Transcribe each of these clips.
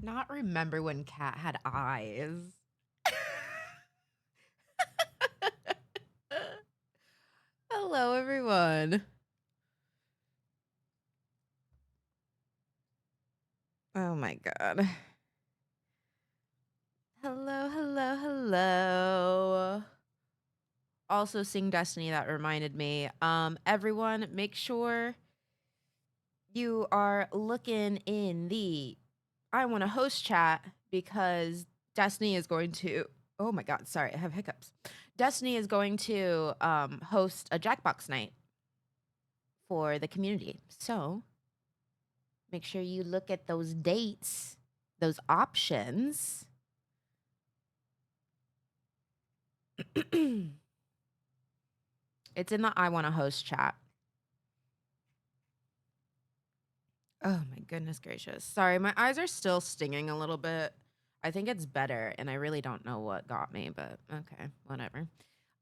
not remember when Cat had eyes. Hello, everyone. Oh my god. Hello, hello, hello. Also, Sing Destiny, that reminded me. Everyone, make sure you are looking in the I want to host chat because Destiny is going to. Oh my god, sorry, I have hiccups. Destiny is going to host a Jackbox night for the community. So make sure you look at those dates, those options. It's in the I want to host chat. Oh my goodness gracious. Sorry, my eyes are still stinging a little bit. I think it's better, and I really don't know what got me, but okay, whatever.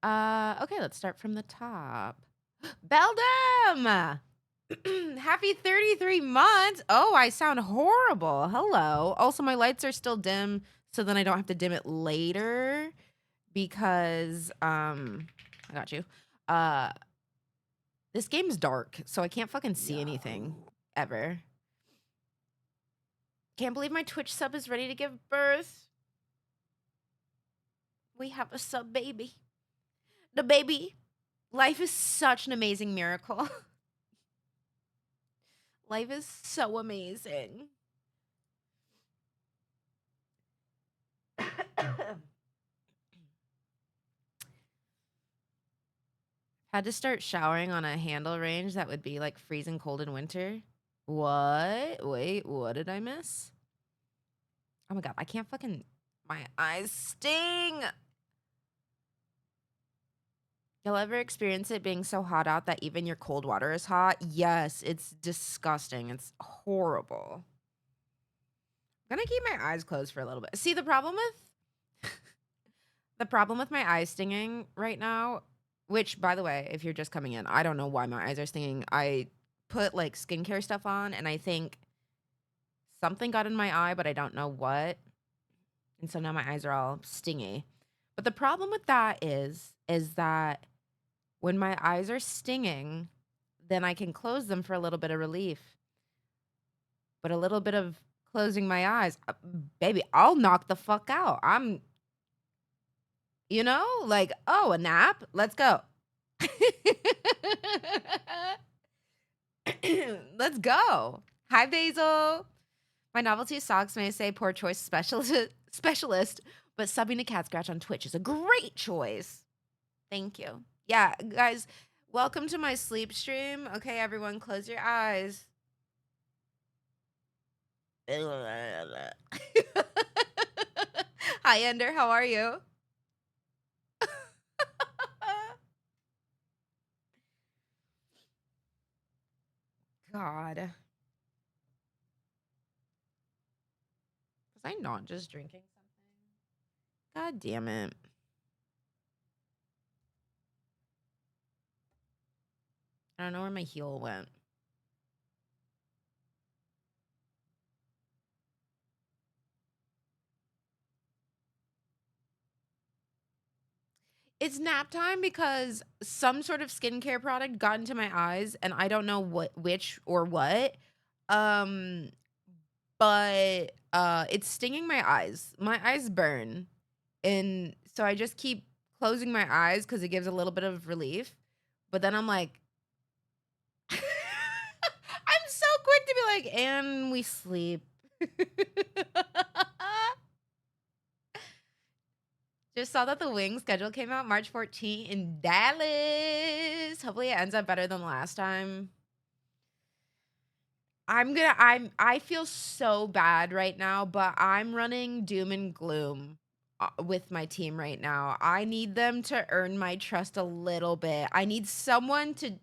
Okay, let's start from the top. Beldam! Happy 33 months. Oh, I sound horrible. Hello. Also, my lights are still dim, so then I don't have to dim it later because I got you. This game's dark, so I can't fucking see anything ever. Can't believe my Twitch sub is ready to give birth. We have a sub baby. The baby. Life is such an amazing miracle. Life is so amazing. Had to start showering on a handle range that would be like freezing cold in winter. What? Wait, what did I miss? Oh my god, I can't fucking. My eyes sting. You'll ever experience it being so hot out that even your cold water is hot? Yes, it's disgusting. It's horrible. I'm gonna keep my eyes closed for a little bit. See, the problem with my eyes stinging right now, which by the way, if you're just coming in, I don't know why my eyes are stinging. I put like skincare stuff on and I think something got in my eye, but I don't know what. And so now my eyes are all stingy. But the problem with that is that when my eyes are stinging, then I can close them for a little bit of relief. But a little bit of closing my eyes, baby, I'll knock the fuck out. Like, oh, a nap? Let's go. Let's go. Hi, Basil. My novelty socks may say poor choice specialist, but subbing to Cat Scratch on Twitch is a great choice. Thank you. Yeah, guys, welcome to my sleep stream. Okay, everyone, close your eyes. Hi, Ender. How are you? God. Was I not just drinking something? God damn it. I don't know where my heel went. It's nap time because some sort of skincare product got into my eyes and I don't know which or what. Um but it's stinging my eyes. My eyes burn. And so I just keep closing my eyes cuz it gives a little bit of relief. But then I'm like I'm so quick to be like, and we sleep. Just saw that the Wings schedule came out March 14th in Dallas. Hopefully it ends up better than last time. I feel so bad right now, but I'm running doom and gloom with my team right now. I need them to earn my trust a little bit. I need someone to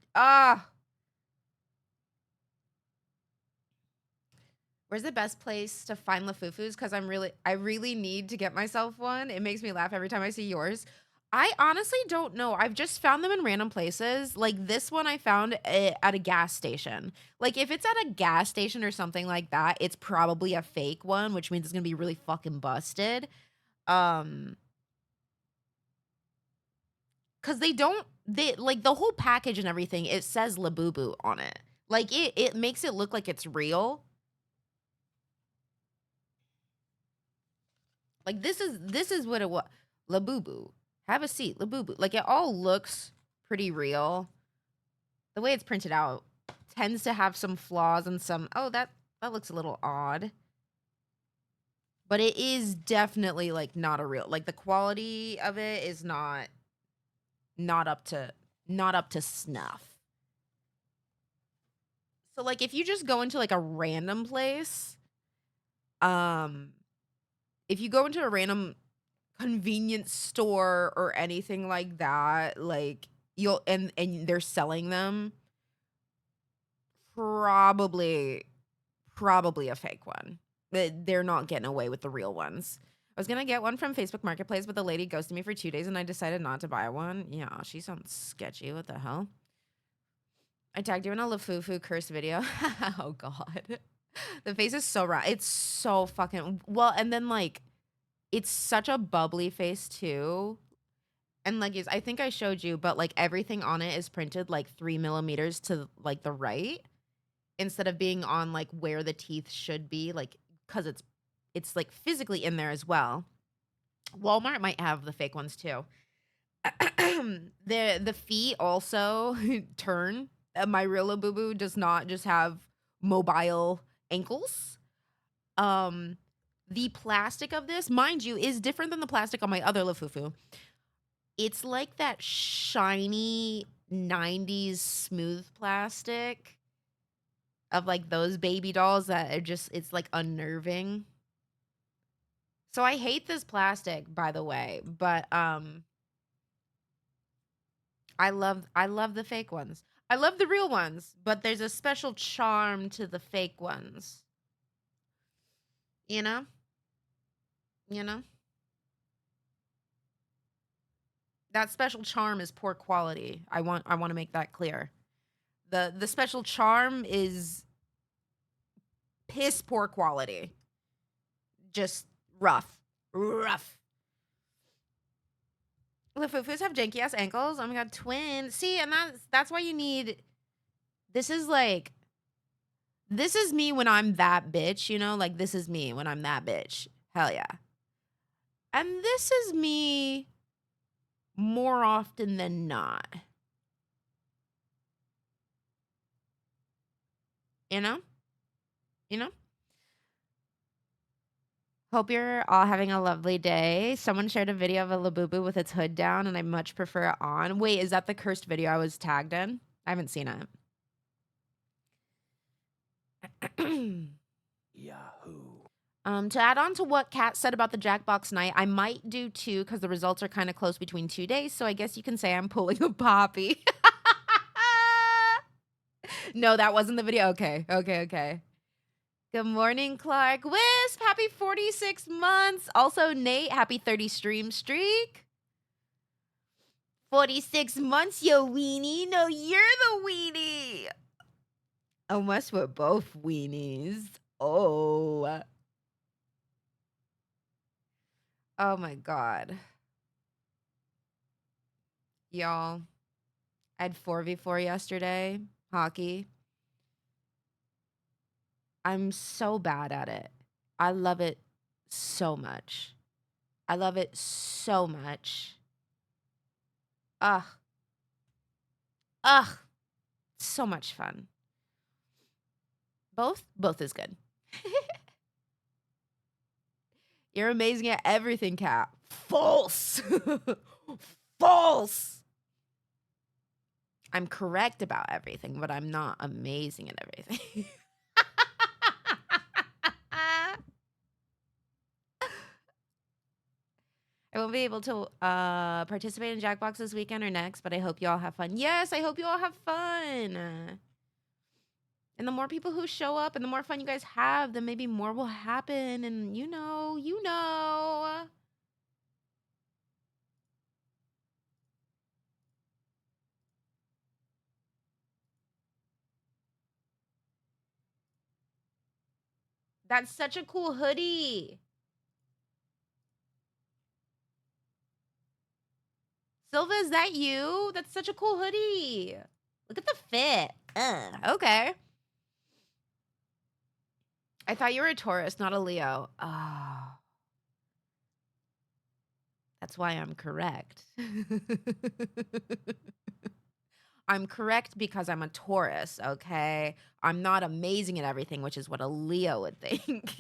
Where's the best place to find Lafufus? Because I really need to get myself one. It makes me laugh every time I see yours. I honestly don't know. I've just found them in random places. Like this one I found at a gas station. Like if it's at a gas station or something like that, it's probably a fake one, which means it's going to be really fucking busted. Um cuz they like the whole package and everything, it says Labubu on it. Like it makes it look like it's real. Like this is what it was. Labubu. Have a seat, Labubu. Like it all looks pretty real. The way it's printed out tends to have some flaws and some, oh, that looks a little odd. But it is definitely like not a real, like the quality of it is not up to snuff. So like if you just go into like a random place, um if you go into a random convenience store or anything like that, like you'll and they're selling them, probably probably a fake one. They're not getting away with the real ones. I was gonna get one from Facebook Marketplace, but the lady ghosted me for 2 days and I decided not to buy one. Yeah, she sounds sketchy. What the hell? I tagged you in a Lafufu curse video. Oh god. The face is so round. It's so fucking well, and then like it's such a bubbly face too. And like I think I showed you, but like everything on it is printed like 3 millimeters to like the right, instead of being on like where the teeth should be, like because it's like physically in there as well. Walmart might have the fake ones too. The feet also turn. My real Labubu does not just have mobile ankles. Um, the plastic of this, mind you, is different than the plastic on my other Lafufu. It's like that shiny 90s smooth plastic of like those baby dolls that are just, it's like unnerving. So I hate this plastic, by the way, but I love the fake ones. I love the real ones, but there's a special charm to the fake ones. You know? You know? That special charm is poor quality. I want to make that clear. The special charm is piss poor quality. Just rough. Rough. Lafufus have janky ass ankles. Oh my god, twin. See, and that's why you need. This is like, this is me when I'm that bitch, you know? Like this is me when I'm that bitch. Hell yeah. And this is me more often than not. You know? You know? Hope you're all having a lovely day. Someone shared a video of a Labubu with its hood down, and I much prefer it on. Wait, is that the cursed video I was tagged in? I haven't seen it. Yahoo. To add on to what Kat said about the Jackbox night, I might do 2 because the results are kind of close between 2 days. So I guess you can say I'm pulling a Poppy. No, that wasn't the video. Okay. Good morning, Clark. Wisp, happy 46 months. Also, Nate, happy 30 stream streak. 46 months, yo weenie. No, you're the weenie. Unless we're both weenies. Oh. Oh my god. Y'all, I had 4v4 yesterday. Hockey. I'm so bad at it. I love it so much. I love it so much. Ugh. Ugh. So much fun. Both is good. You're amazing at everything, Kat. False. False. I'm correct about everything, but I'm not amazing at everything. I won't be able to participate in Jackbox this weekend or next, but I hope you all have fun. Yes, I hope you all have fun. And the more people who show up and the more fun you guys have, then maybe more will happen. And you know. That's such a cool hoodie. Silva, is that you? That's such a cool hoodie. Look at the fit. Okay. I thought you were a Taurus, not a Leo. Oh. That's why I'm correct. I'm correct because I'm a Taurus, okay? I'm not amazing at everything, which is what a Leo would think.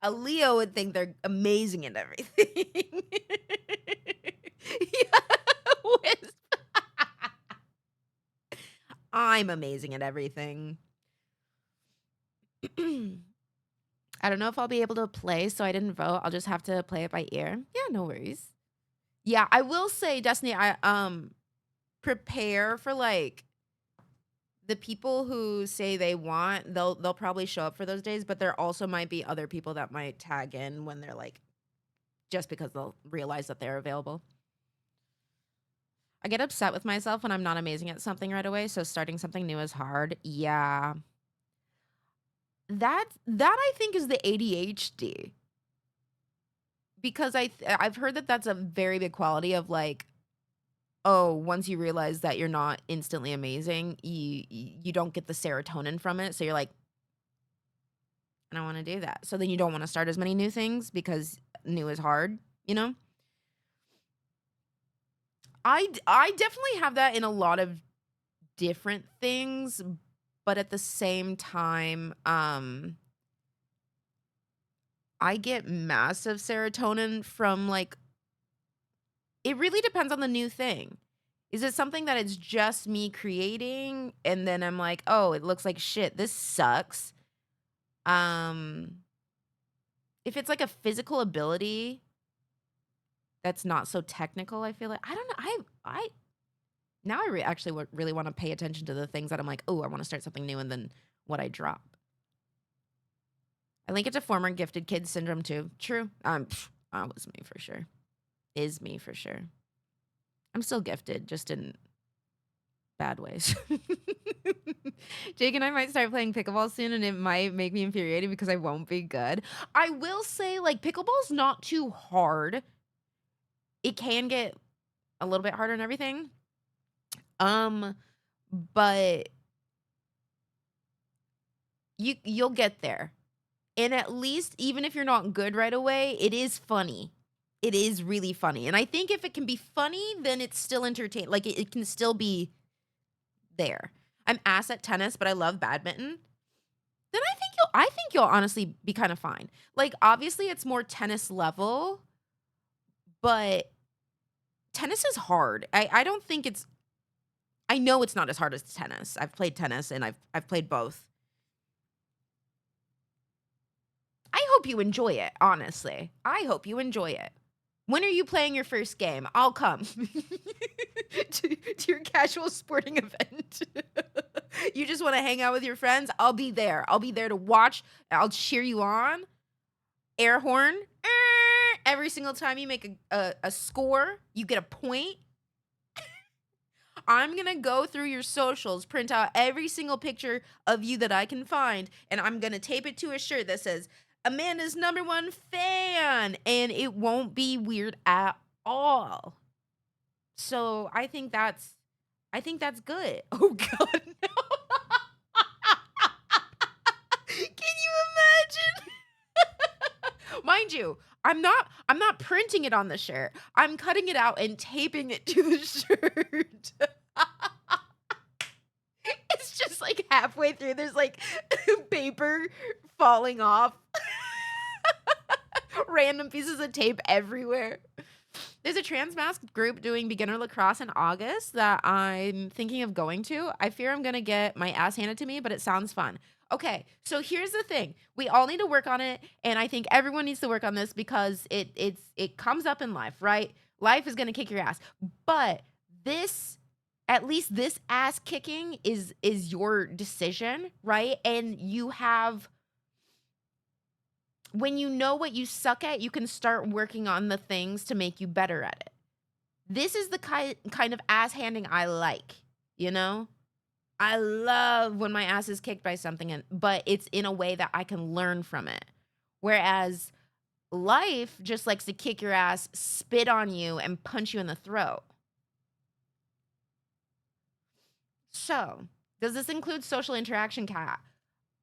A Leo would think they're amazing at everything. Yeah, wisp. I'm amazing at everything. I don't know if I'll be able to play, so I didn't vote. I'll just have to play it by ear. Yeah, no worries. Yeah, I will say, Destiny, I prepare for like the people who say they want, they'll probably show up for those days, but there also might be other people that might tag in when they're like just because they'll realize that they're available. I get upset with myself when I'm not amazing at something right away, so starting something new is hard. Yeah. That I think is the ADHD. Because I've heard that that's a very big quality of like, oh, once you realize that you're not instantly amazing, you don't get the serotonin from it. So you're like, I don't want to do that. So then you don't want to start as many new things because new is hard, you know? I definitely have that in a lot of different things, but at the same time, I get massive serotonin from like it really depends on the new thing. Is it something that it's just me creating and then I'm like, "Oh, it looks like shit. This sucks." Um, if it's like a physical ability that's not so technical, I feel like I don't know. I now I actually really want to pay attention to the things that I'm like, "Oh, I want to start something new," and then what I drop. I link it to former gifted kid syndrome too. True. That was me for sure. Is me for sure. I'm still gifted, just in bad ways. Jake and I might start playing pickleball soon, and it might make me infuriated because I won't be good. I will say, like, pickleball's not too hard. It can get a little bit harder and everything. But you'll get there. And at least, even if you're not good right away, it is funny. It is really funny. And I think if it can be funny, then it's still entertaining. Like, it can still be there. I'm ass at tennis, but I love badminton. Then I think you'll honestly be kind of fine. Like, obviously it's more tennis level, but tennis is hard. I don't think it's I know it's not as hard as tennis. I've played tennis and I've played both. I hope you enjoy it, honestly. I hope you enjoy it. When are you playing your first game? I'll come to your casual sporting event. You just want to hang out with your friends? I'll be there. I'll be there to watch. I'll cheer you on. Air horn. Every single time you make a score, you get a point. I'm going to go through your socials, print out every single picture of you that I can find, and I'm going to tape it to a shirt that says, Amanda's #1 fan, and it won't be weird at all. So I think that's good. Oh God, no. Can you imagine? Mind you, I'm not printing it on the shirt. I'm cutting it out and taping it to the shirt. It's just like halfway through, there's like paper falling off. Random pieces of tape everywhere. There's a trans masked group doing beginner lacrosse in August that I'm thinking of going to. I fear I'm going to get my ass handed to me, but it sounds fun. Okay, so here's the thing. We all need to work on it, and I think everyone needs to work on this because it comes up in life, right? Life is going to kick your ass. But this at least this ass kicking is your decision, right? And you have when you know what you suck at, you can start working on the things to make you better at it. This is the kind of ass handing I like, you know? I love when my ass is kicked by something, but it's in a way that I can learn from it. Whereas life just likes to kick your ass, spit on you, and punch you in the throat. So, does this include social interaction, Kat?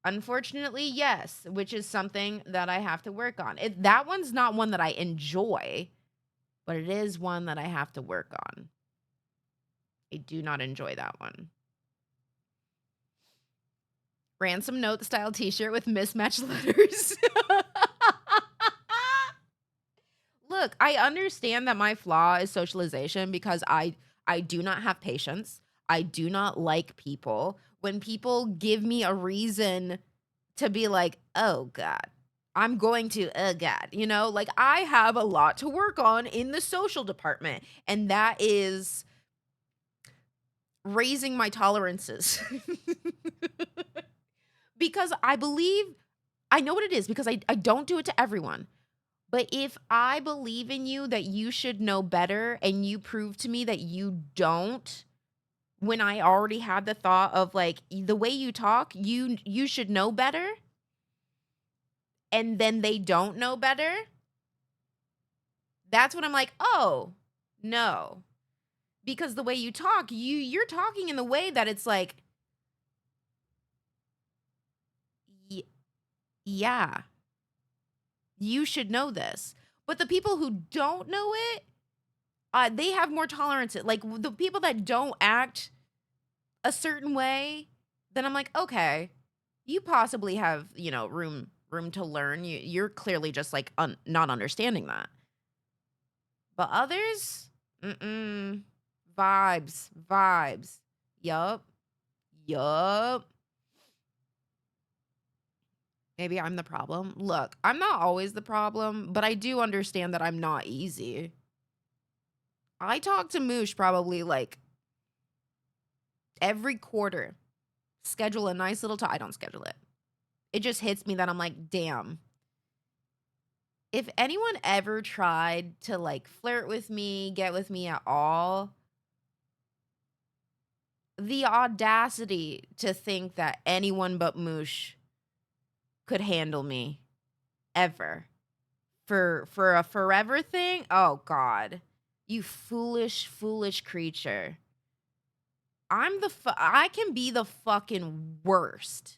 Unfortunately, yes, which is something that I have to work on. That one's not one that I enjoy, but it is one that I have to work on. I do not enjoy that one. Ransom note style t-shirt with mismatched letters. Look, I understand that my flaw is socialization because I do not have patience. I do not like people. When people give me a reason to be like, "Oh god, I'm going to god," you know? Like I have a lot to work on in the social department, and that is raising my tolerances. Because I know what it is because I don't do it to everyone. But if I believe in you that you should know better and you prove to me that you don't, when I already had the thought of like the way you talk, you should know better, and then they don't know better, that's when I'm like, "Oh, no." Because the way you talk, you're talking in the way that it's like, "Y- yeah, you should know this." But the people who don't know it, they have more tolerance. Like the people that don't act a certain way, then I'm like, okay, you possibly have, room to learn. You're clearly just like not understanding that. But others, mm-mm, vibes. Yup, yup. Maybe I'm the problem. Look, I'm not always the problem, but I do understand that I'm not easy. I talk to Moosh probably like every quarter. Schedule a nice little time. I don't schedule it. It just hits me that I'm like, damn. If anyone ever tried to like flirt with me, get with me at all, the audacity to think that anyone but Moosh could handle me ever for a forever thing. Oh god. You foolish creature. I can be the fucking worst.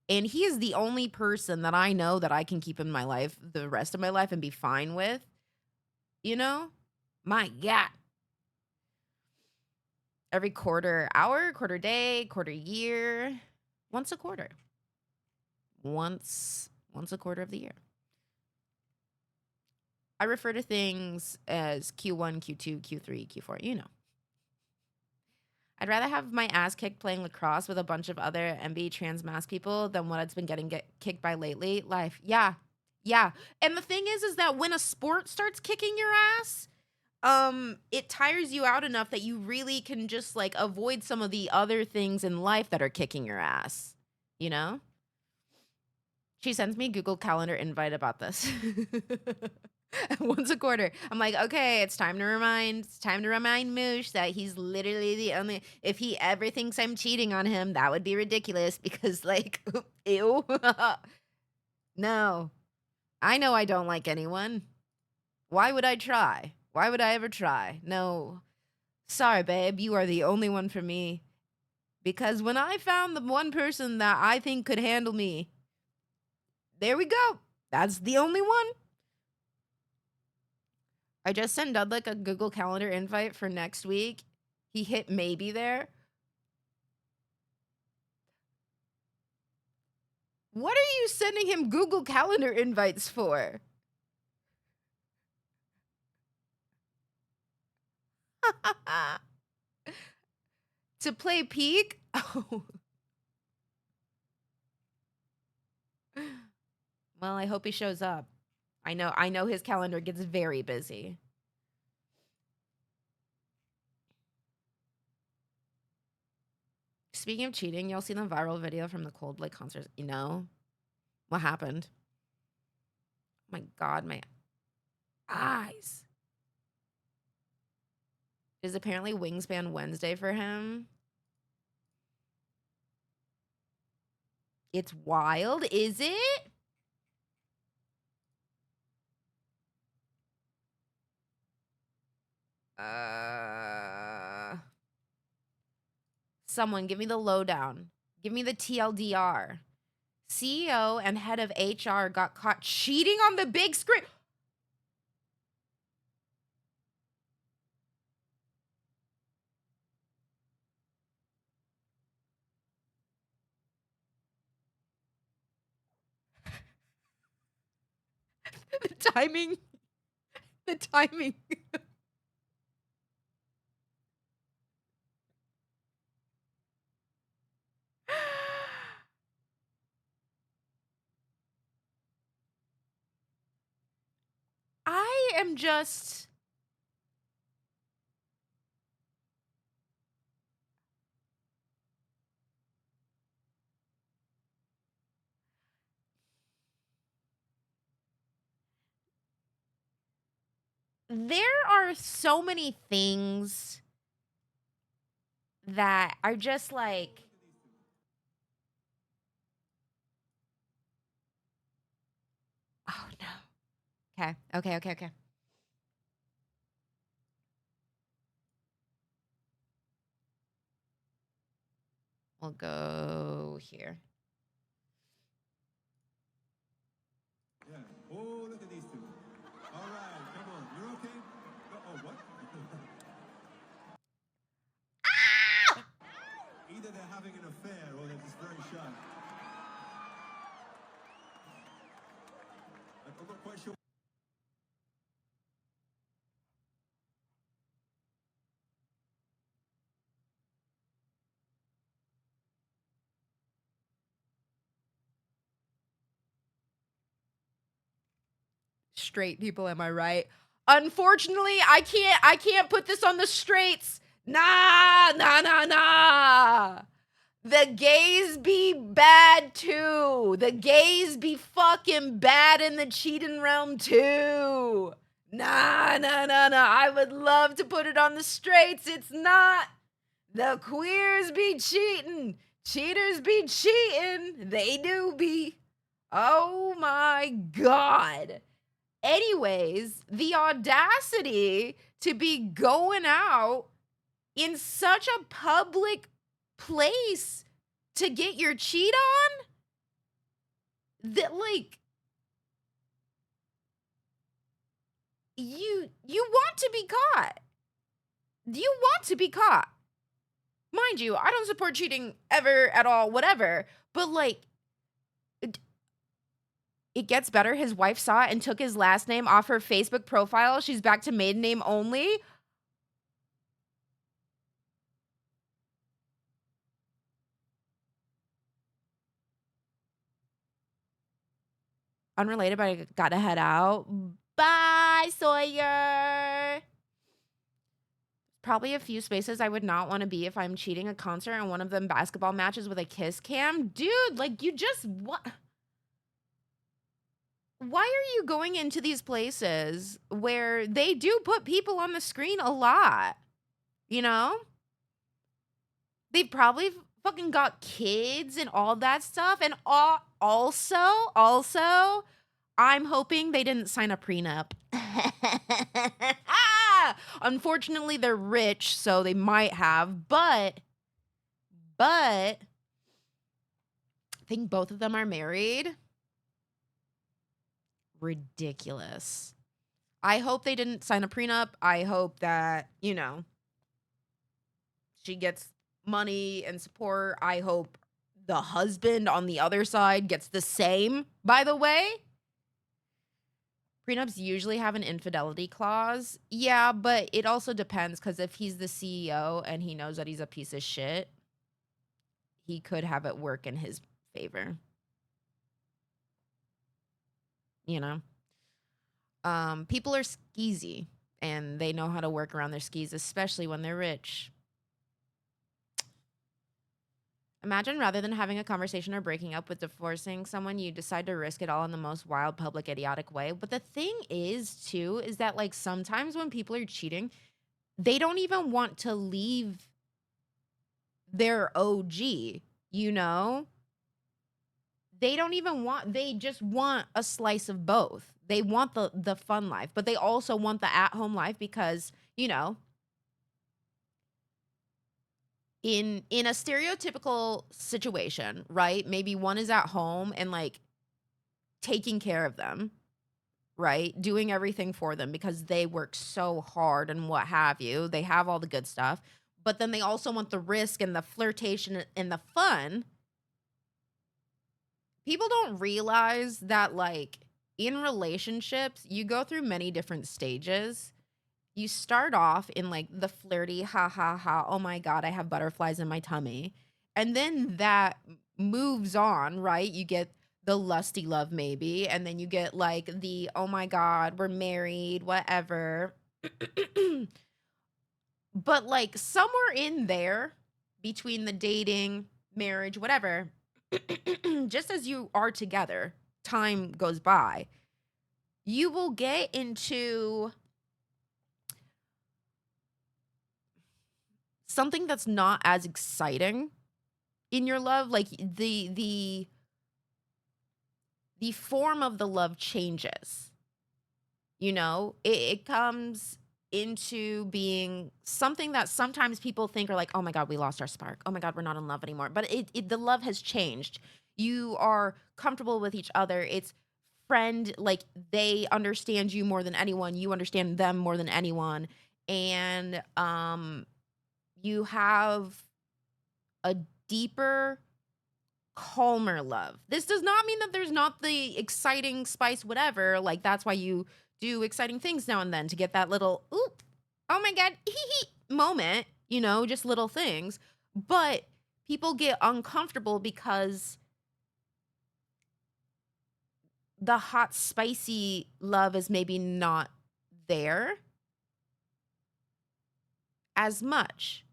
And he is the only person that I know that I can keep in my life the rest of my life and be fine with. You know? My God. Every quarter hour, quarter day, quarter year, once a quarter. Once a quarter of the year. I refer to things as Q1, Q2, Q3, Q4, you know. I'd rather have my ass kicked playing lacrosse with a bunch of other MB trans mass people than what it's been getting kicked by lately. Life. Yeah. Yeah. And the thing is that when a sport starts kicking your ass, it tires you out enough that you really can just like avoid some of the other things in life that are kicking your ass, you know? She sends me a Google Calendar invite about this. Once a quarter. I'm like, okay, it's time to remind Moosh that he's literally the only, if he ever thinks I'm cheating on him, that would be ridiculous because like, ew. No. I know I don't like anyone. Why would I try? Why would I ever try? No. Sorry, babe, you are the only one for me. Because when I found the one person that I think could handle me, there we go. That's the only one. I just sent Dudlick a Google Calendar invite for next week. He hit maybe there. What are you sending him Google Calendar invites for? To play Peek? Oh. Well, I hope he shows up. I know his calendar gets very busy. Speaking of cheating, y'all seen the viral video from the Coldplay concert? You know? What happened? My God, my eyes. Is apparently Wingspan Wednesday for him. It's wild, is it? Someone give me the lowdown. Give me the TLDR. CEO and head of HR got caught cheating on the big screen. The timing. The timing. I am just. There are so many things that are just like. Oh no. Okay. We'll go here. Yeah. Oh, look at these two. All right, come on. You're okay? Oh, what? Either they're having an affair or they're just very shy. I'm not quite sure. Straight people, am I right? Unfortunately, I can't put this on the straights. Nah. The gays be bad too. The gays be fucking bad in the cheating realm too. Nah. I would love to put it on the straights. It's not. The queers be cheating. Cheaters be cheating. They do be. Oh my God. Anyways, the audacity to be going out in such a public place to get your cheat on, that like you want to be caught. You want to be caught. Mind you, I don't support cheating ever at all, whatever, but like it gets better. His wife saw it and took his last name off her Facebook profile. She's back to maiden name only. Unrelated, but I gotta head out. Bye, Sawyer. Probably a few spaces I would not want to be if I'm cheating a concert and one of them basketball matches with a kiss cam. Dude, like you just what? Why are you going into these places where they do put people on the screen a lot? You know? They've probably fucking got kids and all that stuff. And also, I'm hoping they didn't sign a prenup. Unfortunately, they're rich, so they might have, but I think both of them are married. Ridiculous. I hope they didn't sign a prenup. I hope that, she gets money and support. I hope the husband on the other side gets the same, by the way. Prenups usually have an infidelity clause. Yeah, but it also depends because if he's the CEO and he knows that he's a piece of shit, he could have it work in his favor. You know? People are skeezy and they know how to work around their skis, especially when they're rich. Imagine rather than having a conversation or breaking up with divorcing someone, you decide to risk it all in the most wild, public, idiotic way. But the thing is, too, is that like sometimes when people are cheating, they don't even want to leave their OG, you know? they don't even want they just want a slice of both. They want the fun life, but they also want the at-home life because, in a stereotypical situation, right? Maybe one is at home and like taking care of them, right? Doing everything for them because they work so hard and what have you. They have all the good stuff, but then they also want the risk and the flirtation and the fun. People don't realize that, like, in relationships, you go through many different stages. You start off in like the flirty, ha ha ha, oh my God, I have butterflies in my tummy. And then that moves on, right? You get the lusty love, maybe. And then you get like the, oh my God, we're married, whatever. But like somewhere in there between the dating, marriage, whatever, just as you are together, time goes by, you will get into something that's not as exciting in your love. Like the form of the love changes. It comes into being something that sometimes people think are like, oh my God, we lost our spark, oh my God, we're not in love anymore, but the love has changed. You are comfortable with each other. It's friend, like, they understand you more than anyone, you understand them more than anyone. And you have a deeper, calmer love. This does not mean that there's not the exciting spice, whatever. Like, that's why you do exciting things now and then to get that little, oop, oh my God, hee hee moment, just little things. But people get uncomfortable because the hot, spicy love is maybe not there as much.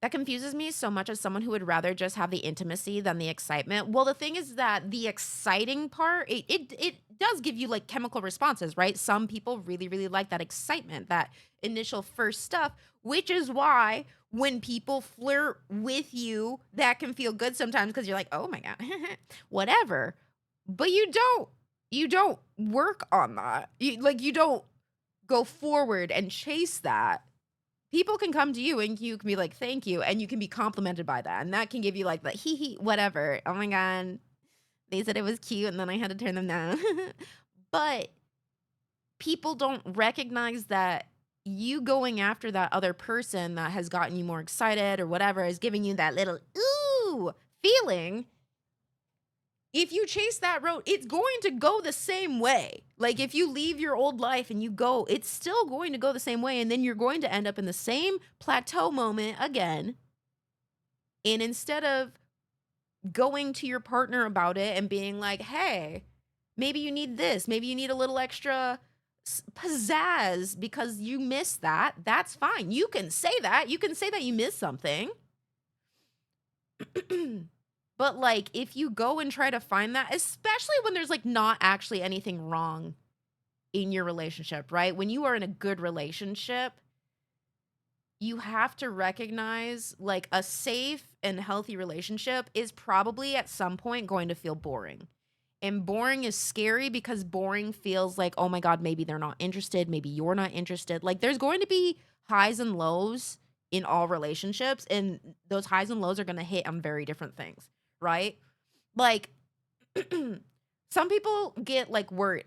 That confuses me so much as someone who would rather just have the intimacy than the excitement. Well, the thing is that the exciting part, it does give you like chemical responses, right? Some people really, really like that excitement, that initial first stuff, which is why when people flirt with you, that can feel good sometimes because you're like, oh my God, whatever. But you don't work on that. You don't go forward and chase that. People can come to you and you can be like, "Thank you," and you can be complimented by that, and that can give you, like, the hee hee, whatever. "Oh my God, they said it was cute, and then I had to turn them down." But people don't recognize that you going after that other person that has gotten you more excited or whatever, is giving you that little, "Ooh," feeling. If you chase that road, it's going to go the same way. Like, if you leave your old life and you go, it's still going to go the same way, and then you're going to end up in the same plateau moment again. And instead of going to your partner about it and being like, "Hey, maybe you need this, maybe you need a little extra pizzazz because you missed that," that's fine. You can say that. You can say that you missed something. But, like, if you go and try to find that, especially when there's, like, not actually anything wrong in your relationship, right? When you are in a good relationship, you have to recognize, like, a safe and healthy relationship is probably at some point going to feel boring. And boring is scary because boring feels like, oh my God, maybe they're not interested. Maybe you're not interested. Like, there's going to be highs and lows in all relationships, and those highs and lows are going to hit on very different things, right? Like, some people get like worried.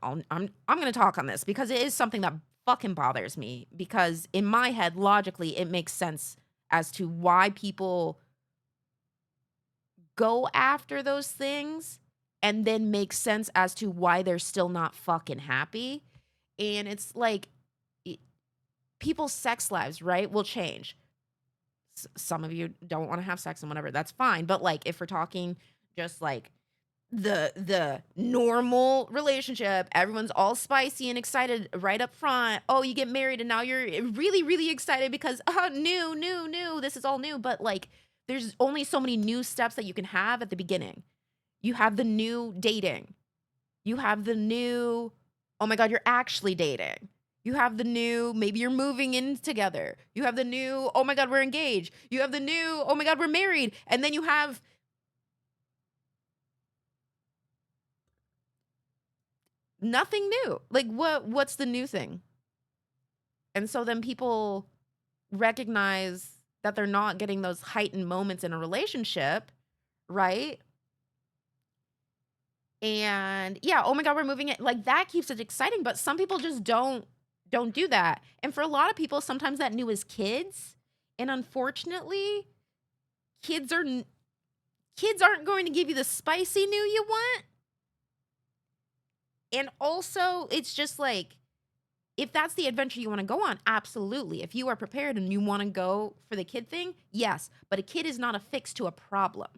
I'm going to talk on this because it is something that fucking bothers me, because in my head, logically, it makes sense as to why people go after those things, and then makes sense as to why they're still not fucking happy. And it's like, i- people's sex lives, right, will change. Some of you don't want to have sex and whatever, that's fine. But like, if we're talking just like the normal relationship, everyone's all spicy and excited right up front. Oh, you get married and now you're really, really excited because new, this is all new. But like, there's only so many new steps that you can have at the beginning. You have the new dating. You have the new, oh my God, you're actually dating. You have the new, maybe you're moving in together. You have the new, oh my God, we're engaged. You have the new, oh my God, we're married. And then you have Nothing new. Like, what's the new thing? And so then people recognize that they're not getting those heightened moments in a relationship, right? And yeah, oh my God, we're moving it. Like that keeps it exciting, but some people just don't do that. And for a lot of people, sometimes that new is kids. And unfortunately, kids are kids aren't going to give you the spicy new you want. And also, it's just like if that's the adventure you want to go on, absolutely. If you are prepared and you want to go for the kid thing, yes. But a kid is not a fix to a problem.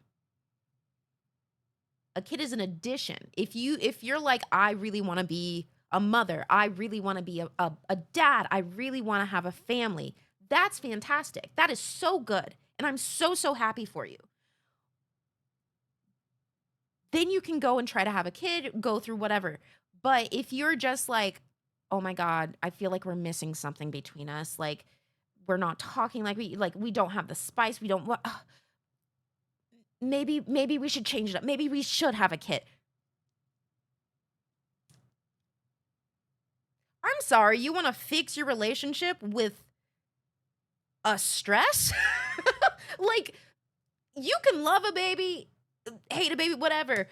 A kid is an addition. If you're like, I really want to be a mother, I really want to be a dad, I really want to have a family, that's fantastic. That is so good. And I'm so happy for you. Then you can go and try to have a kid, go through whatever. But if you're just like, oh my God, I feel like we're missing something between us. Like we're not talking like we don't have the spice. We don't what maybe we should change it up. Maybe we should have a kid. I'm sorry, you want to fix your relationship with a stress? Like you can love a baby, hate a baby, whatever.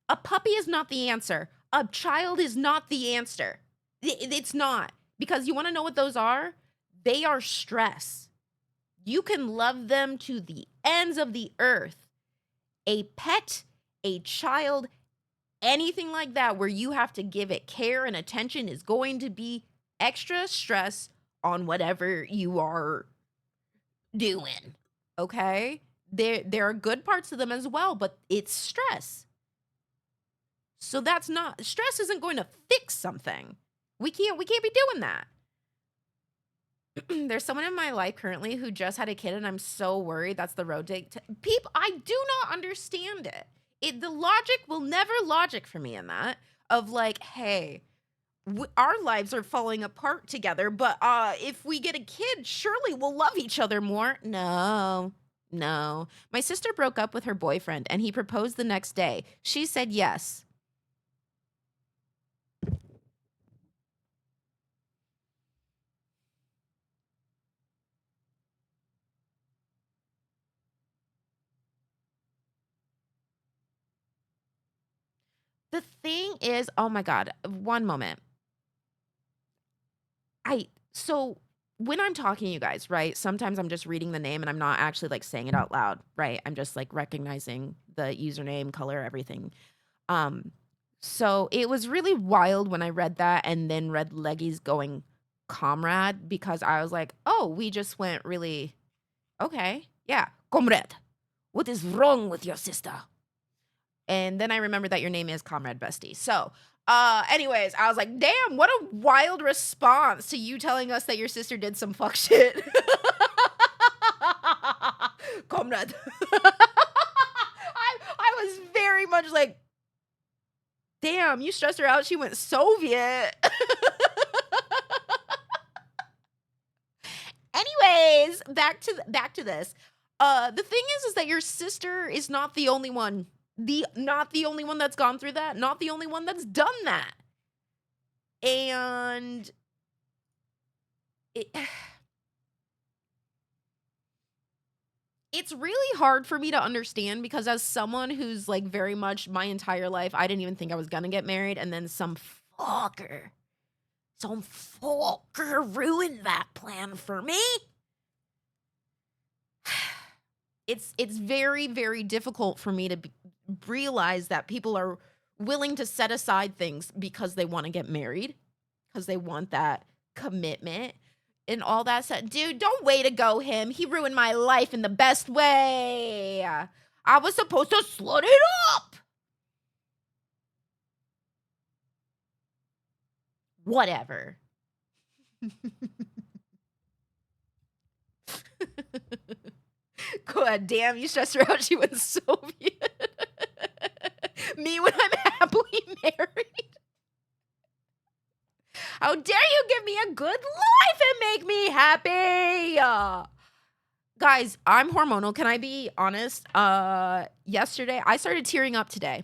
A puppy is not the answer. A child is not the answer. It's not. Because you want to know what those are? They are stress. You can love them to the ends of the earth. A pet, a child, anything like that where you have to give it care and attention is going to be extra stress on whatever you are doing. Okay? There are good parts of them as well, but it's stress. So that's not stress isn't going to fix something. We can't be doing that. There's someone in my life currently who just had a kid and I'm so worried that's the road to people. I do not understand it. The logic will never logic for me in that of like, hey, our lives are falling apart together, but if we get a kid, surely we'll love each other more. No. My sister broke up with her boyfriend and he proposed the next day. She said yes. The thing is, oh my God, one moment. So when I'm talking to you guys, right? Sometimes I'm just reading the name and I'm not actually like saying it out loud, right? I'm just like recognizing the username, color, everything. Um, so it was really wild when I read that and then read Leggy's going comrade because I was like, oh, we just went really okay. Yeah, comrade. What is wrong with your sister? And then I remembered that your name is Comrade Bestie. So, anyways, I was like, damn, what a wild response to you telling us that your sister did some fuck shit. Comrade. I was very much like, damn, you stressed her out. She went Soviet. Anyways, back to this. The thing is that your sister is not the only one. Not the only one that's gone through that, not the only one that's done that. And it's really hard for me to understand because as someone who's like very much my entire life, I didn't even think I was gonna get married, and then some fucker ruined that plan for me. It's very, very difficult for me to realize that people are willing to set aside things because they want to get married, because they want that commitment and all that stuff. Dude, don't way to go him. He ruined my life in the best way. I was supposed to slut it up. Whatever. God damn, you stressed her out. She went Soviet. Me when I'm happily married. How dare you give me a good life and make me happy? Guys, I'm hormonal. Can I be honest? Yesterday, I started tearing up today.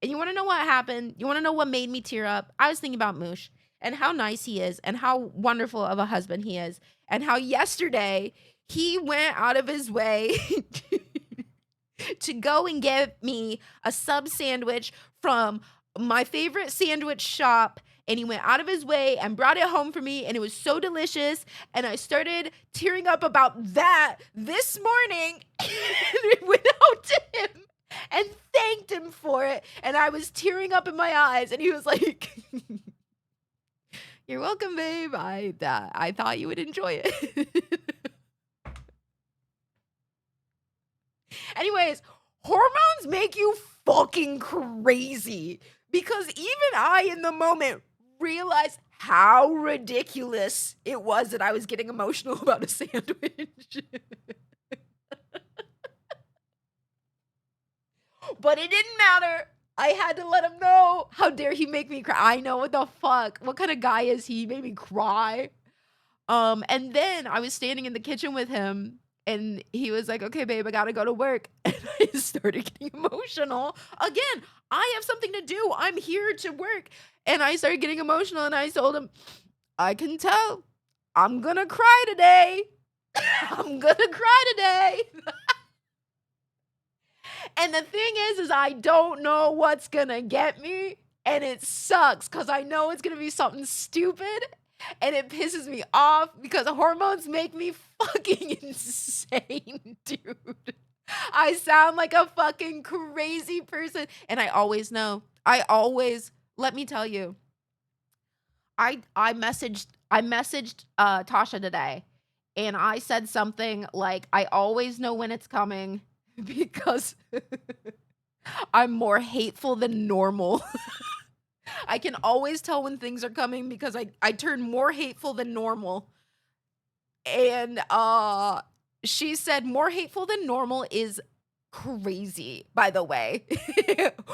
And you wanna know what happened? You wanna know what made me tear up? I was thinking about Moosh and how nice he is and how wonderful of a husband he is, and how yesterday he went out of his way to go and get me a sub sandwich from my favorite sandwich shop, and he went out of his way and brought it home for me, and it was so delicious, and I started tearing up about that this morning, and it went out to him and thanked him for it, and I was tearing up in my eyes, and he was like, "You're welcome, babe. I thought you would enjoy it." Anyways, hormones make you fucking crazy because even I, in the moment, realized how ridiculous it was that I was getting emotional about a sandwich. But it didn't matter. I had to let him know. How dare he make me cry? I know, what the fuck? What kind of guy is he? He made me cry. And then I was standing in the kitchen with him and he was like, "Okay, babe, I gotta go to work." And I started getting emotional. Again, I have something to do. I'm here to work. And I started getting emotional and I told him, "I can tell. I'm gonna cry today. I'm gonna cry today." And the thing is I don't know what's gonna get me. And it sucks because I know it's gonna be something stupid. And it pisses me off because hormones make me fucking insane, dude. I sound like a fucking crazy person. And I always know. Let me tell you, I messaged Tasha today and I said something like, "I always know when it's coming because I'm more hateful than normal." I can always tell when things are coming because I turn more hateful than normal. And she said more hateful than normal is crazy, by the way.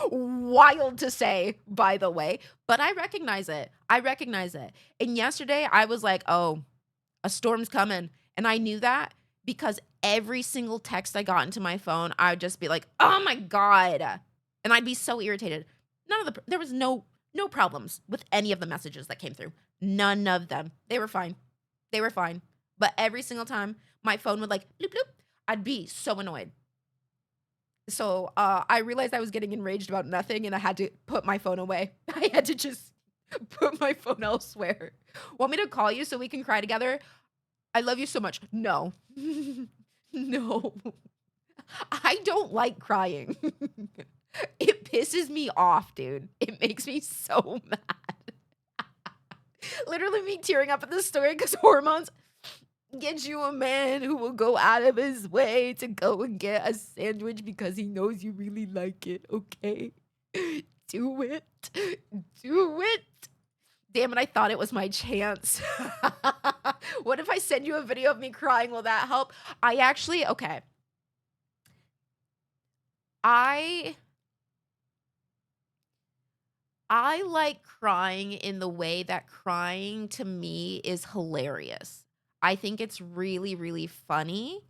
Wild to say, by the way, but I recognize it. I recognize it. And yesterday I was like, "Oh, a storm's coming." And I knew that because every single text I got into my phone, I would just be like, "Oh my God." And I'd be so irritated. There was no problems with any of the messages that came through. None of them. They were fine. They were fine. But every single time my phone would like bloop bloop, I'd be so annoyed. So I realized I was getting enraged about nothing and I had to put my phone away. I had to just put my phone elsewhere. Want me to call you so we can cry together? I love you so much. No. No. I don't like crying. It pisses me off, dude. It makes me so mad. Literally me tearing up at the story because hormones get you a man who will go out of his way to go and get a sandwich because he knows you really like it, okay? Do it. Do it. Damn it, I thought it was my chance. What if I send you a video of me crying? Will that help? Okay. I like crying in the way that crying to me is hilarious. I think it's really, really funny.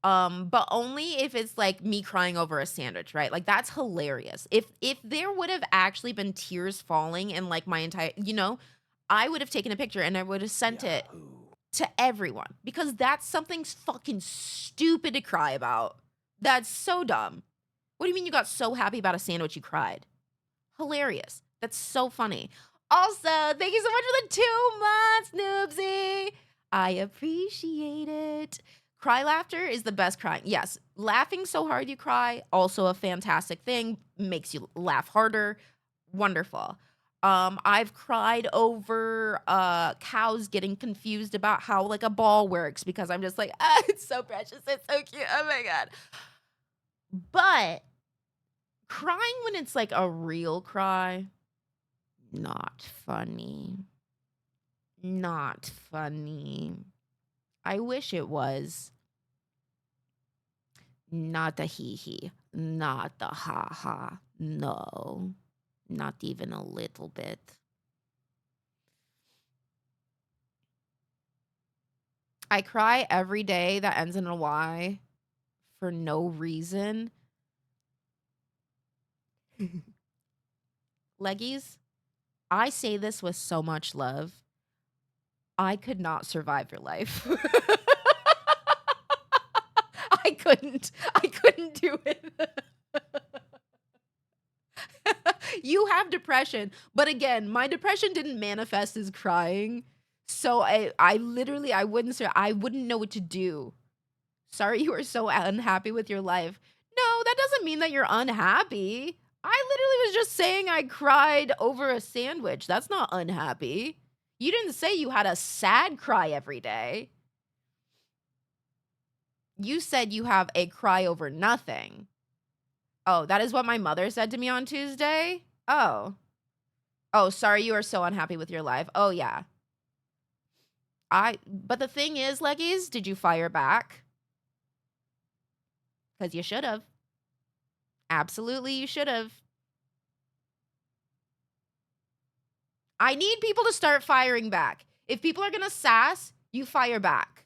But only if it's like me crying over a sandwich, right? Like that's hilarious. If there would have actually been tears falling and like my entire, I would have taken a picture and I would have sent it to everyone because that's something fucking stupid to cry about. That's so dumb. What do you mean you got so happy about a sandwich you cried? Hilarious. That's so funny. Also, thank you so much for the 2 months, Noobsy. I appreciate it. Cry laughter is the best crying. Yes, laughing so hard you cry, also a fantastic thing. Makes you laugh harder. Wonderful. I've cried over cows getting confused about how like a ball works because I'm just like, ah, it's so precious, it's so cute. Oh my God. But crying when it's like a real cry, not funny. Not funny. I wish it was. Not the hee hee. Not the ha ha. No. Not even a little bit. I cry every day that ends in a Y for no reason. Leggies, I say this with so much love. I could not survive your life. I couldn't. I couldn't do it. You have depression. But again, my depression didn't manifest as crying. So I literally I wouldn't know what to do. Sorry you are so unhappy with your life. No, that doesn't mean that you're unhappy. I literally was just saying I cried over a sandwich. That's not unhappy. You didn't say you had a sad cry every day. You said you have a cry over nothing. Oh, that is what my mother said to me on Tuesday? Oh. Oh, sorry you are so unhappy with your life. Oh, yeah. But the thing is, Leggies, did you fire back? Because you should have. Absolutely, you should have. I need people to start firing back. If people are going to sass, you fire back.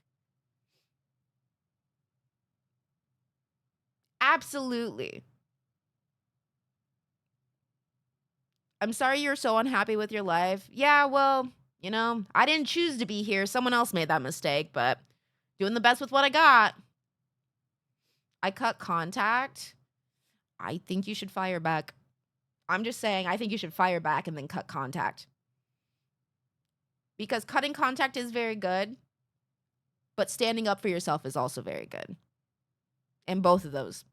Absolutely. I'm sorry you're so unhappy with your life. Yeah, well, you know, I didn't choose to be here. Someone else made that mistake, but doing the best with what I got. I cut contact. I think you should fire back. I'm just saying, I think you should fire back and then cut contact. Because cutting contact is very good, but standing up for yourself is also very good. And both of those,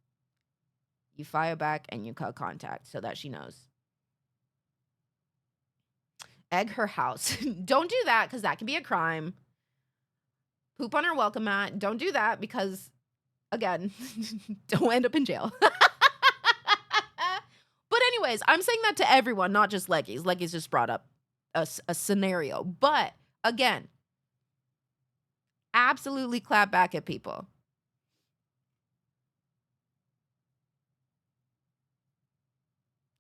you fire back and you cut contact so that she knows. Egg her house. Don't do that because that can be a crime. Poop on her welcome mat. Don't do that because, again, don't end up in jail. But anyways, I'm saying that to everyone, not just Leggies. Leggies just brought up a scenario. But again, absolutely clap back at people.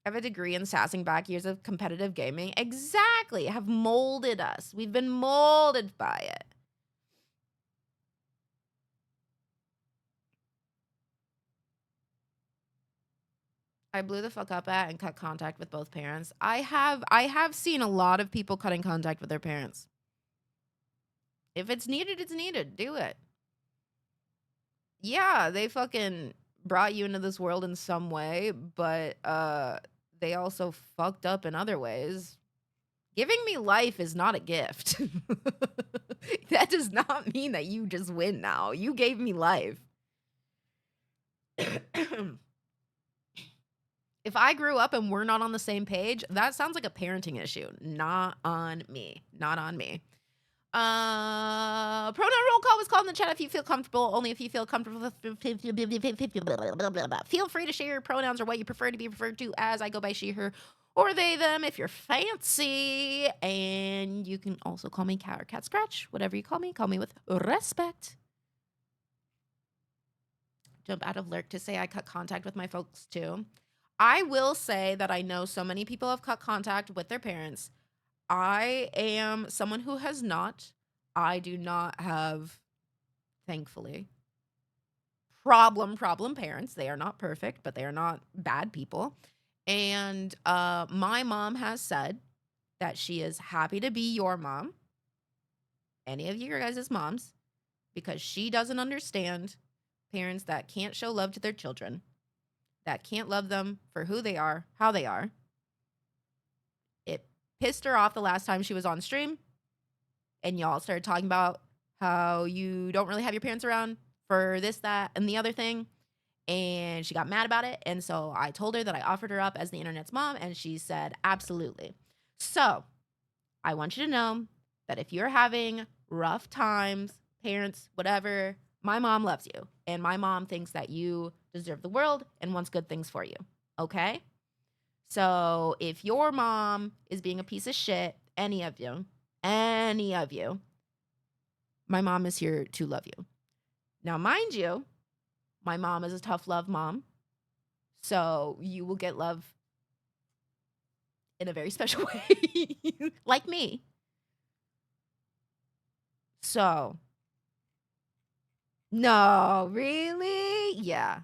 I have a degree in sassing back. Years of competitive gaming. Exactly. Have molded us. We've been molded by it. I blew the fuck up at and cut contact with both parents. I have seen a lot of people cutting contact with their parents. If it's needed, it's needed. Do it. Yeah, they fucking brought you into this world in some way, but they also fucked up in other ways. Giving me life is not a gift. That does not mean that you just win now. You gave me life. If I grew up and we're not on the same page, that sounds like a parenting issue. Not on me. Not on me. Pronoun roll call was called in the chat if you feel comfortable. Only if you feel comfortable. Feel free to share your pronouns or what you prefer to be referred to as. I go by she, her, or they, them if you're fancy. And you can also call me cat or cat scratch. Whatever you call me with respect. Jump out of lurk to say I cut contact with my folks too. I will say that I know so many people have cut contact with their parents. I am someone who has not. I do not have, thankfully, problem parents. They are not perfect, but they are not bad people. And my mom has said that she is happy to be your mom, any of your guys' moms, because she doesn't understand parents that can't show love to their children, that can't love them for who they are, how they are. It pissed her off the last time she was on stream, and y'all started talking about how you don't really have your parents around for this, that, and the other thing. And she got mad about it. And so I told her that I offered her up as the internet's mom, and she said, absolutely. So I want you to know that if you're having rough times, parents, whatever, my mom loves you. And my mom thinks that you deserve the world and wants good things for you. Okay? So if your mom is being a piece of shit, any of you, my mom is here to love you. Now, mind you, my mom is a tough love mom. So you will get love in a very special way, like me. So, no, really? Yeah.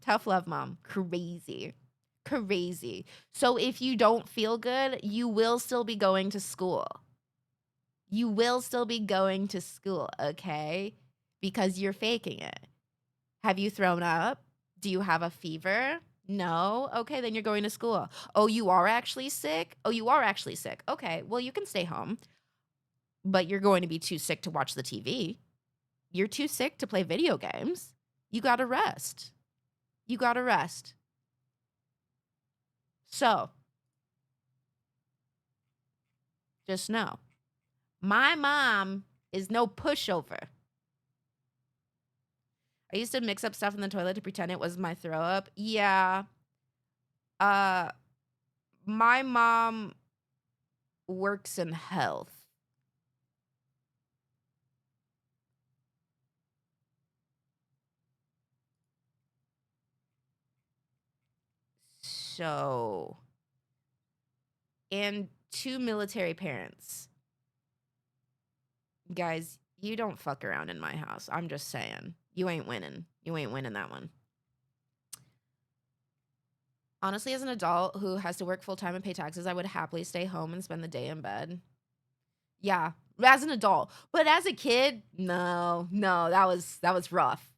Tough love mom. Crazy. Crazy. So if you don't feel good, you will still be going to school. You will still be going to school, okay? Because you're faking it. Have you thrown up? Do you have a fever? No? Okay, then you're going to school. Oh, you are actually sick? Oh, you are actually sick. Okay, well, you can stay home, but you're going to be too sick to watch the TV. You're too sick to play video games. You gotta rest. You gotta rest. So, just know, my mom is no pushover. I used to mix up stuff in the toilet to pretend it was my throw up. Yeah. Uh, my mom works in health. So, and two military parents. Guys, you don't fuck around in my house. I'm just saying. You ain't winning. You ain't winning that one. Honestly, as an adult who has to work full time and pay taxes, I would happily stay home and spend the day in bed. Yeah, as an adult. But as a kid, no, that was rough.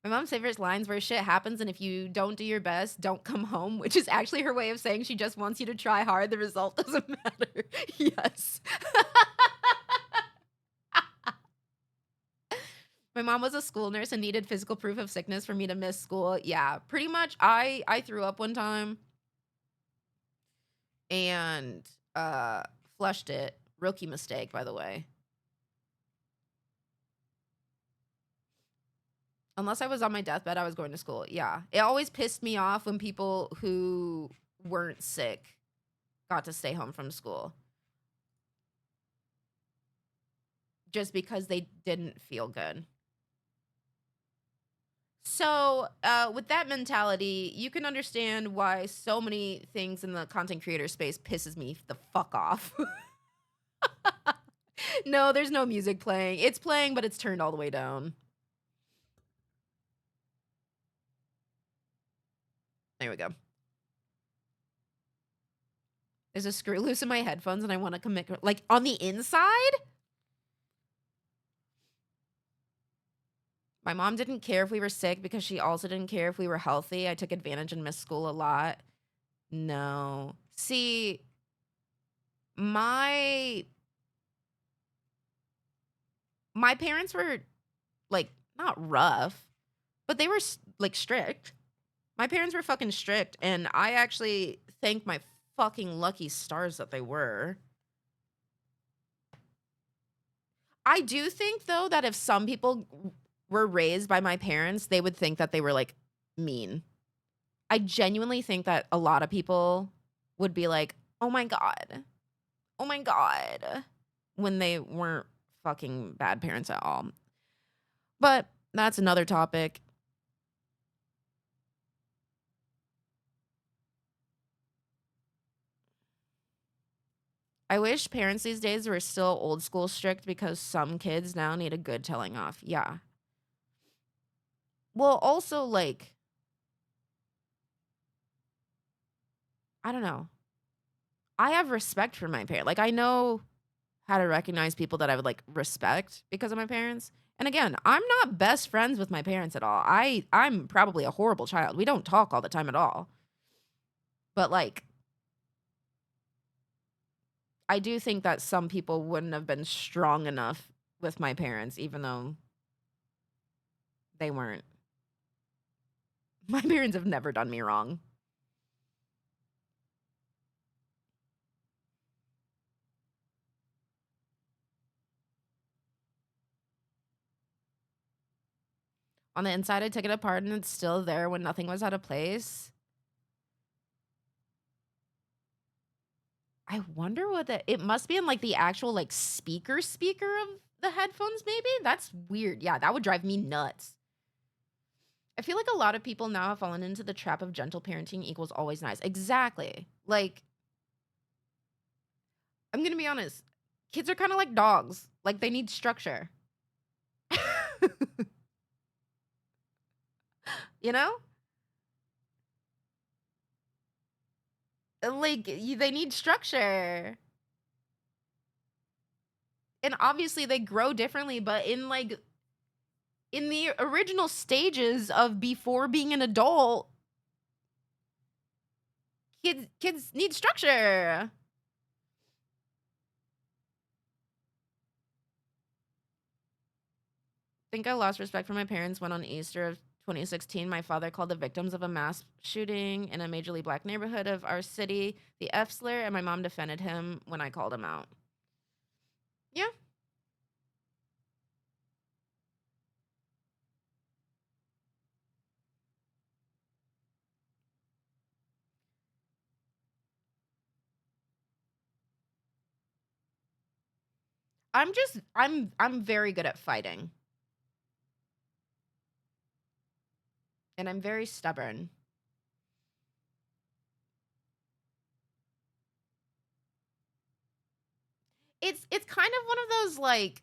My mom's favorite lines where shit happens and if you don't do your best, don't come home, which is actually her way of saying she just wants you to try hard. The result doesn't matter. Yes. My mom was a school nurse and needed physical proof of sickness for me to miss school. Yeah, pretty much. I threw up one time and uh flushed it. Rookie mistake, by the way. Unless I was on my deathbed, I was going to school. Yeah. It always pissed me off when people who weren't sick got to stay home from school. Just because they didn't feel good. So, with that mentality, you can understand why so many things in the content creator space pisses me the fuck off. No, there's no music playing. It's playing, but it's turned all the way down. There we go. There's a screw loose in my headphones and I want to commit, like, on the inside? My mom didn't care if we were sick because she also didn't care if we were healthy. I took advantage and missed school a lot. No. See, my parents were, like, not rough, but they were, like, strict. My parents were fucking strict, and I actually thank my fucking lucky stars that they were. I do think, though, that if some people were raised by my parents, they would think that they were, like, mean. I genuinely think that a lot of people would be like, "Oh my god. Oh my god," when they weren't fucking bad parents at all. But that's another topic. I wish parents these days were still old school strict because some kids now need a good telling off. Yeah. Well, also, like, I don't know. I have respect for my parents. Like, I know how to recognize people that I would, like, respect because of my parents. And again, I'm not best friends with my parents at all. I'm probably a horrible child. We don't talk all the time at all. But, like, I do think that some people wouldn't have been strong enough with my parents, even though they weren't. My parents have never done me wrong. On the inside, I took it apart and it's still there when nothing was out of place. I wonder what it must be in, like, the actual, like, speaker of the headphones, maybe? That's weird. Yeah, that would drive me nuts. I feel like a lot of people now have fallen into the trap of gentle parenting equals always nice. Exactly. Like, I'm gonna be honest. Kids are kind of like dogs. Like, they need structure. You know? Like, they need structure. And obviously they grow differently, but in the original stages of before being an adult, kids need structure. Think I lost respect for my parents when on Easter of 2016, my father called the victims of a mass shooting in a majorly black neighborhood of our city the F slur, and my mom defended him when I called him out. Yeah. I'm very good at fighting. And I'm very stubborn. It's kind of one of those like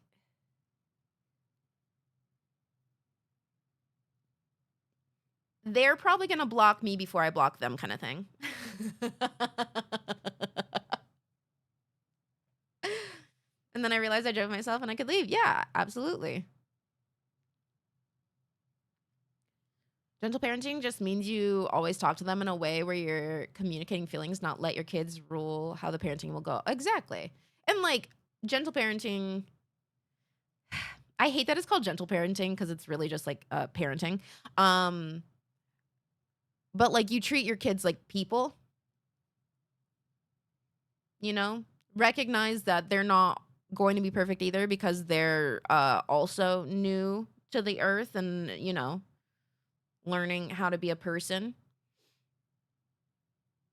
they're probably gonna block me before I block them kind of thing. And then I realized I drove myself and I could leave. Yeah, absolutely. Gentle parenting just means you always talk to them in a way where you're communicating feelings, not let your kids rule how the parenting will go. Exactly. And like gentle parenting, I hate that it's called gentle parenting because it's really just like parenting. But like you treat your kids like people, you know, recognize that they're not going to be perfect either because they're also new to the earth and, you know, learning how to be a person.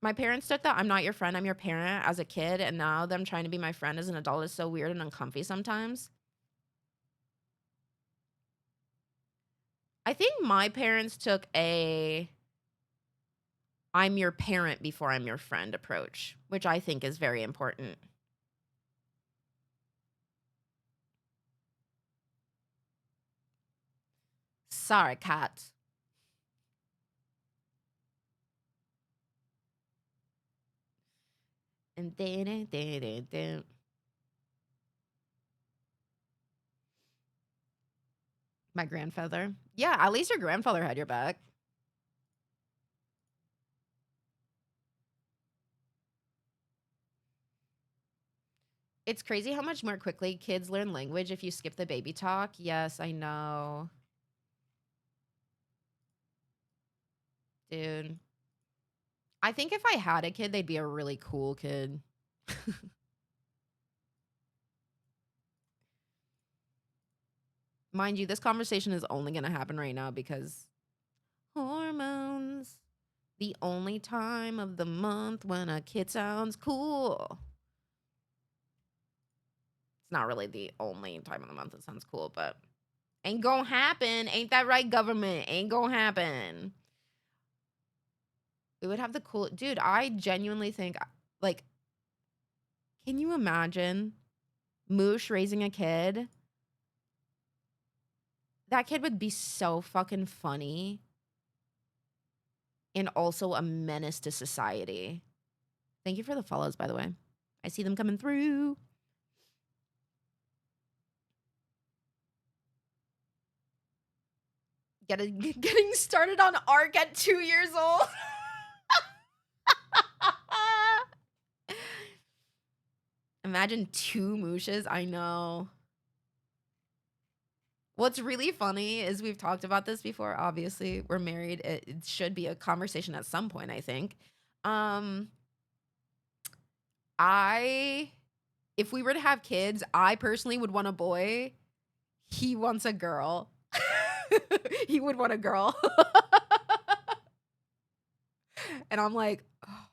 My parents took that "I'm not your friend, I'm your parent" as a kid, and now them trying to be my friend as an adult is so weird and uncomfy sometimes. I think my parents took a "I'm your parent before I'm your friend" approach, which I think is very important. Sorry, cat. And my grandfather. Yeah, at least your grandfather had your back. It's crazy how much more quickly kids learn language if you skip the baby talk. Yes, I know. Dude. I think if I had a kid, they'd be a really cool kid. Mind you, this conversation is only going to happen right now because hormones. The only time of the month when a kid sounds cool. It's not really the only time of the month that sounds cool, but ain't gonna happen. Ain't that right, government? Ain't gonna happen. We would have the cool dude. I genuinely think, like, can you imagine Moosh raising a kid? That kid would be so fucking funny and also a menace to society. Thank you for the follows, by the way. I see them coming through. Getting started on ARC at 2 years old. Imagine 2 mooshes. I know. What's really funny is we've talked about this before. Obviously, we're married. It should be a conversation at some point, I think. I if we were to have kids, I personally would want a boy. He wants a girl. He would want a girl. And I'm like, "Oh,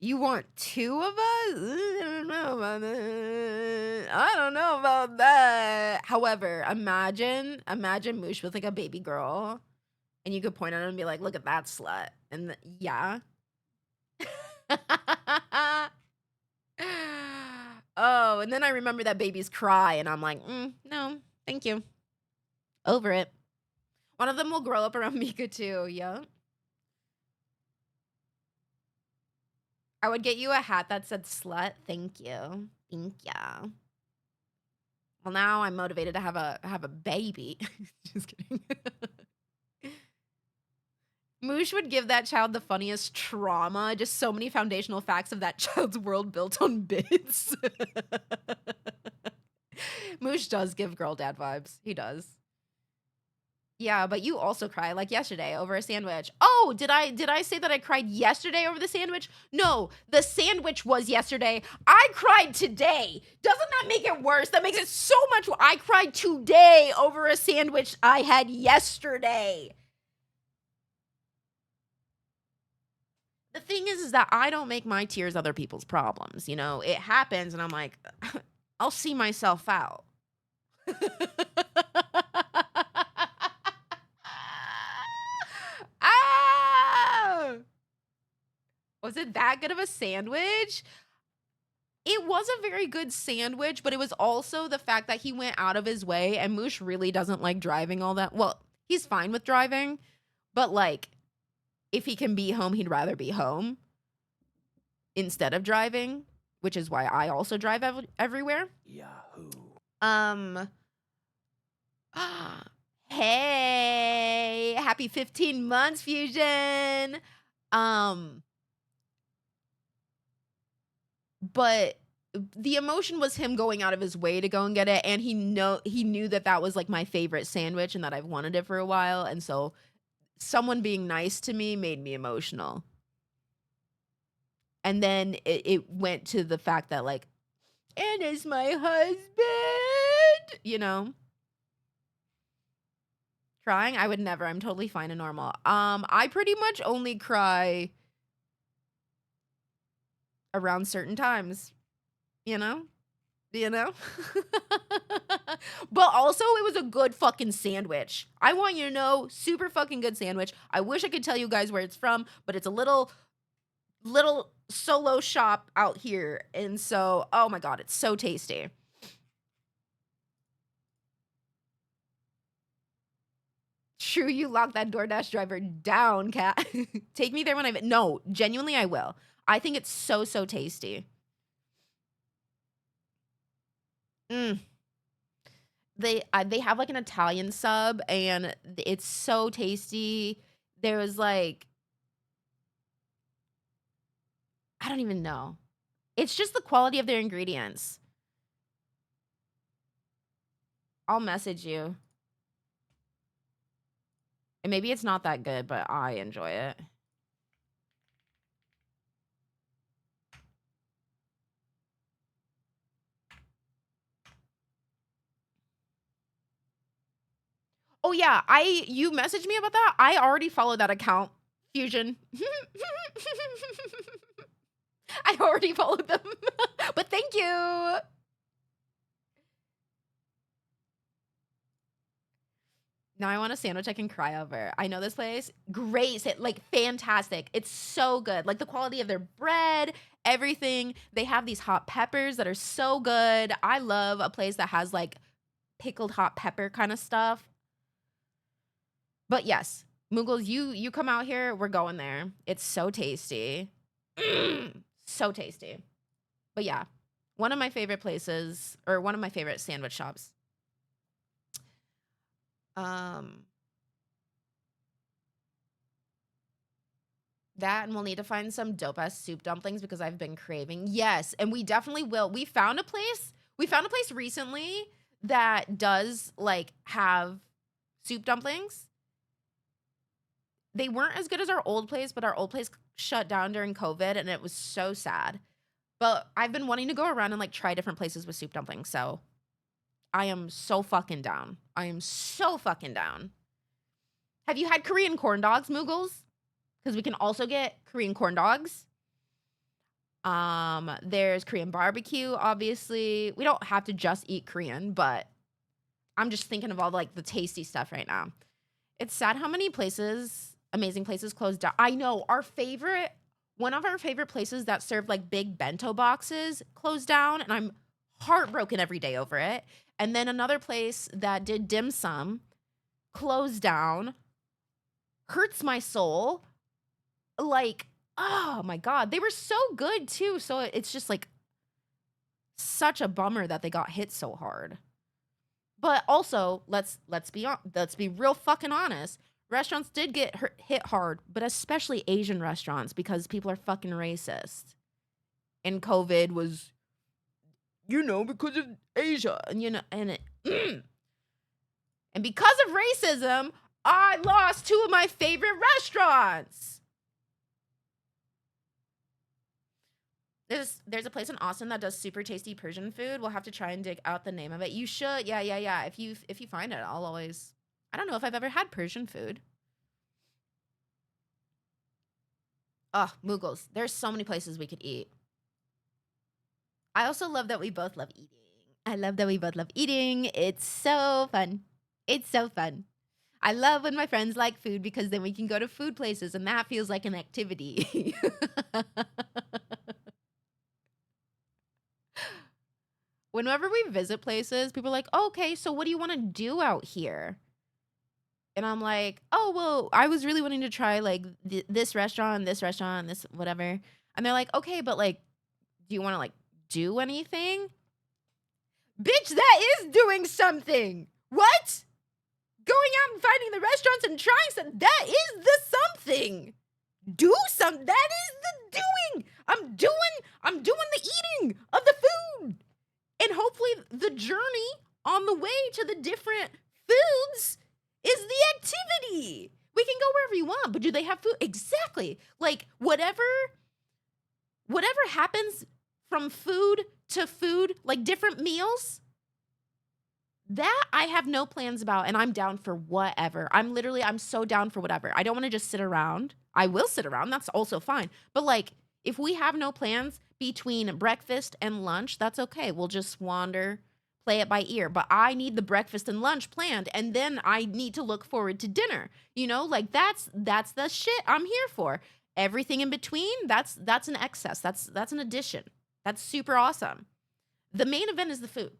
you want 2 of us? I don't know about that. I don't know about that." However, imagine Moosh with like a baby girl, and you could point at her and be like, "Look at that slut." And yeah. Oh, and then I remember that baby's cry, and I'm like, no, thank you. Over it. One of them will grow up around Mika too. Yeah. I would get you a hat that said slut. Thank you. Thank ya. Well, now I'm motivated to have a baby. Just kidding. Moosh would give that child the funniest trauma. Just so many foundational facts of that child's world built on bits. Moosh does give girl dad vibes. He does. Yeah, but you also cry like yesterday over a sandwich. Oh, did I say that I cried yesterday over the sandwich? No, the sandwich was yesterday. I cried today. Doesn't that make it worse? That makes it so much worse. I cried today over a sandwich I had yesterday. The thing is that I don't make my tears other people's problems. You know, it happens and I'm like, I'll see myself out. Ah! Was it that good of a sandwich? It was a very good sandwich, but it was also the fact that he went out of his way, and Moosh really doesn't like driving all that. Well, he's fine with driving, but like, if he can be home, he'd rather be home instead of driving, which is why I also drive everywhere. Yahoo. Hey, happy 15 months, Fusion. But the emotion was him going out of his way to go and get it, and he knew that that was like my favorite sandwich and that I've wanted it for a while, and so someone being nice to me made me emotional. And then it went to the fact that like, and is my husband, you know. Crying? I would never. I'm totally fine and normal. I pretty much only cry around certain times, you know? But also it was a good fucking sandwich. I want you to know, super fucking good sandwich. I wish I could tell you guys where it's from, but it's a little solo shop out here. And so, oh my God, it's so tasty. True, you locked that DoorDash driver down, cat. Take me there when no, genuinely I will. I think it's so tasty. They have like an Italian sub and it's so tasty. There was like, I don't even know. It's just the quality of their ingredients. I'll message you. And maybe it's not that good, but I enjoy it. Oh yeah, you messaged me about that. I already followed that account, Fusion. I already followed them. But thank you. Now I want a sandwich I can cry over. I know this place. Great. Like, fantastic. It's so good. Like, the quality of their bread, everything. They have these hot peppers that are so good. I love a place that has, like, pickled hot pepper kind of stuff. But yes, Moogles, you come out here. We're going there. It's so tasty. So tasty. But yeah, one of my favorite places, or one of my favorite sandwich shops. That, and we'll need to find some dope ass soup dumplings because I've been craving. Yes, and we definitely will. We found a place recently that does like have soup dumplings. They weren't as good as our old place, but our old place shut down during COVID and it was so sad. But I've been wanting to go around and like try different places with soup dumplings, so I am so fucking down. I am so fucking down. Have you had Korean corn dogs, Moogles? Because we can also get Korean corn dogs. There's Korean barbecue, obviously. We don't have to just eat Korean, but I'm just thinking of all like the tasty stuff right now. It's sad how many places, amazing places closed down. I know, one of our favorite places that served like big bento boxes closed down, and I'm heartbroken every day over it. And then another place that did dim sum closed down. Hurts my soul. Like, Oh my God. They were so good too. So it's just like such a bummer that they got hit so hard. But also, let's be real fucking honest. Restaurants did get hit hard, but especially Asian restaurants because people are fucking racist. And COVID was, because of Asia, and because of racism, I lost two of my favorite restaurants. There's a place in Austin that does super tasty Persian food. We'll have to try and dig out the name of it. You should. Yeah. If you find it, I'll always. I don't know if I've ever had Persian food. Oh, Mughals. There's so many places we could eat. I also love that we both love eating. I love that we both love eating. It's so fun. It's so fun. I love when my friends like food because then we can go to food places and that feels like an activity. Whenever we visit places, people are like, oh, okay, so what do you want to do out here? And I'm like, oh, well, I was really wanting to try like this restaurant, this whatever. And they're like, okay, but like, do you want to like do anything? Bitch, that is doing something. What? Going out and finding the restaurants and trying some, that is the something. Do some, that is the doing. I'm doing the eating of the food. And hopefully the journey on the way to the different foods is the activity. We can go wherever you want, but do they have food? Exactly. Like whatever happens from food to food, like different meals, that I have no plans about, and I'm down for whatever. I'm so down for whatever. I don't want to just sit around. I will sit around. That's also fine. But like, if we have no plans between breakfast and lunch, that's okay. We'll just wander, play it by ear. But I need the breakfast and lunch planned, and then I need to look forward to dinner. Like that's the shit I'm here for. Everything in between, that's an excess. That's an addition. That's super awesome. The main event is the food.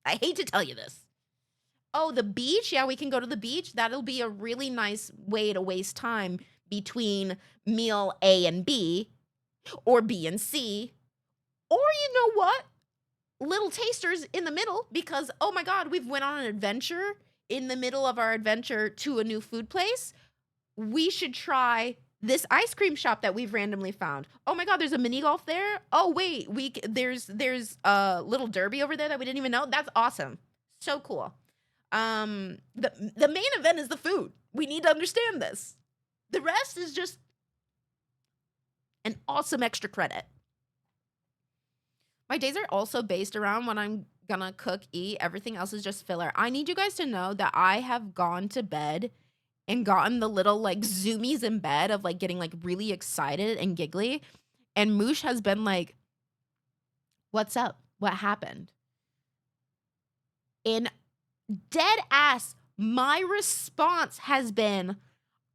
I hate to tell you this. Oh, the beach? Yeah, we can go to the beach. That'll be a really nice way to waste time between meal A and B, or B and C, or you know what? Little tasters in the middle, because oh my God, we've went on an adventure in the middle of our adventure to a new food place. We should try this ice cream shop that we've randomly found. Oh my God, there's a mini golf there. Oh wait, there's a little derby over there that we didn't even know. That's awesome. So cool. The main event is the food. We need to understand this. The rest is just an awesome extra credit. My days are also based around when I'm gonna cook, eat. Everything else is just filler. I need you guys to know that I have gone to bed and gotten the little like zoomies in bed of like getting like really excited and giggly. And Moosh has been like, what's up? What happened? In dead ass, my response has been,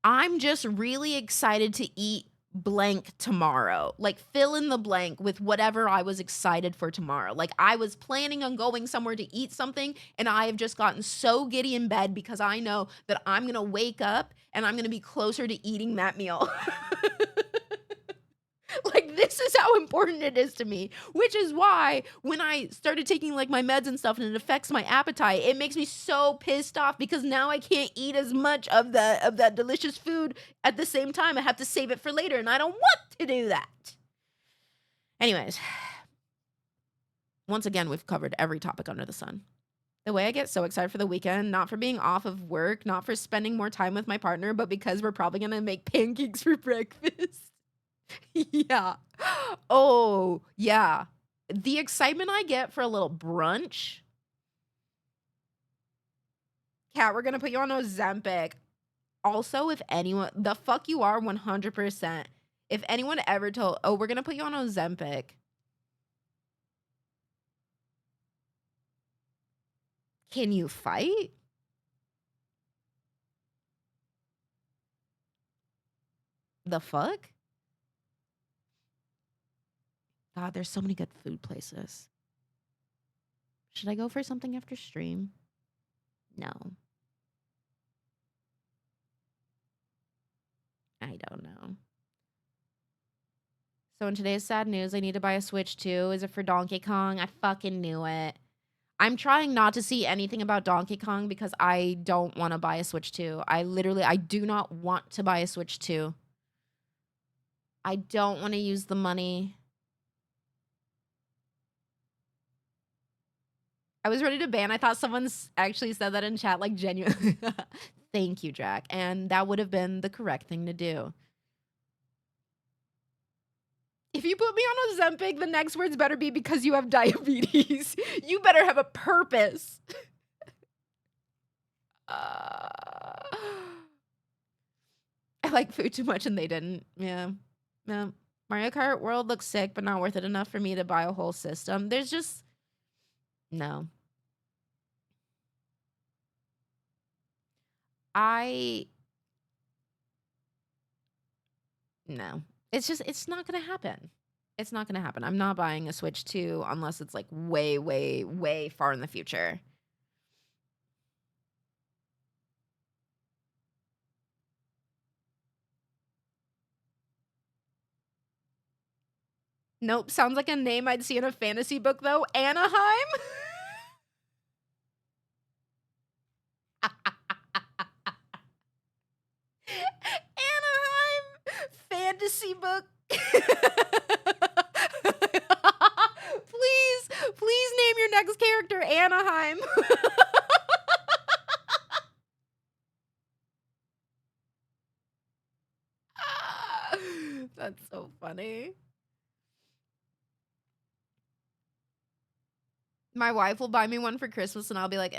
I'm just really excited to eat blank tomorrow. Like fill in the blank with whatever I was excited for tomorrow. Like I was planning on going somewhere to eat something and I have just gotten so giddy in bed because I know that I'm going to wake up and I'm going to be closer to eating that meal. Like this is how important it is to me, which is why when I started taking like my meds and stuff and it affects my appetite, it makes me so pissed off because now I can't eat as much of that delicious food at the same time. I have to save it for later and I don't want to do that. Anyways, once again, we've covered every topic under the sun. The way I get so excited for the weekend, not for being off of work, not for spending more time with my partner, but because we're probably going to make pancakes for breakfast. Yeah. Oh, yeah. The excitement I get for a little brunch. Kat, we're going to put you on Ozempic. Also, if anyone, the fuck you are 100%. If anyone ever told, oh, we're going to put you on Ozempic. Can you fight? The fuck? God, there's so many good food places. Should I go for something after stream? No. I don't know. So in today's sad news, I need to buy a Switch 2. Is it for Donkey Kong? I fucking knew it. I'm trying not to see anything about Donkey Kong because I don't want to buy a Switch 2. I do not want to buy a Switch 2. I don't want to use the money. I was ready to ban. I thought someone's actually said that in chat, like genuinely. Thank you, Jack. And that would have been the correct thing to do. If you put me on Ozempic, the next words better be because you have diabetes. You better have a purpose. I like food too much and they didn't. Yeah. No. Mario Kart World looks sick, but not worth it enough for me to buy a whole system. There's just no. No. It's not gonna happen. It's not gonna happen. I'm not buying a Switch 2 unless it's like way, way, way far in the future. Nope. Sounds like a name I'd see in a fantasy book, though. Anaheim? Anaheim fantasy book. Please name your next character Anaheim. That's so funny. My wife will buy me one for Christmas and I'll be like,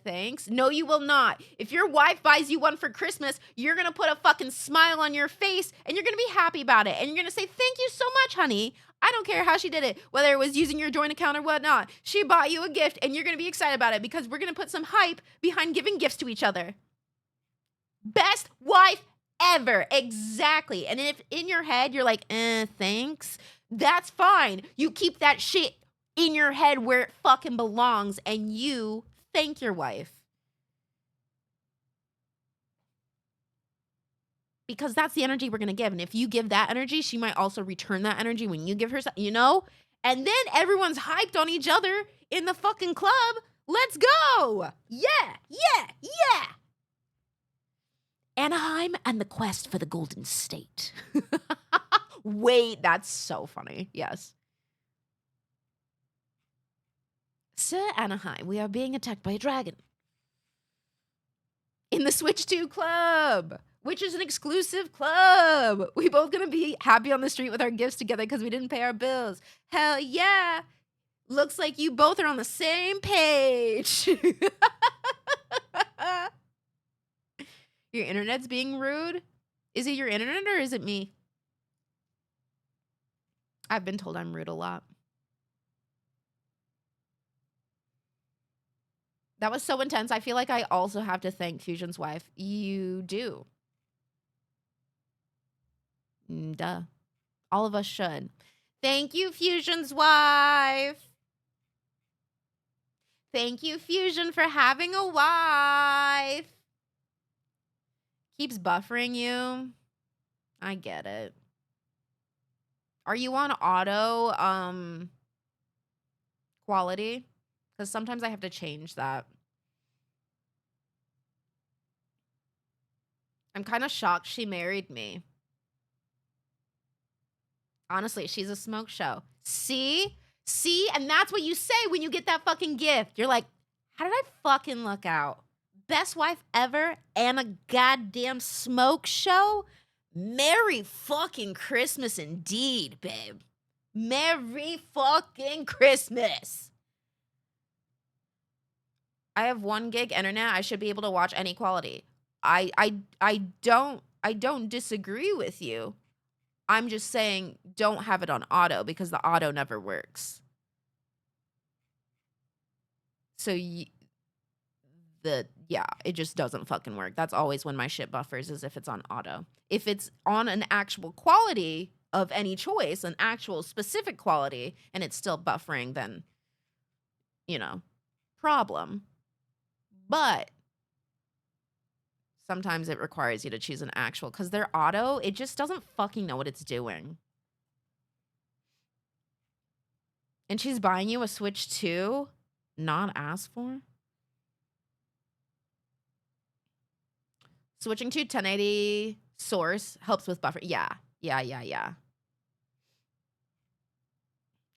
thanks. No, you will not. If your wife buys you one for Christmas, you're going to put a fucking smile on your face and you're going to be happy about it. And you're going to say, thank you so much, honey. I don't care how she did it, whether it was using your joint account or whatnot. She bought you a gift and you're going to be excited about it because we're going to put some hype behind giving gifts to each other. Best wife ever. Exactly. And if in your head you're like, thanks, that's fine. You keep that shit in your head where it fucking belongs and you thank your wife. Because that's the energy we're going to give. And if you give that energy, she might also return that energy when you give her, you know? And then everyone's hyped on each other in the fucking club. Let's go. Yeah. Anaheim and the quest for the Golden State. Wait, that's so funny. Yes. Sir Anaheim, we are being attacked by a dragon. In the Switch 2 club, which is an exclusive club. We both gonna be happy on the street with our gifts together because we didn't pay our bills. Hell yeah. Looks like you both are on the same page. Your internet's being rude? Is it your internet or is it me? I've been told I'm rude a lot. That was so intense. I feel like I also have to thank Fusion's wife. You do. Duh. All of us should. Thank you, Fusion's wife. Thank you, Fusion, for having a wife. Keeps buffering you. I get it. Are you on auto quality? Because sometimes I have to change that. I'm kind of shocked she married me. Honestly, she's a smoke show. See? And that's what you say when you get that fucking gift. You're like, how did I fucking look out? Best wife ever and a goddamn smoke show? Merry fucking Christmas indeed, babe. Merry fucking Christmas. I have 1 gig internet. I should be able to watch any quality. I don't disagree with you. I'm just saying don't have it on auto because the auto never works. So it just doesn't fucking work. That's always when my shit buffers, is if it's on auto. If it's on an actual quality of any choice, an actual specific quality, and it's still buffering, then, problem. But sometimes it requires you to choose an actual, because their auto, it just doesn't fucking know what it's doing. And she's buying you a Switch 2? Not asked for? Switching to 1080 source helps with buffer. Yeah.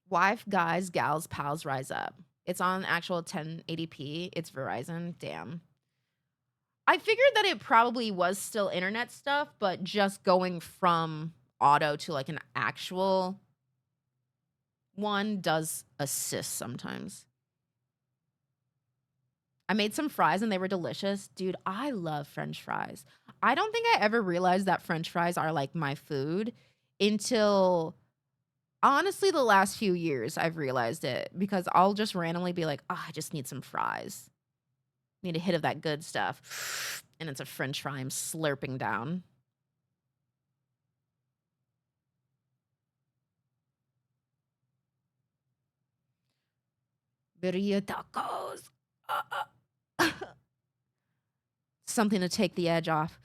Wife, guys, gals, pals, rise up. It's on actual 1080p. It's Verizon. Damn. I figured that it probably was still internet stuff, but just going from auto to like an actual one does assist sometimes. I made some fries and they were delicious. Dude, I love French fries. I don't think I ever realized that French fries are like my food until honestly the last few years I've realized it because I'll just randomly be like, oh, I just need some fries. Need a hit of that good stuff. And it's a French fry I'm slurping down. Birria tacos. Something to take the edge off.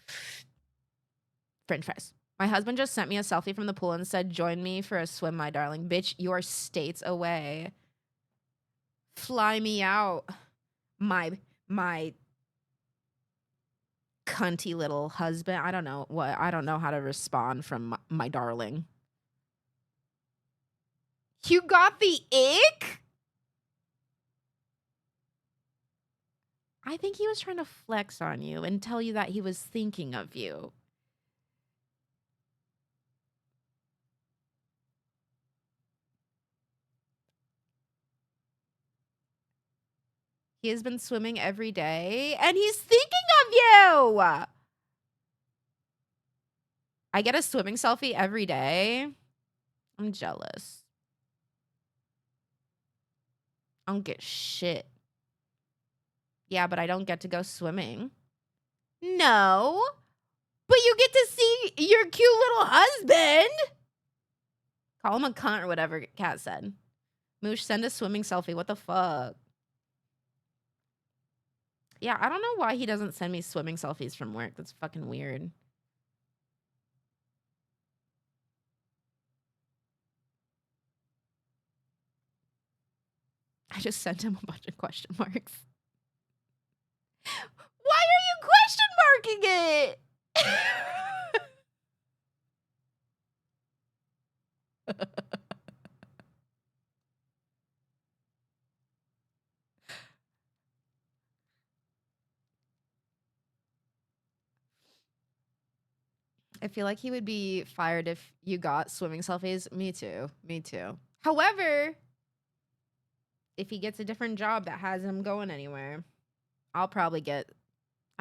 French fries. My husband just sent me a selfie from the pool and said, join me for a swim, my darling. Bitch, you're states away. Fly me out. My cunty little husband. I don't know how to respond from my darling. You got the ick? I think he was trying to flex on you and tell you that he was thinking of you. He has been swimming every day and he's thinking of you. I get a swimming selfie every day. I'm jealous. I don't get shit. Yeah, but I don't get to go swimming. No, but you get to see your cute little husband. Call him a cunt or whatever Kat said. Moosh, send a swimming selfie. What the fuck? Yeah, I don't know why he doesn't send me swimming selfies from work. That's fucking weird. I just sent him a bunch of question marks. Why are you question marking it? I feel like he would be fired if you got swimming selfies. Me too. Me too. However, if he gets a different job that has him going anywhere, I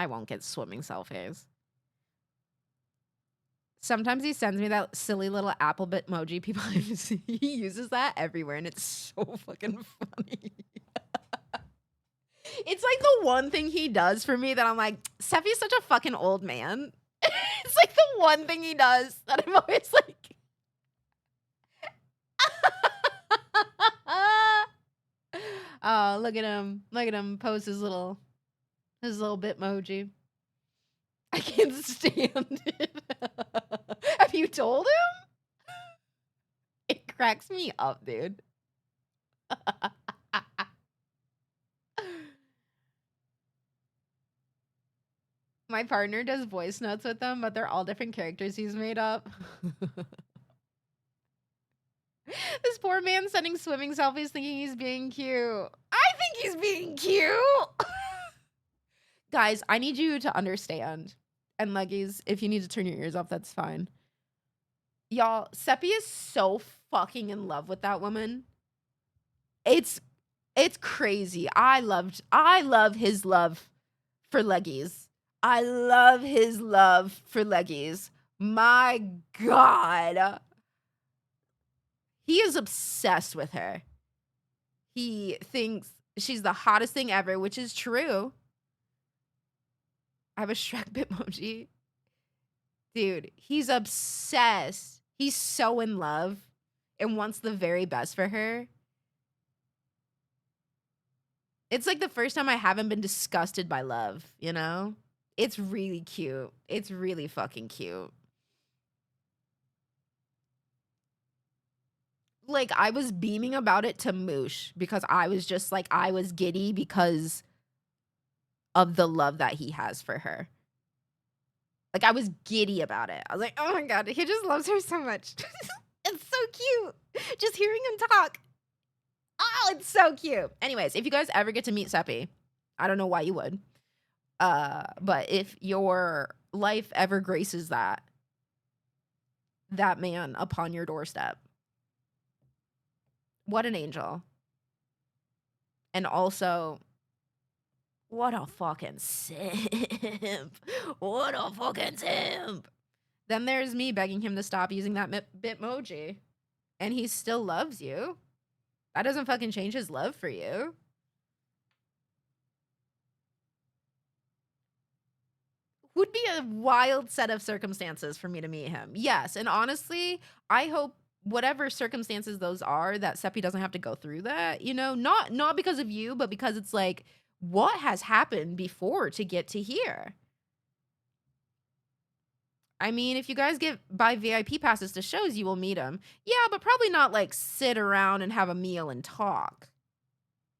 won't get swimming selfies. Sometimes he sends me that silly little apple bit emoji. People he uses that everywhere and it's so fucking funny. It's like the one thing he does for me that I'm like, Seffi's such a fucking old man. It's like the one thing he does that I'm always like oh, look at him. Look at him post his little bitmoji. I can't stand it. Have you told him? It cracks me up, dude. My partner does voice notes with them, but they're all different characters he's made up. This poor man sending swimming selfies thinking he's being cute. I think he's being cute. Guys, I need you to understand. And Leggies, if you need to turn your ears off, that's fine. Y'all, Seppi is so fucking in love with that woman. It's crazy. I love his love for Leggies. I love his love for Leggies. My God. He is obsessed with her. He thinks she's the hottest thing ever, which is true. I have a Shrek bitmoji. Dude, he's obsessed. He's so in love and wants the very best for her. It's like the first time I haven't been disgusted by love, you know? It's really cute. It's really fucking cute. like, I was beaming about it to Moosh because I was just like, I was giddy because of the love that he has for her. Like, I was giddy about it. I was like, oh my God, he just loves her so much. It's so cute. Just hearing him talk. Oh, it's so cute. Anyways, if you guys ever get to meet Seppi, I don't know why you would. But if your life ever graces that man upon your doorstep, what an angel. And also, what a fucking simp. What a fucking simp. Then there's me begging him to stop using that Bitmoji. And he still loves you. That doesn't fucking change his love for you. Would be a wild set of circumstances for me to meet him. Yes, and honestly, I hope whatever circumstances those are, that Seppi doesn't have to go through that, you know? Not because of you, but because it's like, what has happened before to get to here? I mean, if you guys buy VIP passes to shows, you will meet him. Yeah, but probably not like sit around and have a meal and talk,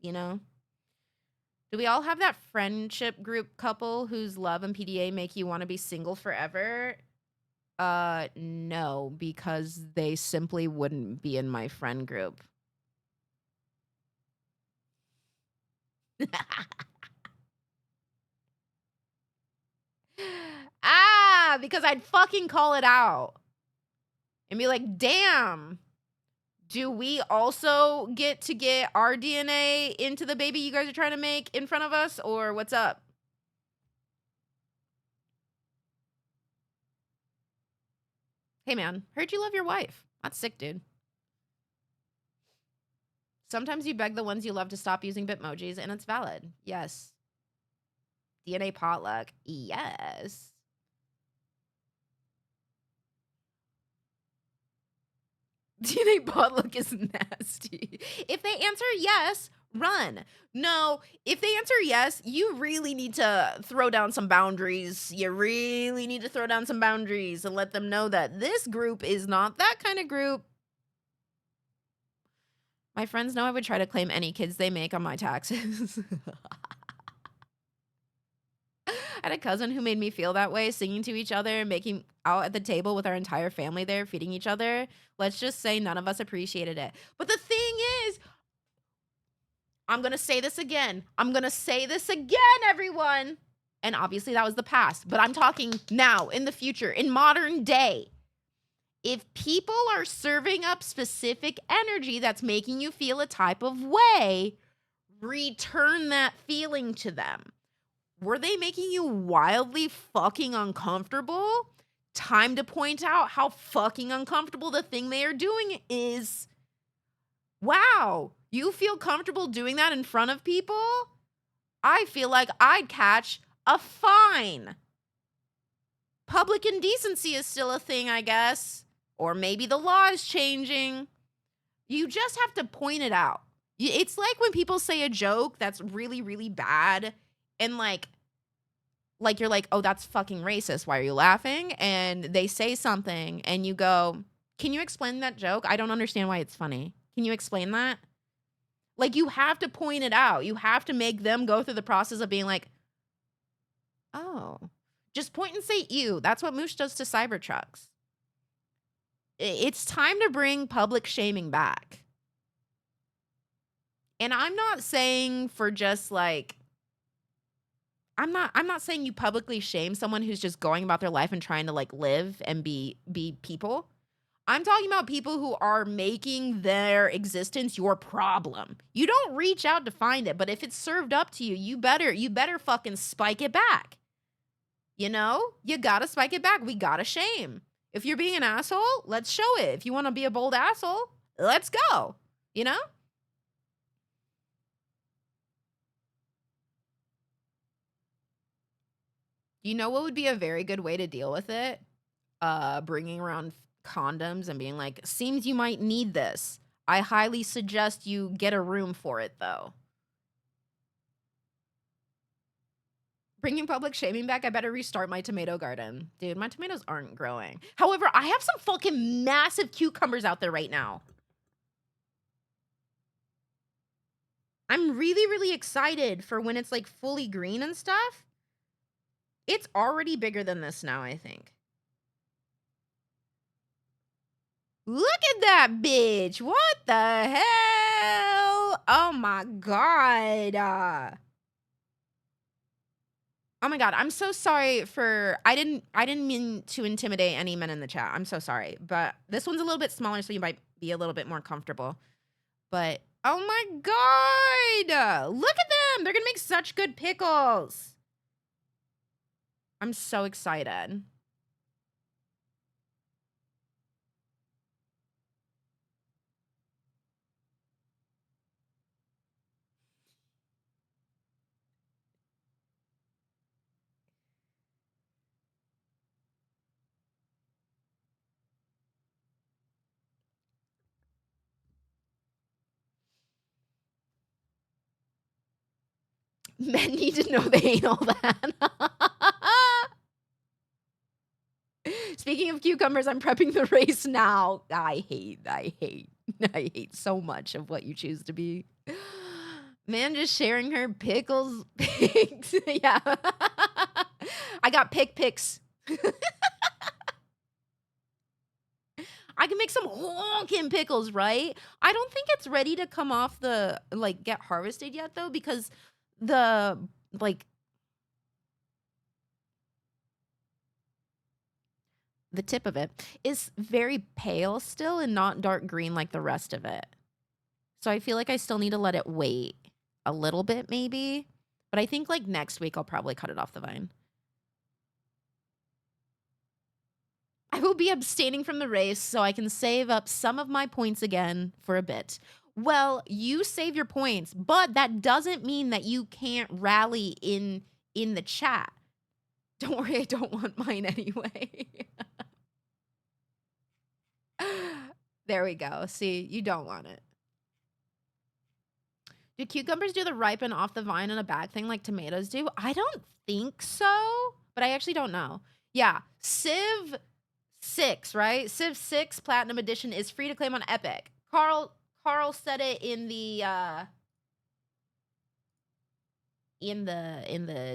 you know? Do we all have that friendship group couple whose love and PDA make you want to be single forever? No, because they simply wouldn't be in my friend group. Because I'd fucking call it out and be like, damn, do we also get to get our DNA into the baby you guys are trying to make in front of us, or what's up? Hey man, heard you love your wife. That's sick, dude. Sometimes you beg the ones you love to stop using Bitmojis, and it's valid. Yes. DNA potluck. Yes. DNA potluck is nasty. If they answer yes, run. No, if they answer yes, you really need to throw down some boundaries. You really need to throw down some boundaries and let them know that this group is not that kind of group. My friends know I would try to claim any kids they make on my taxes. I had a cousin who made me feel that way, singing to each other, making out at the table with our entire family there, feeding each other. Let's just say none of us appreciated it. But the thing is, I'm going to say this again. Everyone. And obviously that was the past, but I'm talking now, in the future, in modern day. If people are serving up specific energy that's making you feel a type of way, return that feeling to them. Were they making you wildly fucking uncomfortable? Time to point out how fucking uncomfortable the thing they are doing is. Wow, you feel comfortable doing that in front of people? I feel like I'd catch a fine. Public indecency is still a thing, I guess. Or maybe the law is changing. You just have to point it out. It's like when people say a joke that's really, really bad, and like you're like, oh, that's fucking racist. Why are you laughing? And they say something and you go, can you explain that joke? I don't understand why it's funny. Can you explain that? Like, you have to point it out. You have to make them go through the process of being like, oh, just point and say ew. That's what Moosh does to Cybertrucks. It's time to bring public shaming back. And I'm not saying for just like, I'm not saying you publicly shame someone who's just going about their life and trying to like live and be people. I'm talking about people who are making their existence your problem. You don't reach out to find it, but if it's served up to you, you better fucking spike it back. You know? You gotta spike it back. We gotta shame. If you're being an asshole, let's show it. If you want to be a bold asshole, let's go. You know? You know what would be a very good way to deal with it? Bringing around condoms and being like, seems you might need this. I highly suggest you get a room for it, though. Bringing public shaming back, I better restart my tomato garden. Dude, my tomatoes aren't growing. However, I have some fucking massive cucumbers out there right now. I'm really, really excited for when it's, like, fully green and stuff. It's already bigger than this now, I think. Look at that bitch! What the hell? Oh my god. Oh my god, I'm so sorry for I didn't mean to intimidate any men in the chat. I'm so sorry, but this one's a little bit smaller, so you might be a little bit more comfortable. But oh my god! Look at them! They're gonna make such good pickles. I'm so excited. Men need to know they ain't all that. Speaking of cucumbers, I'm prepping the race now. I hate so much of what you choose to be. Man, just sharing her pickles pics. Yeah. I got picks. I can make some honkin' pickles, right? I don't think it's ready to come off the, like, get harvested yet, though, because the, like, the tip of it is very pale still and not dark green like the rest of it. So I feel like I still need to let it wait a little bit maybe, but I think, like, next week I'll probably cut it off the vine. I will be abstaining from the race so I can save up some of my points again for a bit. Well, you save your points, but that doesn't mean that you can't rally in the chat. Don't worry, I don't want mine anyway. There we go. See, you don't want it. Do cucumbers do the ripen off the vine in a bag thing like tomatoes do? I don't think so, but I actually don't know. Yeah, Civ 6, right? Civ 6 Platinum Edition is free to claim on Epic. Carl said it in the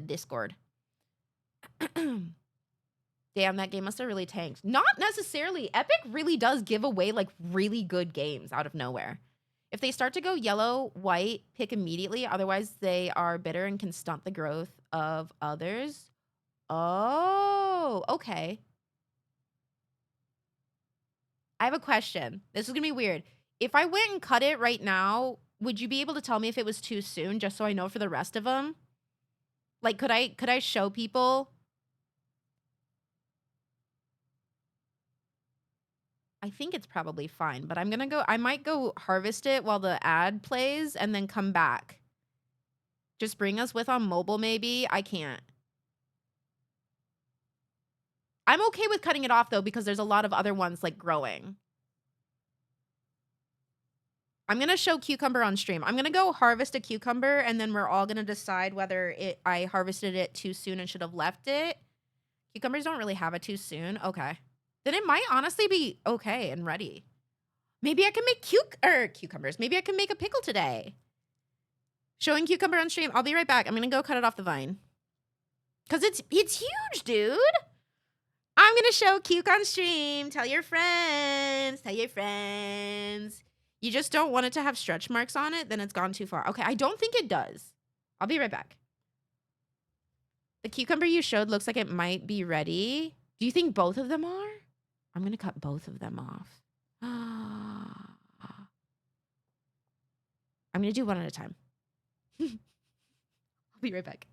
Discord. Damn, that game must have really tanked. Not necessarily. Epic really does give away, like, really good games out of nowhere. If they start to go yellow, white, pick immediately. Otherwise, they are bitter and can stunt the growth of others. Oh, okay. I have a question. This is gonna be weird. If I went and cut it right now, would you be able to tell me if it was too soon, just so I know for the rest of them? Like, could I show people? I think it's probably fine, but I might go harvest it while the ad plays and then come back. Just bring us with on mobile, maybe? I can't. I'm okay with cutting it off, though, because there's a lot of other ones, like, growing. I'm gonna show cucumber on stream. I'm gonna go harvest a cucumber, and then we're all gonna decide whether I harvested it too soon and should have left it. Cucumbers don't really have it too soon. Okay. Then it might honestly be okay and ready. Maybe I can make cucumbers. Maybe I can make a pickle today. Showing cucumber on stream. I'll be right back. I'm gonna go cut it off the vine. Cause it's huge, dude. I'm gonna show cuke on stream. Tell your friends. Tell your friends. You just don't want it to have stretch marks on it, then it's gone too far. Okay, I don't think it does. I'll be right back. The cucumber you showed looks like it might be ready. Do you think both of them are? I'm gonna cut both of them off. I'm gonna do one at a time. I'll be right back.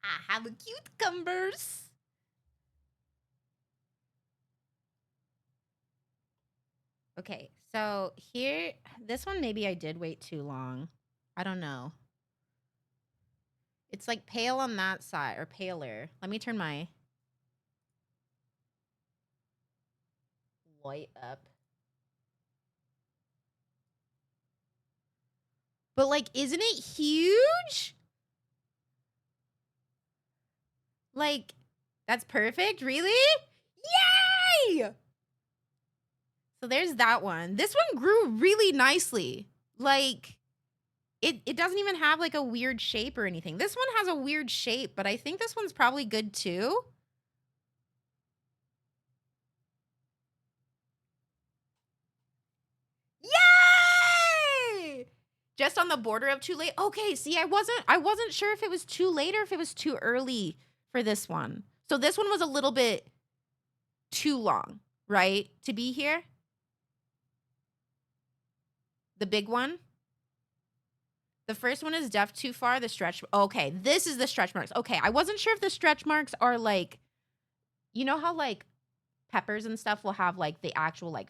I have a cucumbers. Okay, so here, this one maybe I did wait too long. I don't know. It's like pale on that side, or paler. Let me turn my light up. But like, isn't it huge? Like, that's perfect, really? Yay! So there's that one. This one grew really nicely. Like, it doesn't even have like a weird shape or anything. This one has a weird shape, but I think this one's probably good too. Yay! Just on the border of too late. Okay, see, I wasn't sure if it was too late or if it was too early for this one. So this one was a little bit too long, right? To be here. The big one. The first one is def too far. The stretch. Okay, this is the stretch marks. Okay, I wasn't sure if the stretch marks are like, you know how like peppers and stuff will have like the actual like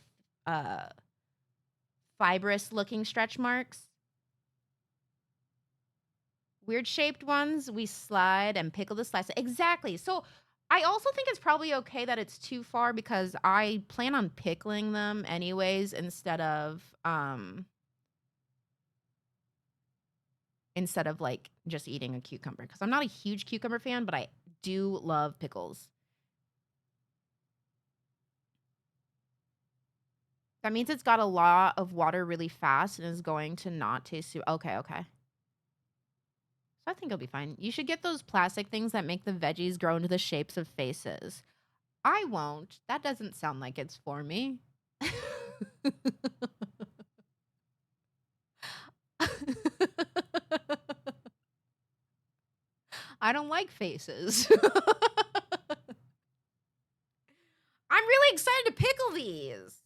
fibrous looking stretch marks. Weird shaped ones, we slide and pickle the slice. Exactly. So I also think it's probably okay that it's too far because I plan on pickling them anyways instead of like just eating a cucumber, because I'm not a huge cucumber fan, but I do love pickles. That means it's got a lot of water really fast and is going to not taste too. Okay. So I think it'll be fine. You should get those plastic things that make the veggies grow into the shapes of faces. I won't. That doesn't sound like it's for me. I don't like faces. I'm really excited to pickle these.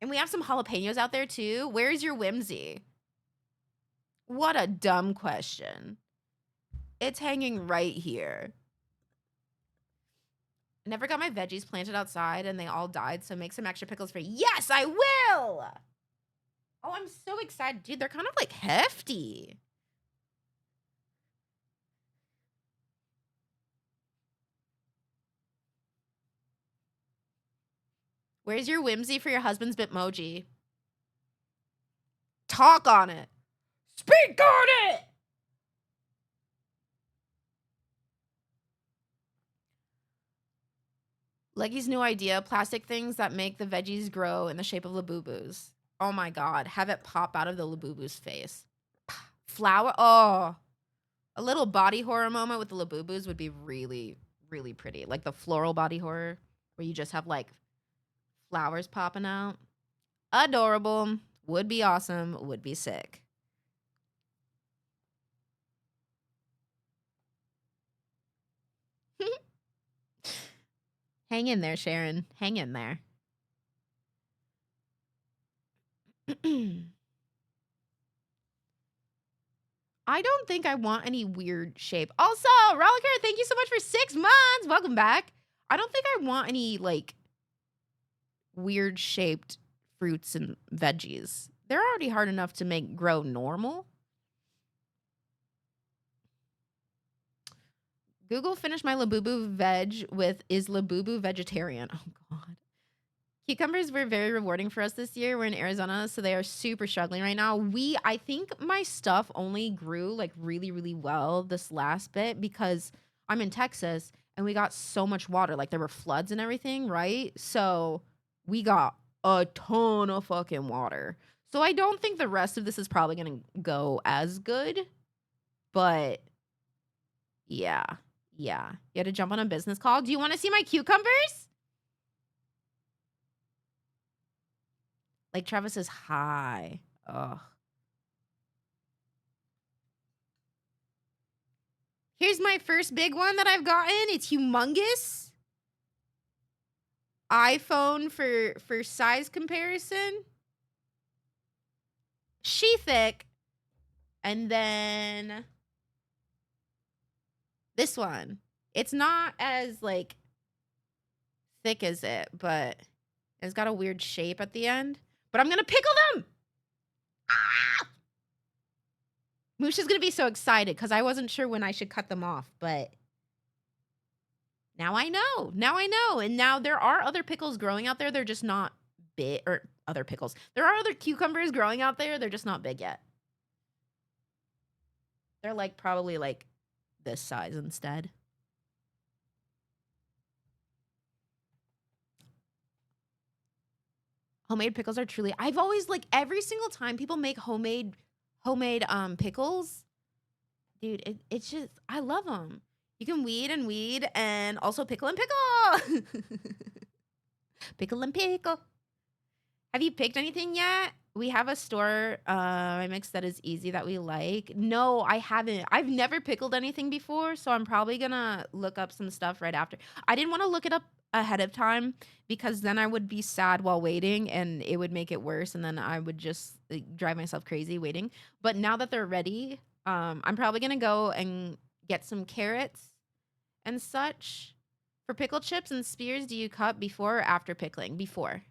And we have some jalapenos out there too. Where's your whimsy? What a dumb question. It's hanging right here. I never got my veggies planted outside and they all died, so make some extra pickles for you. Yes, I will! Oh, I'm so excited. Dude, they're kind of like hefty. Where's your whimsy for your husband's Bitmoji? Talk on it. Speak on it! Leggy's new idea, plastic things that make the veggies grow in the shape of Labubus. Oh my god, have it pop out of the Labubu's face. Flower, oh. A little body horror moment with the Labubus would be really, really pretty. Like the floral body horror, where you just have like flowers popping out. Adorable. Would be awesome. Would be sick. Hang in there, Sharon. Hang in there. I don't think I want any weird shape. Also, Rollicker, thank you so much for 6 months. Welcome back. I don't think I want any like weird shaped fruits and veggies. They're already hard enough to make grow normal. Google finished my Labubu veg with is Labubu vegetarian? Oh god. Cucumbers were very rewarding for us this year. We're in Arizona, so they are super struggling right now. I think my stuff only grew like really, really well this last bit because I'm in Texas and we got so much water. Like there were floods and everything, right? So we got a ton of fucking water. So I don't think the rest of this is probably going to go as good. But yeah. You had to jump on a business call. Do you want to see my cucumbers? Like Travis is high. Ugh. Here's my first big one that I've gotten. It's humongous. iPhone for size comparison. She thick. And then This one. It's not as like thick as it, but it's got a weird shape at the end. But I'm gonna pickle them. Ah! Moosh is gonna be so excited because I wasn't sure when I should cut them off, but now I know. Now I know. And now there are other pickles growing out there. They're just not big, or other pickles. There are other cucumbers growing out there. They're just not big yet. They're like probably like this size instead. Homemade pickles are truly, I've always like every single time people make homemade pickles, dude, it's just, I love them. You can weed and also pickle and pickle. Pickle and pickle. Have you picked anything yet? We have a store mix that is easy that we like. No, I haven't. I've never pickled anything before, so I'm probably gonna look up some stuff right after. I didn't want to look it up ahead of time because then I would be sad while waiting and it would make it worse, and then I would just like, drive myself crazy waiting. But now that they're ready, I'm probably gonna go and get some carrots and such. For pickle chips and spears, do you cut before or after pickling? Before.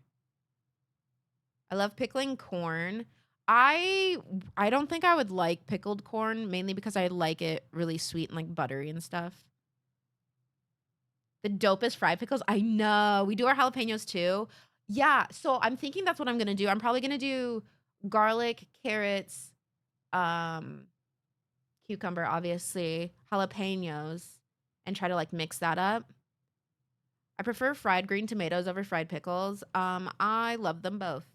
I love pickling corn. I don't think I would like pickled corn, mainly because I like it really sweet and like buttery and stuff. The dopest fried pickles. I know. We do our jalapenos too. Yeah, so I'm thinking that's what I'm gonna do. I'm probably gonna do garlic, carrots, um, cucumber, obviously, jalapenos, and try to like mix that up. I prefer fried green tomatoes over fried pickles. I love them both.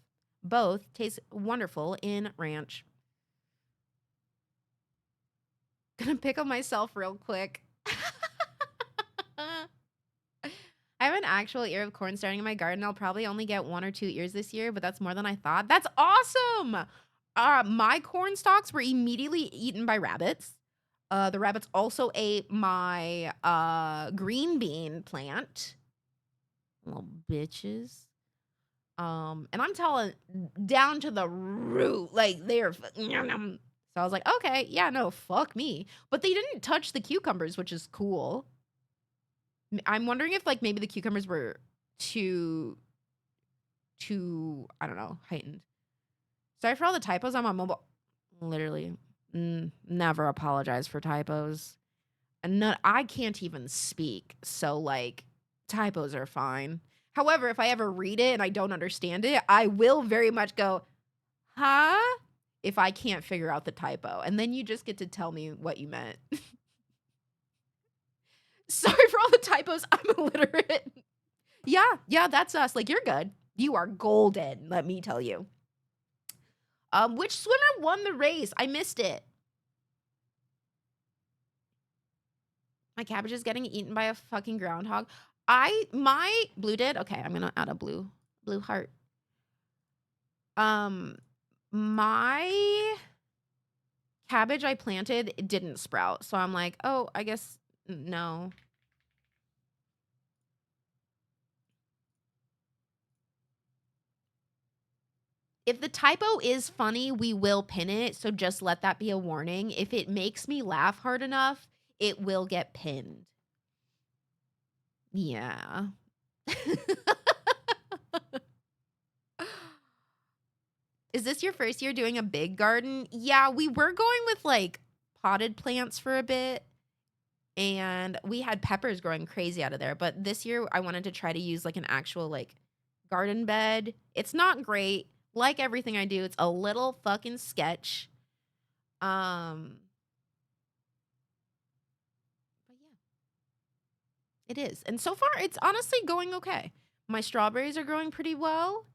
Both taste wonderful in ranch. Gonna pickle myself real quick. I have an actual ear of corn starting in my garden. I'll probably only get 1 or 2 ears this year, but that's more than I thought. That's awesome! My corn stalks were immediately eaten by rabbits. The rabbits also ate my green bean plant. Little bitches. And I'm telling down to the root, like they're so I was like, okay, yeah, no, fuck me. But they didn't touch the cucumbers, which is cool. I'm wondering if like maybe the cucumbers were too I don't know, heightened. Sorry for all the typos on my mobile. Literally, never apologize for typos. And I can't even speak, so like typos are fine. However, if I ever read it and I don't understand it, I will very much go, huh? If I can't figure out the typo. And then you just get to tell me what you meant. Sorry for all the typos. I'm illiterate. Yeah, that's us. Like, you're good. You are golden, let me tell you. Which swimmer won the race? I missed it. My cabbage is getting eaten by a fucking groundhog. My blue did. Okay, I'm gonna add a blue heart. My cabbage I planted, it didn't sprout. So I'm like, oh, I guess no. If the typo is funny, we will pin it. So just let that be a warning. If it makes me laugh hard enough, it will get pinned. Yeah. Is this your first year doing a big garden? Yeah, we were going with like potted plants for a bit. And we had peppers growing crazy out of there. But this year I wanted to try to use like an actual like garden bed. It's not great. Like everything I do, it's a little fucking sketch. But yeah. It is. And so far it's honestly going okay. My strawberries are growing pretty well.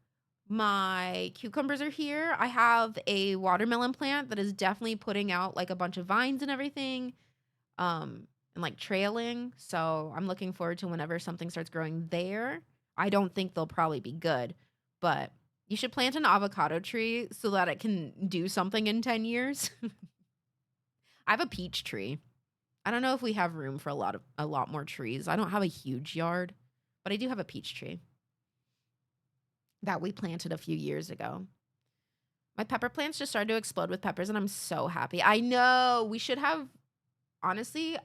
My cucumbers are here. I have a watermelon plant that is definitely putting out like a bunch of vines and everything. And like trailing. So I'm looking forward to whenever something starts growing there. I don't think they'll probably be good, but you should plant an avocado tree so that it can do something in 10 years. I have a peach tree. I don't know if we have room for a lot more trees. I don't have a huge yard, but I do have a peach tree that we planted a few years ago. My pepper plants just started to explode with peppers and I'm so happy. I know we should have honestly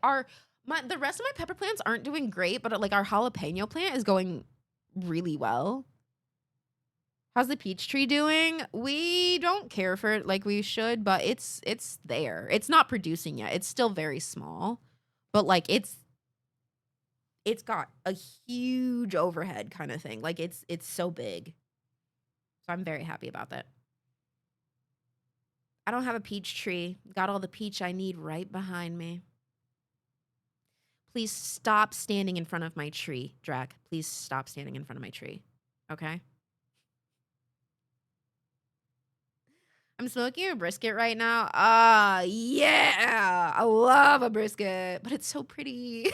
The rest of my pepper plants aren't doing great, but like our jalapeno plant is going really well. How's the peach tree doing? We don't care for it like we should, but it's there. It's not producing yet. It's still very small, but like it's got a huge overhead kind of thing. Like it's so big. So I'm very happy about that. I don't have a peach tree. Got all the peach I need right behind me. Please stop standing in front of my tree, Drac. Please stop standing in front of my tree. Okay? I'm smoking a brisket right now. Ah, yeah. I love a brisket, but it's so pretty.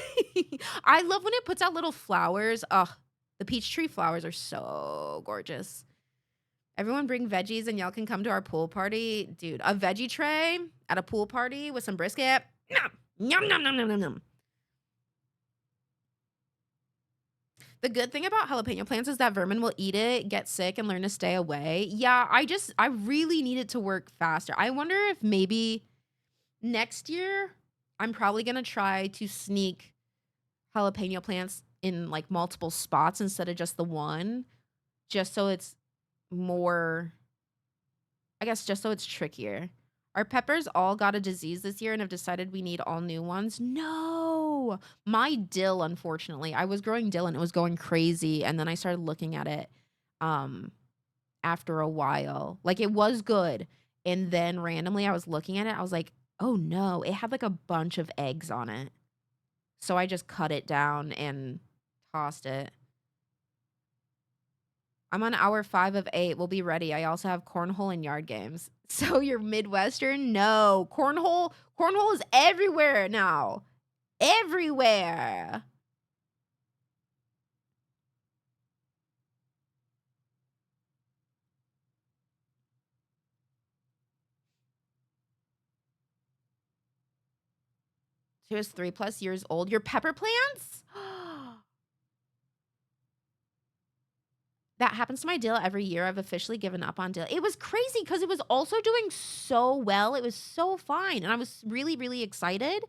I love when it puts out little flowers. Ugh, the peach tree flowers are so gorgeous. Everyone bring veggies and y'all can come to our pool party. Dude, a veggie tray at a pool party with some brisket. Nom, yum, nom, nom, nom, nom, nom. The good thing about jalapeno plants is that vermin will eat it, get sick, and learn to stay away. Yeah, I really need it to work faster. I wonder if maybe next year I'm probably gonna try to sneak jalapeno plants in like multiple spots instead of just the one, just so it's more, I guess, just so it's trickier. Our peppers all got a disease this year and have decided we need all new ones. No, my dill, unfortunately, I was growing dill and it was going crazy. And then I started looking at it um, after a while. Like it was good. And then randomly I was looking at it. I was like, oh no, it had like a bunch of eggs on it. So I just cut it down and tossed it. I'm on hour 5 of 8. We'll be ready. I also have cornhole and yard games. So you're Midwestern? No. Cornhole is everywhere now. Everywhere. She was 3+ years old. Your pepper plants? That happens to my dill every year. I've officially given up on dill. It was crazy because it was also doing so well. It was so fine. And I was really, really excited.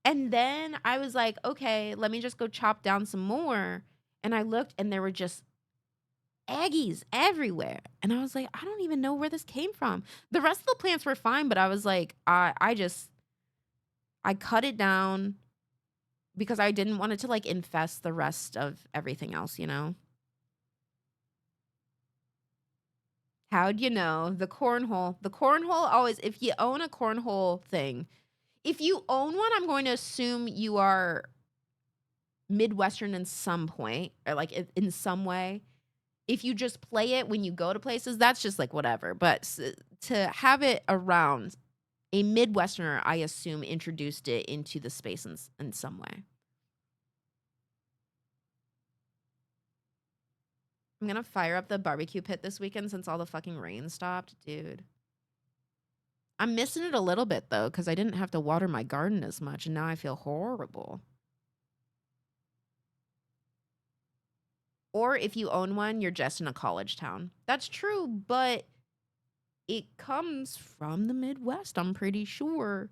And then I was like, okay, let me just go chop down some more. And I looked and there were just Aggies everywhere. And I was like, I don't even know where this came from. The rest of the plants were fine, but I was like, I cut it down because I didn't want it to like infest the rest of everything else, you know? How'd you know? The cornhole. The cornhole always, if you own a cornhole thing, if you own one, I'm going to assume you are Midwestern in some point or like in some way. If you just play it when you go to places, that's just like whatever. But to have it around, a Midwesterner, I assume, introduced it into the space in some way. I'm gonna fire up the barbecue pit this weekend since all the fucking rain stopped, dude. I'm missing it a little bit though, because I didn't have to water my garden as much, and now I feel horrible. Or if you own one, you're just in a college town. That's true, but it comes from the Midwest, I'm pretty sure.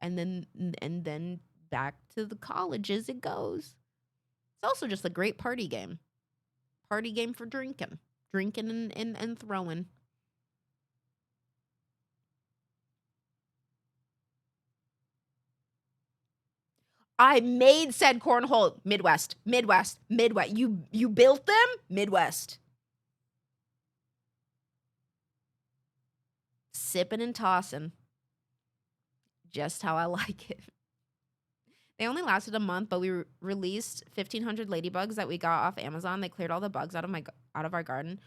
And then back to the colleges it goes. It's also just a great party game. Party game for drinking. Drinking and throwing. I made said cornhole. Midwest. Midwest. Midwest. You built them? Midwest. Sipping and tossing. Just how I like it. They only lasted a month, but we released 1,500 ladybugs that we got off Amazon. They cleared all the bugs out of our garden.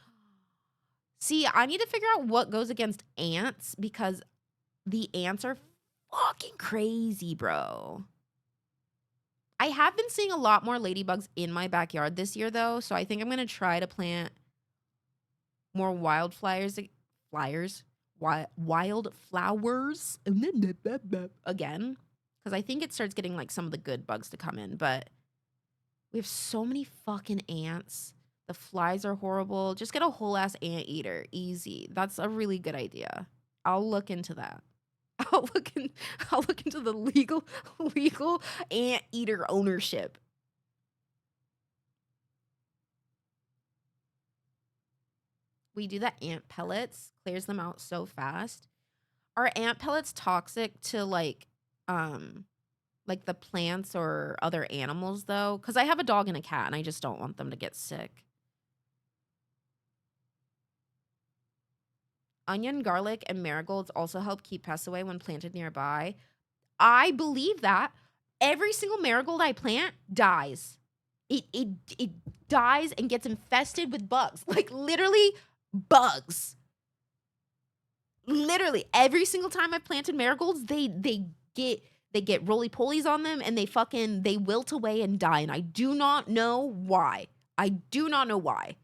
See, I need to figure out what goes against ants because the ants are fucking crazy, bro. I have been seeing a lot more ladybugs in my backyard this year, though, so I think I'm gonna try to plant more wildflowers again, because I think it starts getting like some of the good bugs to come in. But we have so many fucking ants. The flies are horrible. Just get a whole ass ant eater, easy. That's a really good idea. I'll look into that. I'll look in, I'll look into the legal anteater ownership. We do the ant pellets, clears them out so fast. Are ant pellets toxic to like the plants or other animals though? Because I have a dog and a cat and I just don't want them to get sick. Onion, garlic, and marigolds also help keep pests away when planted nearby. I believe that. Every single marigold I plant dies. It dies and gets infested with bugs. Like literally bugs. Literally every single time I've planted marigolds, they get roly-polies on them and they wilt away and die. And I do not know why. I do not know why.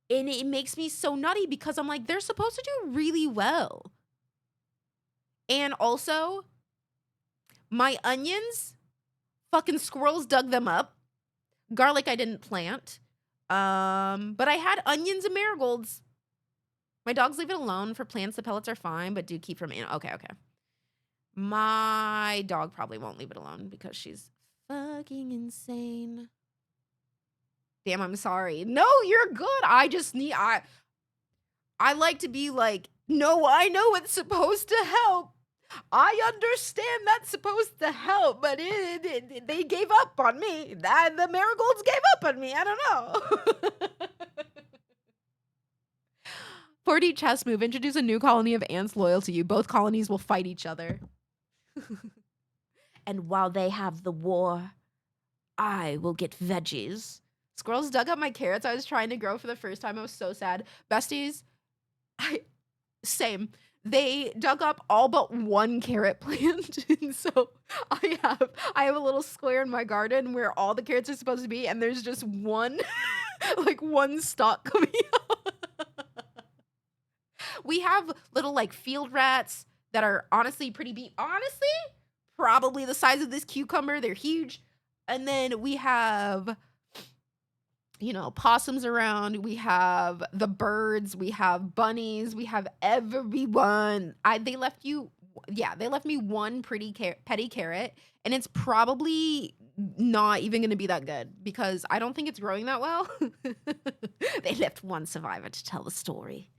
And it makes me so nutty because I'm like, they're supposed to do really well. And also, my onions, fucking squirrels dug them up. Garlic I didn't plant. But I had onions and marigolds. My dogs leave it alone. For plants, the pellets are fine, but do keep from... Okay. My dog probably won't leave it alone because she's fucking insane. Damn, I'm sorry. No, you're good. I just need... I like to be like, no, I know it's supposed to help. I understand that's supposed to help, but they gave up on me. The marigolds gave up on me. I don't know. 4D chess move. Introduce a new colony of ants loyal to you. Both colonies will fight each other. And while they have the war, I will get veggies. Squirrels dug up my carrots I was trying to grow for the first time. I was so sad. Besties, same. They dug up all but one carrot plant. And so I have a little square in my garden where all the carrots are supposed to be, and there's just one, like one stalk coming out. We have little like field rats that are honestly pretty big. Honestly, probably the size of this cucumber. They're huge. And then we have, possums around. We have the birds. We have bunnies. We have everyone. They left me one pretty petty carrot, and it's probably not even going to be that good because I don't think it's growing that well. They left one survivor to tell the story.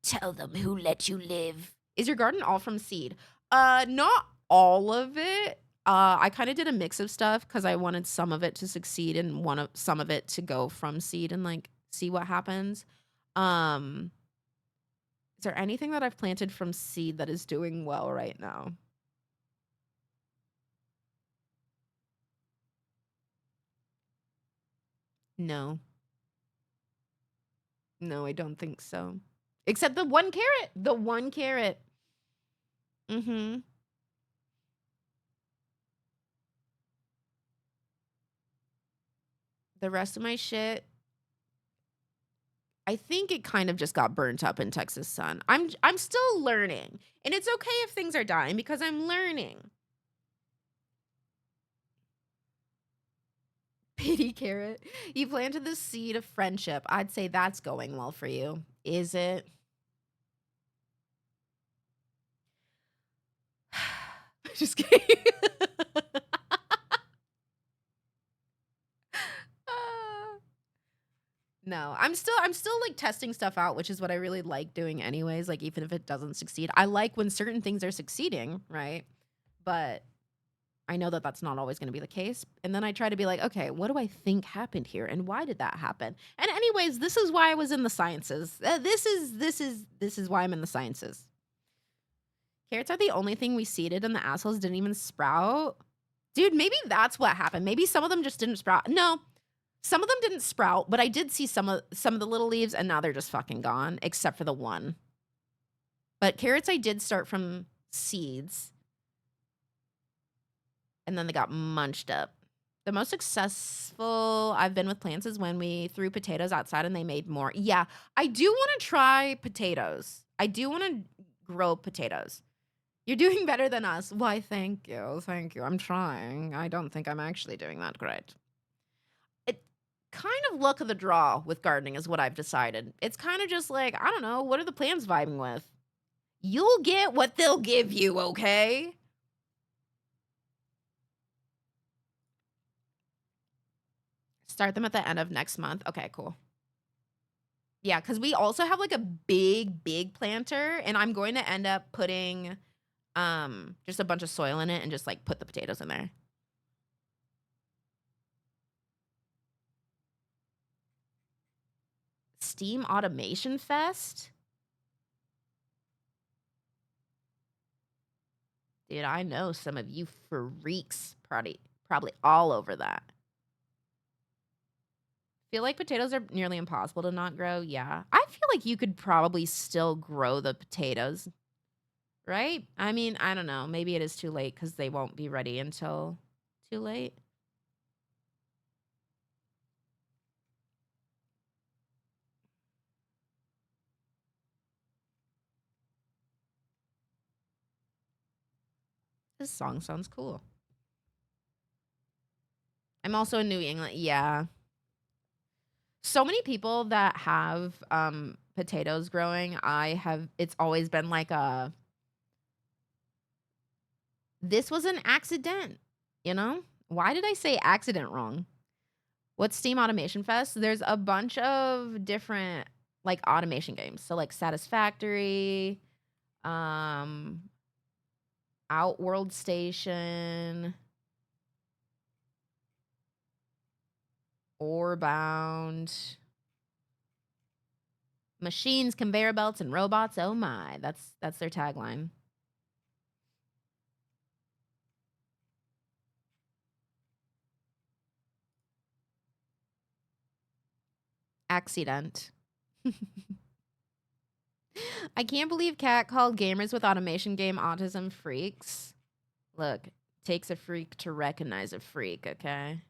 Tell them who let you live. Is your garden all from seed? Not all of it. I kind of did a mix of stuff because I wanted some of it to succeed and some of it to go from seed and like see what happens. Is there anything that I've planted from seed that is doing well right now? No. No, I don't think so. Except the one carrot. The one carrot. Mm-hmm. The rest of my shit, I think it kind of just got burnt up in Texas sun. I'm still learning. And it's okay if things are dying because I'm learning. Pity carrot. You planted the seed of friendship. I'd say that's going well for you. Is it? Just kidding. No, I'm still like testing stuff out, which is what I really like doing anyways. Like even if it doesn't succeed, I like when certain things are succeeding, right? But I know that that's not always going to be the case. And then I try to be like, okay, what do I think happened here, and why did that happen? And anyways, this is why I was in the sciences. This is why I'm in the sciences. Carrots are the only thing we seeded, and the assholes didn't even sprout. Dude, maybe that's what happened. Maybe some of them just didn't sprout. No. Some of them didn't sprout, but I did see some of the little leaves, and now they're just fucking gone, except for the one. But carrots I did start from seeds. And then they got munched up. The most successful I've been with plants is when we threw potatoes outside and they made more. Yeah, I do want to try potatoes. I do want to grow potatoes. You're doing better than us. Why, thank you. Thank you. I'm trying. I don't think I'm actually doing that great. kind of luck of the draw with gardening is what I've decided. It's kind of just like, I don't know, what are the plants vibing with? You'll get what they'll give you, okay? Start them at the end of next month. Okay, cool. Yeah, because we also have like a big planter, and I'm going to end up putting just a bunch of soil in it and just like put the potatoes in there. Steam Automation Fest? Dude, I know some of you freaks probably all over that. Feel like potatoes are nearly impossible to not grow. Yeah. I feel like you could probably still grow the potatoes, right? I mean, I don't know. Maybe it is too late because they won't be ready until too late. This song sounds cool. I'm also in New England. Yeah. So many people that have potatoes growing, it's always been like this was an accident, you know? Why did I say accident wrong? What's Steam Automation Fest? There's a bunch of different like automation games. So like Satisfactory, um Outworld Station, Orebound, machines, conveyor belts, and robots. Oh my, that's their tagline. Accident. I can't believe Cat called gamers with automation game autism freaks. Look, takes a freak to recognize a freak, okay?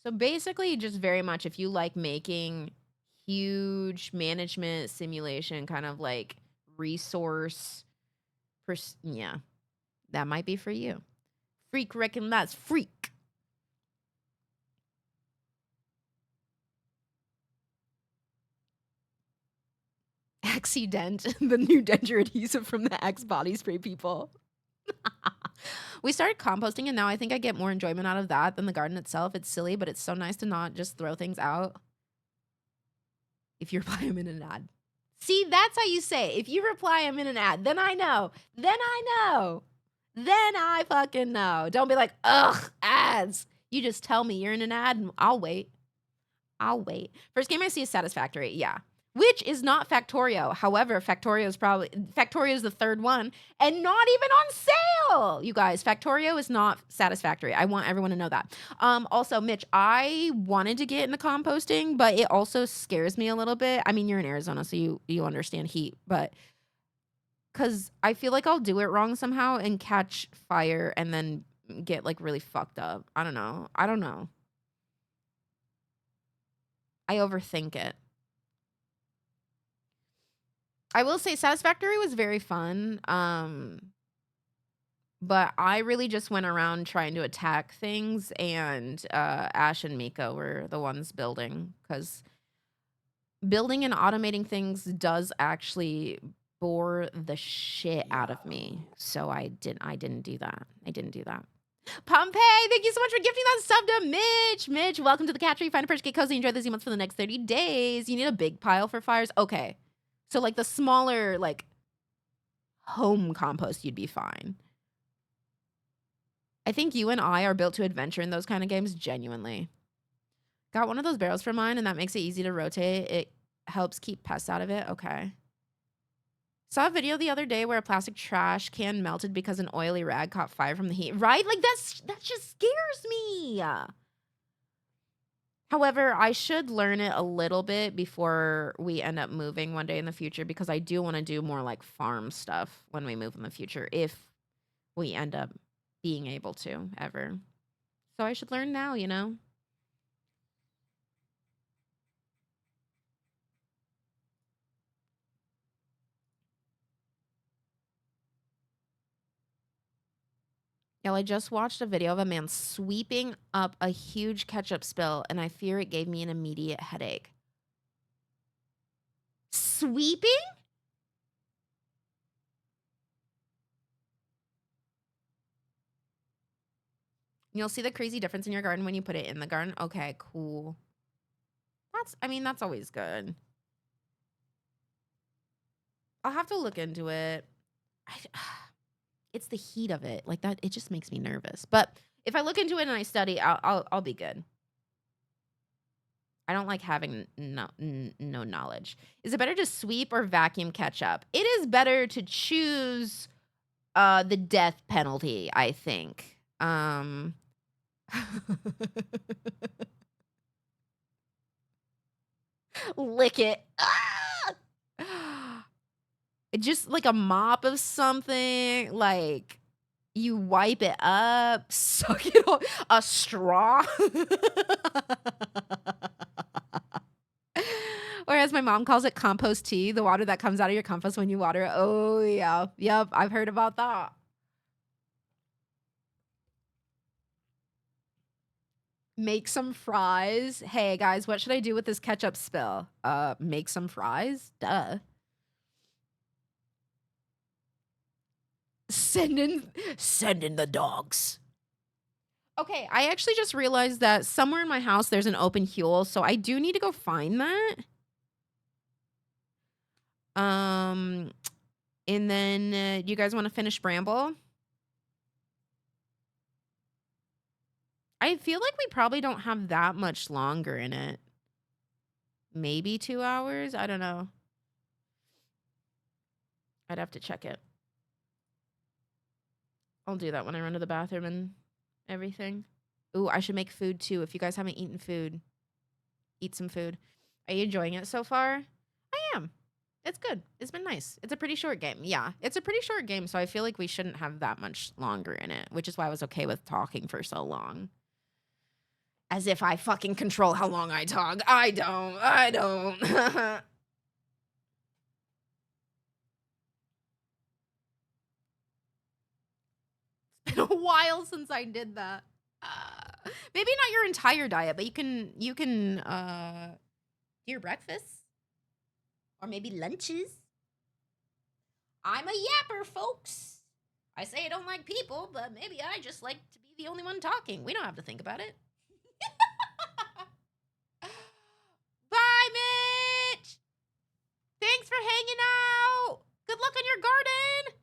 So basically, just very much if you like making huge management simulation kind of like resource, yeah, that might be for you. Freak recognize freak. Accident, the new denture adhesive from the X body spray people. We started composting, and now I think I get more enjoyment out of that than the garden itself. It's silly, but it's so nice to not just throw things out. If you reply, I'm in an ad. See, that's how you say it. If you reply, I'm in an ad, then I know. Then I know. Then I fucking know. Don't be like, ugh, ads. You just tell me you're in an ad, and I'll wait. I'll wait. First game I see is Satisfactory. Yeah. Which is not Factorio. However, Factorio is the third one and not even on sale. You guys, Factorio is not Satisfactory. I want everyone to know that. Also, Mitch, I wanted to get into composting, but it also scares me a little bit. I mean, you're in Arizona, so you understand heat, but because I feel like I'll do it wrong somehow and catch fire and then get like really fucked up. I don't know. I overthink it. I will say Satisfactory was very fun. But I really just went around trying to attack things, and Ash and Mika were the ones building, because building and automating things does actually bore the shit out of me. So I didn't do that. I didn't do that. Pompeii, thank you so much for gifting that sub to Mitch. Mitch, welcome to the cat tree. Find a perch, get cozy, enjoy these emotes for the next 30 days. You need a big pile for fires? Okay. So like the smaller, like home compost, you'd be fine. I think you and I are built to adventure in those kind of games, genuinely. Got one of those barrels for mine, and that makes it easy to rotate. It helps keep pests out of it. Okay. Saw a video the other day where a plastic trash can melted because an oily rag caught fire from the heat. Right? Like that just scares me. However, I should learn it a little bit before we end up moving one day in the future, because I do want to do more like farm stuff when we move in the future, if we end up being able to ever. So I should learn now, you know? Y'all, I just watched a video of a man sweeping up a huge ketchup spill, and I fear it gave me an immediate headache. Sweeping? You'll see the crazy difference in your garden when you put it in the garden. Okay, cool. That's always good. I'll have to look into it. It's the heat of it. Like that, it just makes me nervous. But if I look into it and I study, I'll be good. I don't like having no knowledge. Is it better to sweep or vacuum ketchup? It is better to choose the death penalty, I think. Lick it. Ah! Just like a mop of something, like you wipe it up, suck it on a straw. Or as my mom calls it, compost tea, the water that comes out of your compost when you water it. Oh, yeah. Yep, I've heard about that. Make some fries. Hey, guys, what should I do with this ketchup spill? Make some fries? Duh. Send in the dogs. Okay, I actually just realized that somewhere in my house there's an open Huel, so I do need to go find that. Um, and then you guys want to finish Bramble? I feel like we probably don't have that much longer in it. Maybe 2 hours? I don't know. I'd have to check it. I'll do that when I run to the bathroom and everything. Ooh, I should make food too. If you guys haven't eaten food, eat some food. Are you enjoying it so far? I am. It's good. It's been nice. It's a pretty short game. Yeah, it's a pretty short game, so I feel like we shouldn't have that much longer in it, which is why I was okay with talking for so long. As if I fucking control how long I talk. I don't. It's been a while since I did that. Maybe not your entire diet, but you can do your breakfast or maybe lunches. I'm a yapper, folks. I say I don't like people, but maybe I just like to be the only one talking. We don't have to think about it. Bye, Mitch. Thanks for hanging out. Good luck on your garden.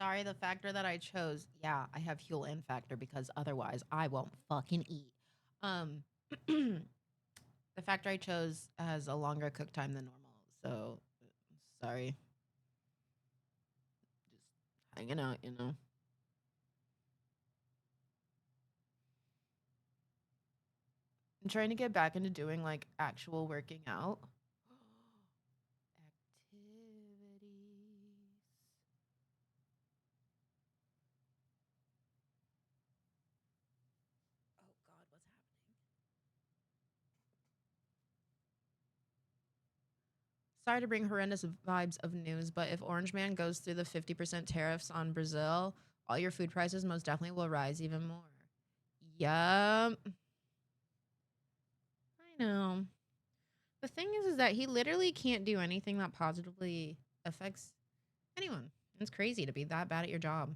Sorry, the factor that I chose. Yeah, I have Huel and factor because otherwise I won't fucking eat. Um, the factor I chose has a longer cook time than normal. So sorry, just hanging out, you know. I'm trying to get back into doing like actual working out. Activities. Oh God, what's happening? Sorry to bring horrendous vibes of news, but if Orange Man goes through the 50% tariffs on Brazil, all your food prices most definitely will rise even more. Yup. I know. The thing is that he literally can't do anything that positively affects anyone. It's crazy to be that bad at your job.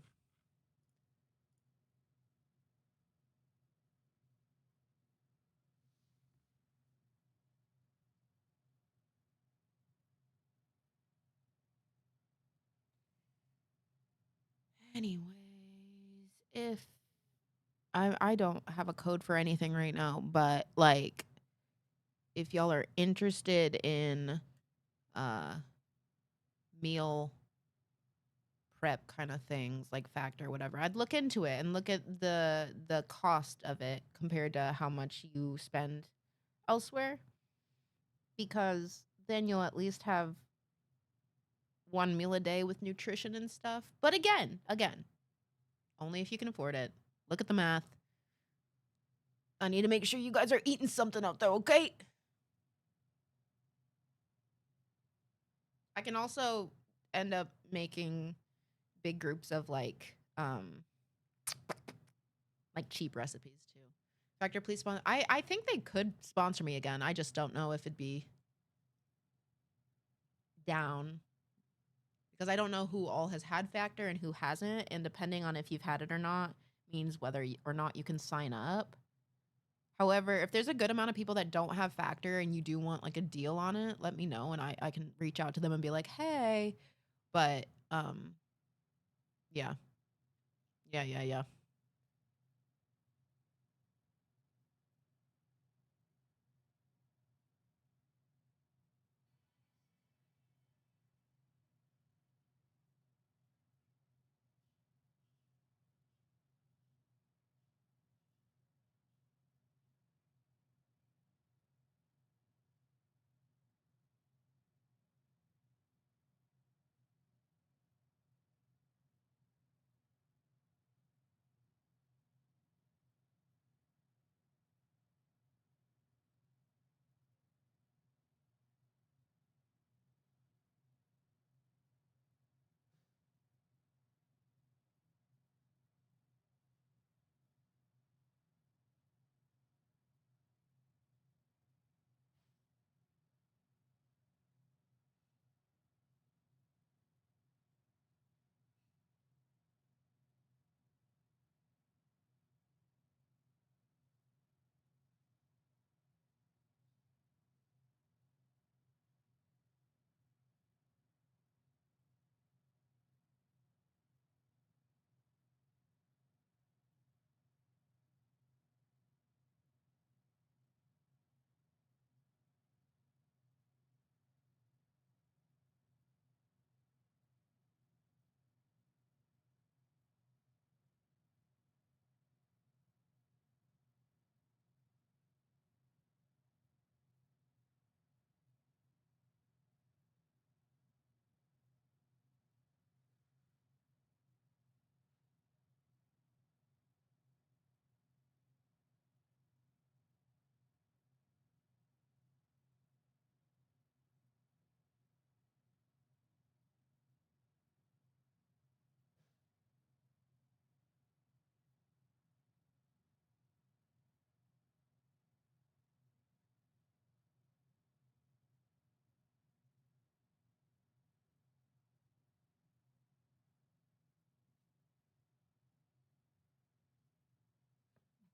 Anyways, if I don't have a code for anything right now, but like if y'all are interested in uh meal prep kind of things like factor whatever, I'd look into it and look at the cost of it compared to how much you spend elsewhere, because then you'll at least have one meal a day with nutrition and stuff. But again, only if you can afford it. Look at the math. I need to make sure you guys are eating something out there, okay? I can also end up making big groups of like cheap recipes too. Factor, please sponsor. I think they could sponsor me again. I just don't know if it'd be down because I don't know who all has had Factor and who hasn't, and depending on if you've had it or not means whether or not you can sign up. However, if there's a good amount of people that don't have Factor and you do want like a deal on it, let me know and I can reach out to them and be like, hey. But yeah. Yeah.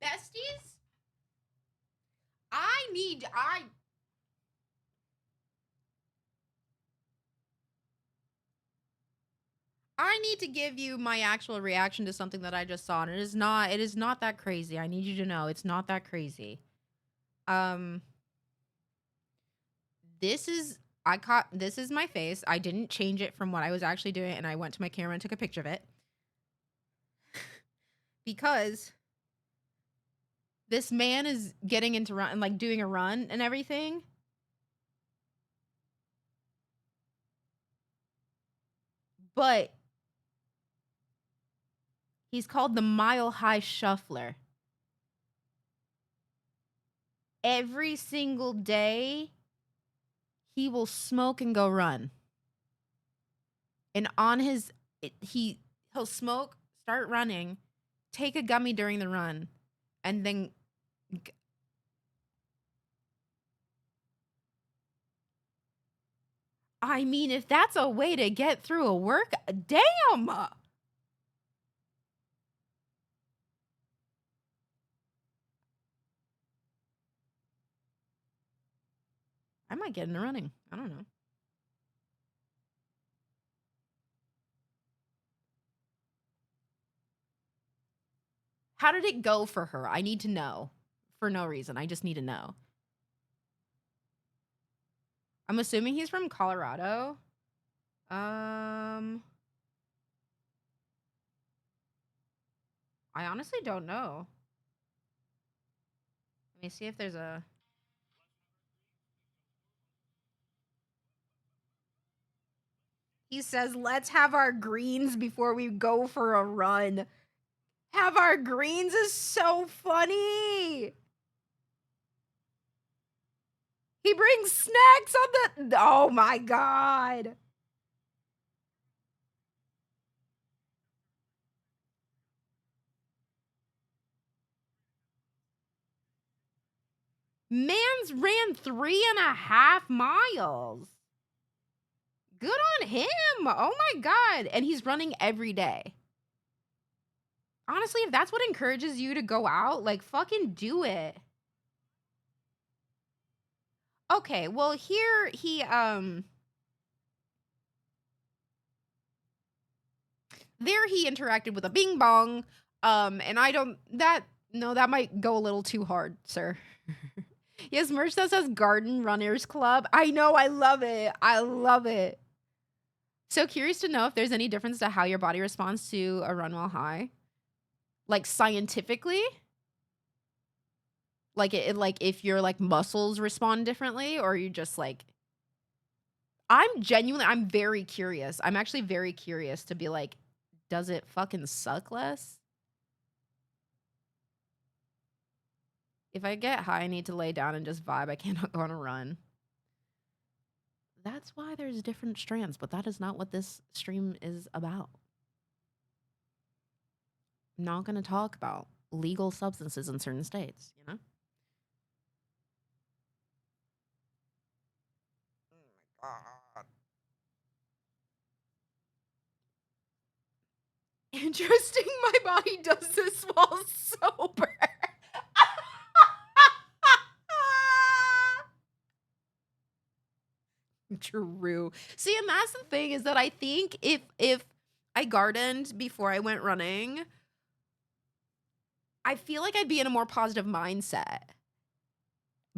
Besties, I need I need to give you my actual reaction to something that I just saw, and it is not that crazy. I need you to know it's not that crazy. This is this is my face. I didn't change it from what I was actually doing, and I went to my camera and took a picture of it. Because this man is getting into run and like doing a run and everything. But he's called the Mile High Shuffler. Every single day, he will smoke and go run. And on his, he'll smoke, start running, take a gummy during the run, and then I mean, if that's a way to get through a work, damn. I might get into running. I don't know. How did it go for her? I need to know. For no reason. I just need to know. I'm assuming he's from Colorado. I honestly don't know. Let me see if there's a... He says, let's have our greens before we go for a run. Have our greens is so funny. He brings snacks on the... Oh my God. Man's ran 3.5 miles. Good on him. Oh my God. And he's running every day. Honestly, if that's what encourages you to go out, like fucking do it. Okay, well here he there he interacted with a bing bong. And I don't that might go a little too hard, sir. He has merch that says Garden Runners Club. I know, I love it. I love it. So curious to know if there's any difference to how your body responds to a run while high. Like scientifically? Like like if your like muscles respond differently, or you just like... I'm very curious. I'm actually very curious to be like, does it fucking suck less? If I get high, I need to lay down and just vibe. I cannot go on a run. That's why there's different strands, but that is not what this stream is about. I'm not going to talk about legal substances in certain states, you know? Oh my God. Interesting, my body does this while sober. True. See, and that's the thing, is that I think if I gardened before I went running, I feel like I'd be in a more positive mindset.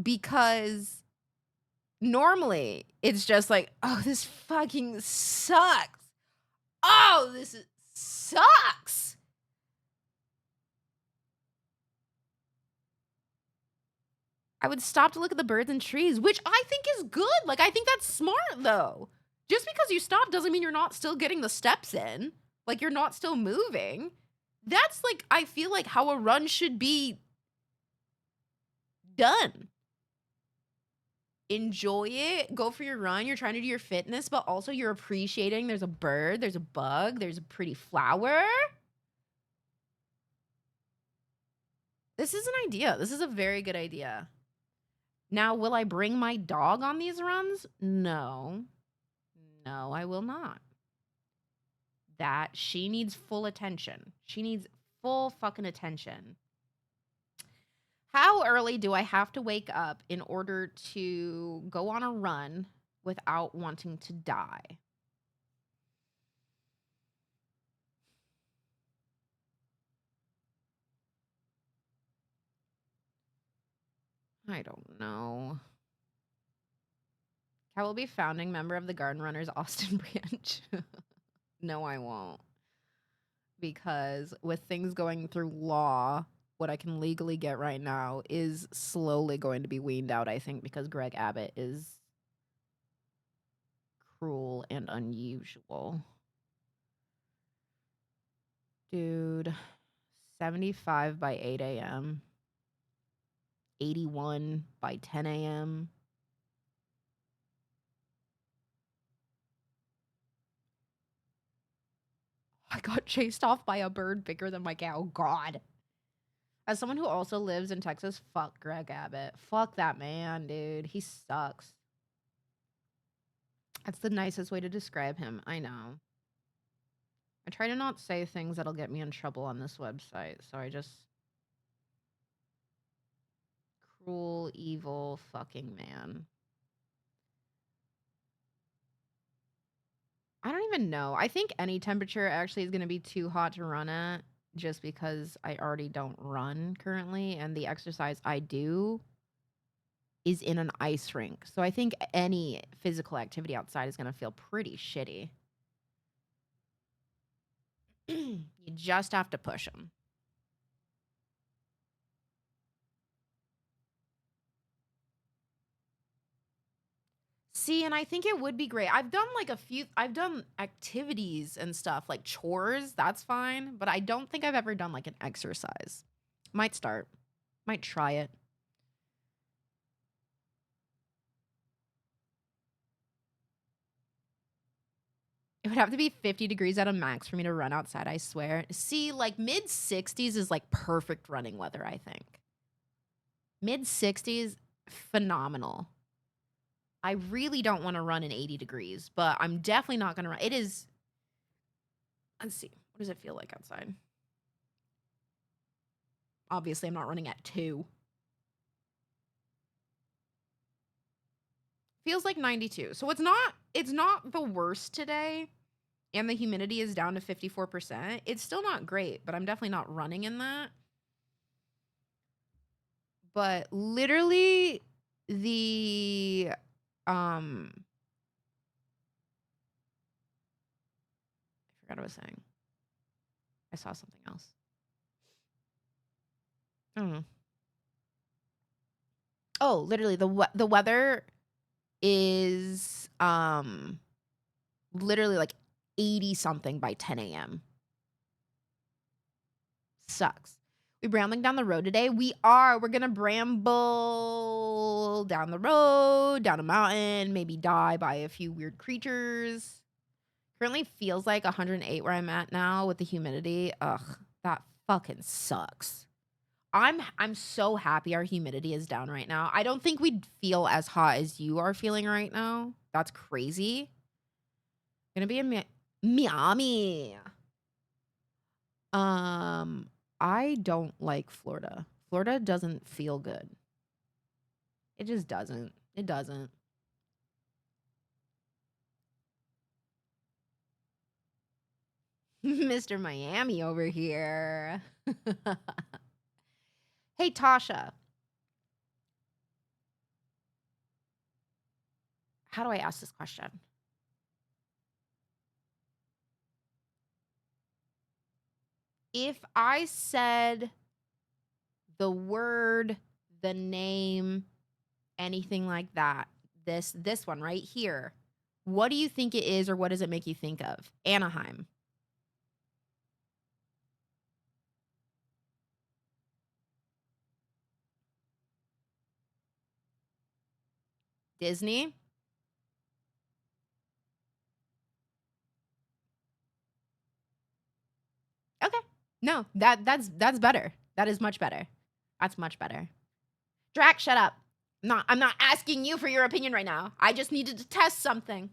Because normally it's just like, oh, this fucking sucks. Oh, sucks. I would stop to look at the birds and trees, which I think is good. Like, I think that's smart, though. Just because you stop doesn't mean you're not still getting the steps in. Like, you're not still moving. That's, like, I feel like how a run should be done. Enjoy it. Go for your run. You're trying to do your fitness, but also you're appreciating there's a bird, there's a bug, there's a pretty flower. This is an idea. This is a very good idea. Now, will I bring my dog on these runs? No. No, I will not. She needs full attention. She needs full fucking attention. How early do I have to wake up in order to go on a run without wanting to die? I don't know. I will be founding member of the Garden Runners Austin branch. No, I won't. Because with things going through law, what I can legally get right now is slowly going to be weaned out, I think, because Greg Abbott is cruel and unusual. Dude, 75 by 8 a.m., 81 by 10 a.m. I got chased off by a bird bigger than my cow. God. As someone who also lives in Texas, fuck Greg Abbott. Fuck that man, dude. He sucks. That's the nicest way to describe him. I know. I try to not say things that'll get me in trouble on this website, so I just... Cruel, evil, fucking man. I don't even know. I think any temperature actually is going to be too hot to run at, just because I already don't run currently, and the exercise I do is in an ice rink. So I think any physical activity outside is going to feel pretty shitty. You just have to push them. See, and I think it would be great. I've done activities and stuff, like chores, that's fine, but I don't think I've ever done like an exercise. Might start. Might try it. It would have to be 50 degrees at a max for me to run outside, I swear. See, like mid 60s is like perfect running weather, I think. Mid 60s, phenomenal. I really don't want to run in 80 degrees, but I'm definitely not going to run. It is. Let's see. What does it feel like outside? Obviously, I'm not running at 2. Feels like 92. So it's not the worst today. And the humidity is down to 54%. It's still not great, but I'm definitely not running in that. But literally the I forgot what I was saying. I saw something else. I don't know. Oh, literally the weather is literally like 80 something by 10 a.m. Sucks. We brambling down the road today. We're gonna bramble down the road, down a mountain, maybe die by a few weird creatures. Currently feels like 108 where I'm at now with the humidity. Ugh, that fucking sucks. I'm so happy our humidity is down right now. I don't think we'd feel as hot as you are feeling right now. That's crazy. Gonna be in Miami. I don't like Florida. Florida doesn't feel good. It just doesn't. It doesn't. Mr. Miami over here. Hey, Tasha. How do I ask this question? If I said the word, the name, anything like that, this one right here, what do you think it is, or what does it make you think of? Anaheim. Disney? Okay. No, that's better. That is much better. That's much better. Drac, shut up. I'm not asking you for your opinion right now. I just needed to test something.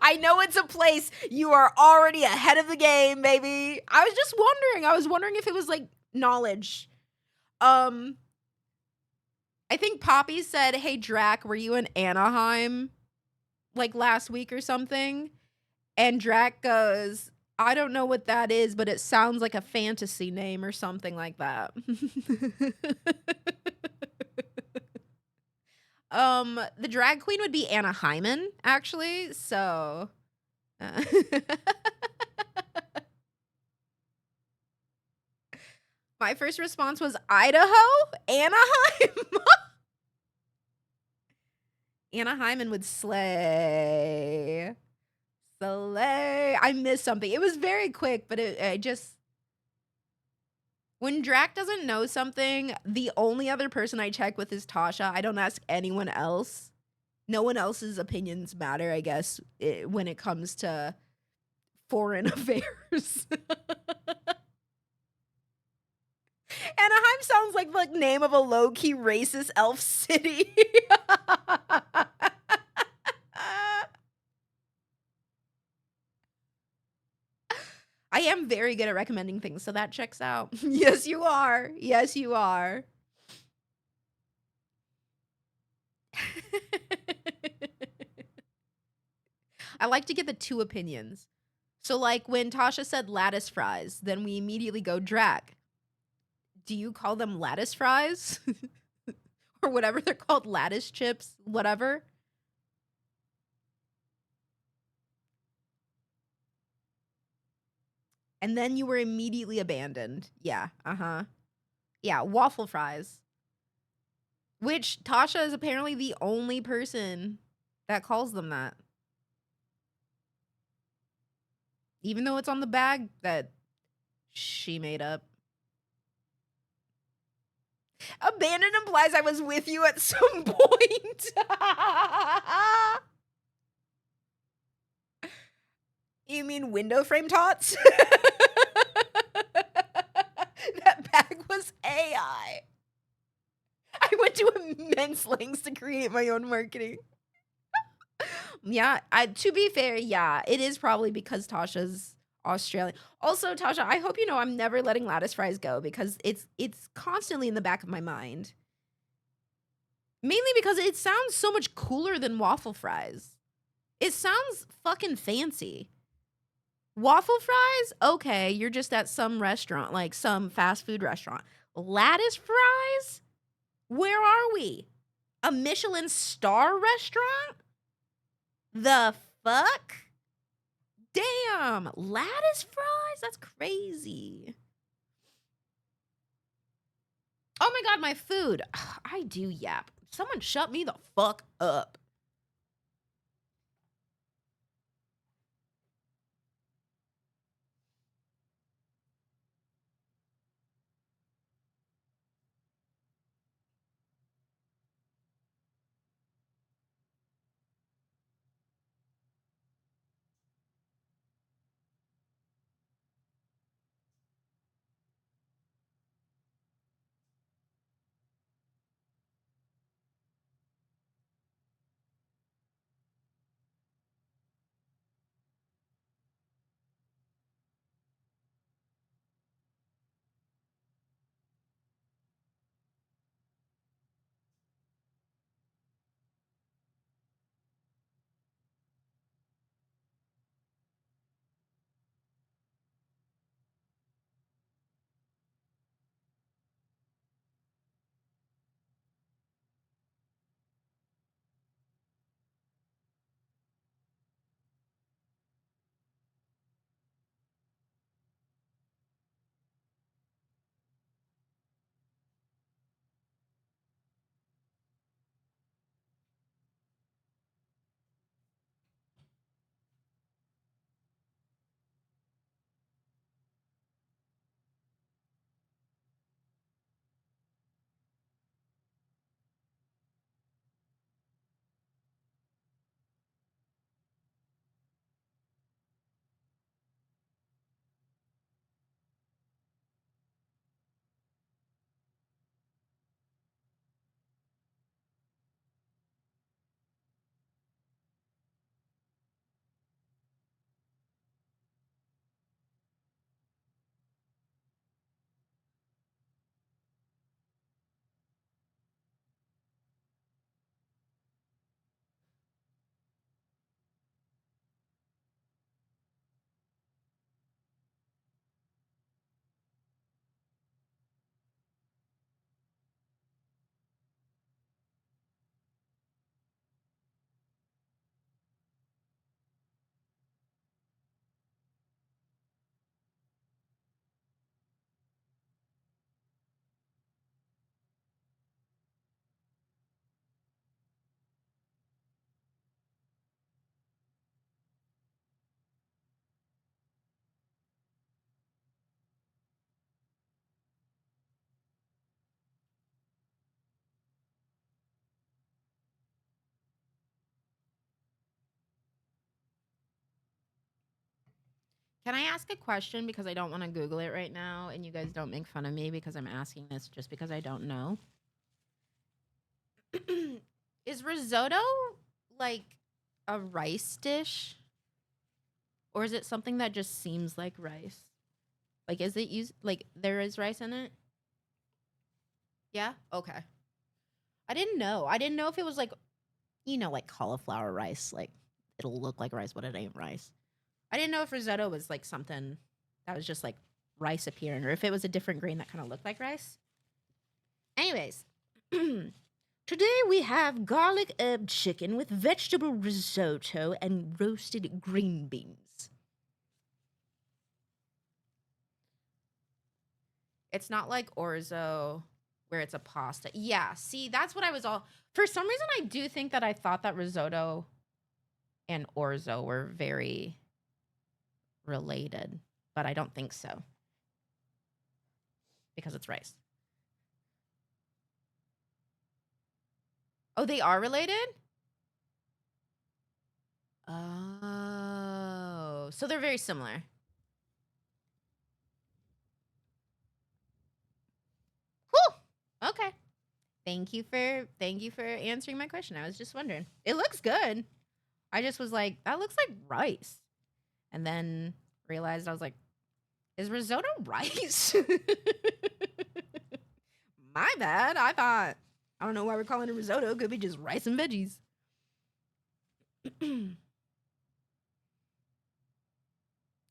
I know it's a place you are already ahead of the game, baby. I was just wondering. I was wondering if it was like knowledge. I think Poppy said, "Hey Drac, were you in Anaheim like last week or something?" And Drac goes, I don't know what that is, but it sounds like a fantasy name or something like that. The drag queen would be Anna Hyman, actually, so my first response was Idaho? Anaheim? Anna Hyman would slay. Slay. I missed something. It was very quick, but I just... When Drac doesn't know something, the only other person I check with is Tasha. I don't ask anyone else. No one else's opinions matter, I guess, when it comes to foreign affairs. Anaheim sounds like the name of a low-key racist elf city. I am very good at recommending things, so that checks out. Yes, you are. Yes, you are. I like to get the two opinions. So, like, when Tasha said lattice fries, then we immediately go, Drac, do you call them lattice fries? Or whatever they're called, lattice chips, whatever. And then you were immediately abandoned. Yeah, yeah, waffle fries. Which Tasha is apparently the only person that calls them that. Even though it's on the bag that she made up. Abandoned implies I was with you at some point. You mean window frame tots? That bag was AI. I went to immense lengths to create my own marketing. Yeah, to be fair, yeah, it is probably because Tasha's Australian. Also, Tasha, I hope you know I'm never letting lattice fries go because it's constantly in the back of my mind. Mainly because it sounds so much cooler than waffle fries. It sounds fucking fancy. Waffle fries? Okay, you're just at some restaurant, like some fast food restaurant. Lattice fries? Where are we? A Michelin star restaurant? The fuck? Damn, lattice fries? That's crazy. Oh my god, my food. I do yap. Someone shut me the fuck up. Can I ask a question because I don't want to Google it right now and you guys don't make fun of me because I'm asking this just because I don't know? Is risotto like a rice dish? Or is it something that just seems like rice? Like, is it used, like, there is rice in it? Yeah? Okay. I didn't know. I didn't know if it was like, like cauliflower rice. Like, it'll look like rice, but it ain't rice. I didn't know if risotto was like something that was just like rice appearing, or if it was a different grain that kind of looked like rice. Anyways, today we have garlic herb chicken with vegetable risotto and roasted green beans. It's not like orzo where it's a pasta. Yeah, see, that's what I was all. For some reason, I do think that I thought that risotto and orzo were very related, but I don't think so because it's rice. Oh, they are related? Oh, so they're very similar. Whew. Okay. Thank you for answering my question. I was just wondering. It looks good. I just was like, that looks like rice. And then realized I was like, is risotto rice? My bad. I don't know why we're calling it risotto. Could be just rice and veggies.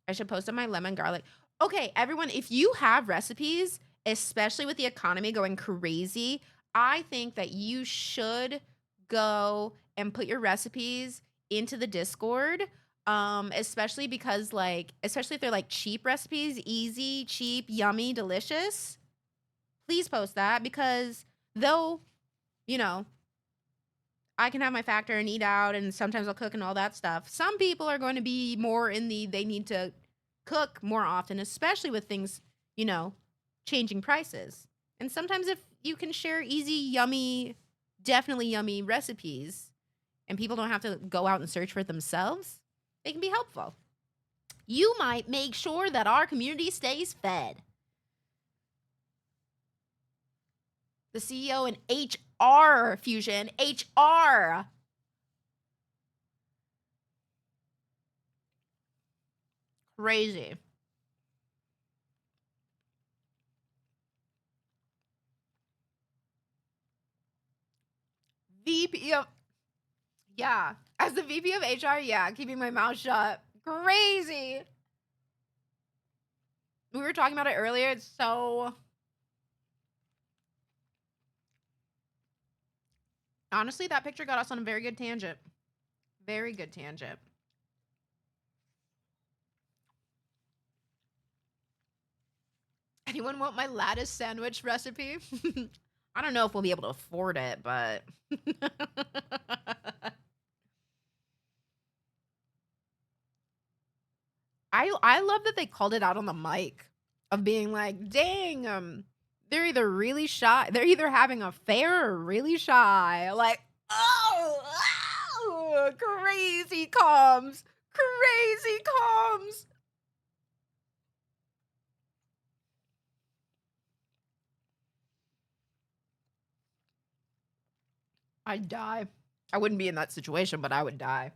I should post on my lemon garlic. Okay, everyone, if you have recipes, especially with the economy going crazy, I think that you should go and put your recipes into the Discord. Especially because especially if they're like cheap recipes, easy, cheap, yummy, delicious. Please post that because though, I can have my factor and eat out and sometimes I'll cook and all that stuff. Some people are going to be more in they need to cook more often, especially with things, changing prices. And sometimes if you can share easy, yummy, definitely yummy recipes and people don't have to go out and search for it themselves, they can be helpful. You might make sure that our community stays fed. The CEO in HR Fusion, HR. Crazy. VP of, yeah, as the VP of HR, yeah, keeping my mouth shut. Crazy. We were talking about it earlier. It's so. Honestly, that picture got us on a very good tangent. Very good tangent. Anyone want my lattice sandwich recipe? I don't know if we'll be able to afford it, but. I love that they called it out on the mic of being like, dang, they're either really shy, they're either having a affair or really shy. Like, oh, crazy comms. Crazy comms. I'd die. I wouldn't be in that situation, but I would die.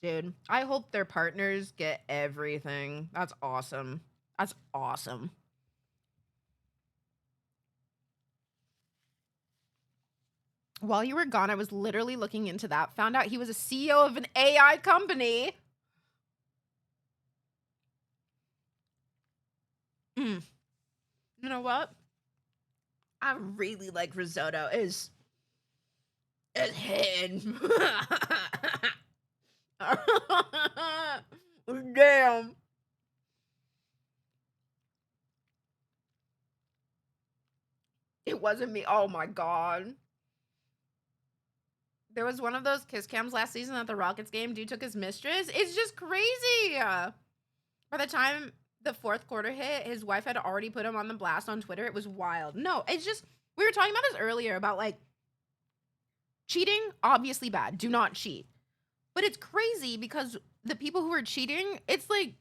Dude, I hope their partners get everything. That's awesome. That's awesome. While you were gone, I was literally looking into that. Found out he was a CEO of an AI company. You know what? I really like risotto. It's hidden. Damn. It wasn't me. Oh my god. There was one of those kiss cams last season at the Rockets game. Dude took his mistress. It's just crazy. By the time the fourth quarter hit, his wife had already put him on the blast on Twitter. It was wild. No, it's just, we were talking about this earlier about Cheating, obviously bad. Do not cheat. But it's crazy because the people who are cheating, it's like,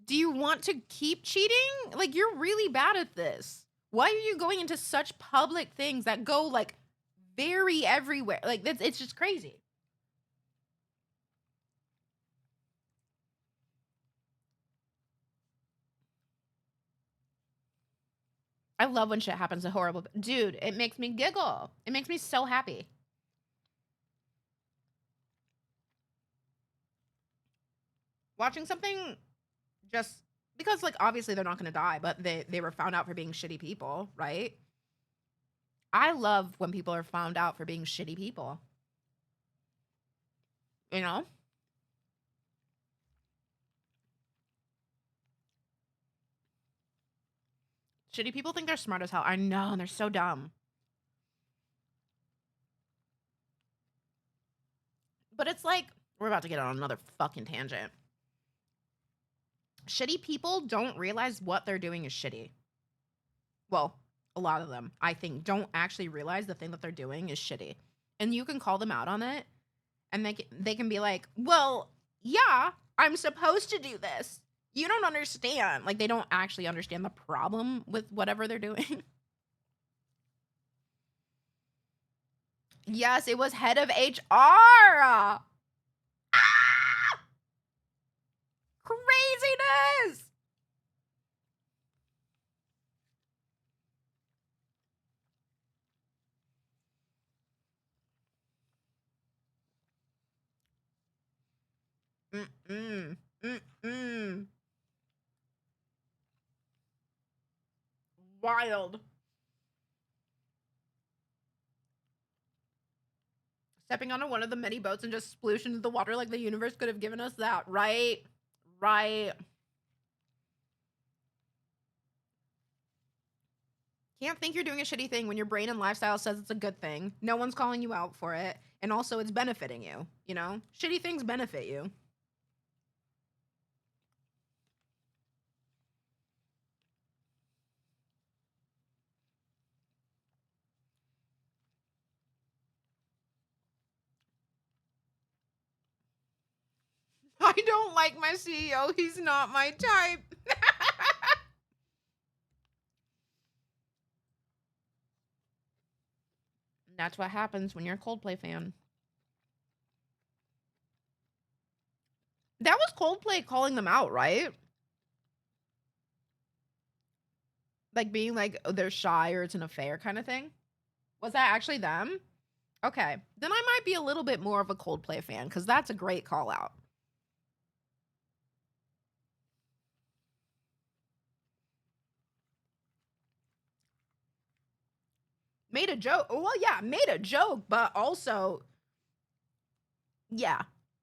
do you want to keep cheating? Like, you're really bad at this. Why are you going into such public things that go like very everywhere? Like, it's just crazy. I love when shit happens to horrible. Dude, it makes me giggle. It makes me so happy. Watching something just because, like, obviously they're not going to die, but they were found out for being shitty people, right? I love when people are found out for being shitty people. You know? Shitty people think they're smart as hell. I know, and they're so dumb. But it's like, we're about to get on another fucking tangent. Shitty people don't realize what they're doing is shitty. Well, a lot of them, I think, don't actually realize the thing that they're doing is shitty. And you can call them out on it, and they can be like, well, yeah, I'm supposed to do this. You don't understand. Like, they don't actually understand the problem with whatever they're doing. Yes, it was head of HR. Ah! Craziness! Mm-mm. Mm-mm. Wild. Stepping onto one of the many boats and just sploosh into the water like the universe could have given us that, right? Right. Can't think you're doing a shitty thing when your brain and lifestyle says it's a good thing. No one's calling you out for it. And also it's benefiting you, you know? Shitty things benefit you. I don't like my CEO. He's not my type. That's what happens when you're a Coldplay fan. That was Coldplay calling them out, right? Like being like, oh, they're shy or it's an affair kind of thing. Was that actually them? Okay. Then I might be a little bit more of a Coldplay fan because that's a great call out. Made a joke. Well, yeah, made a joke, but also, yeah,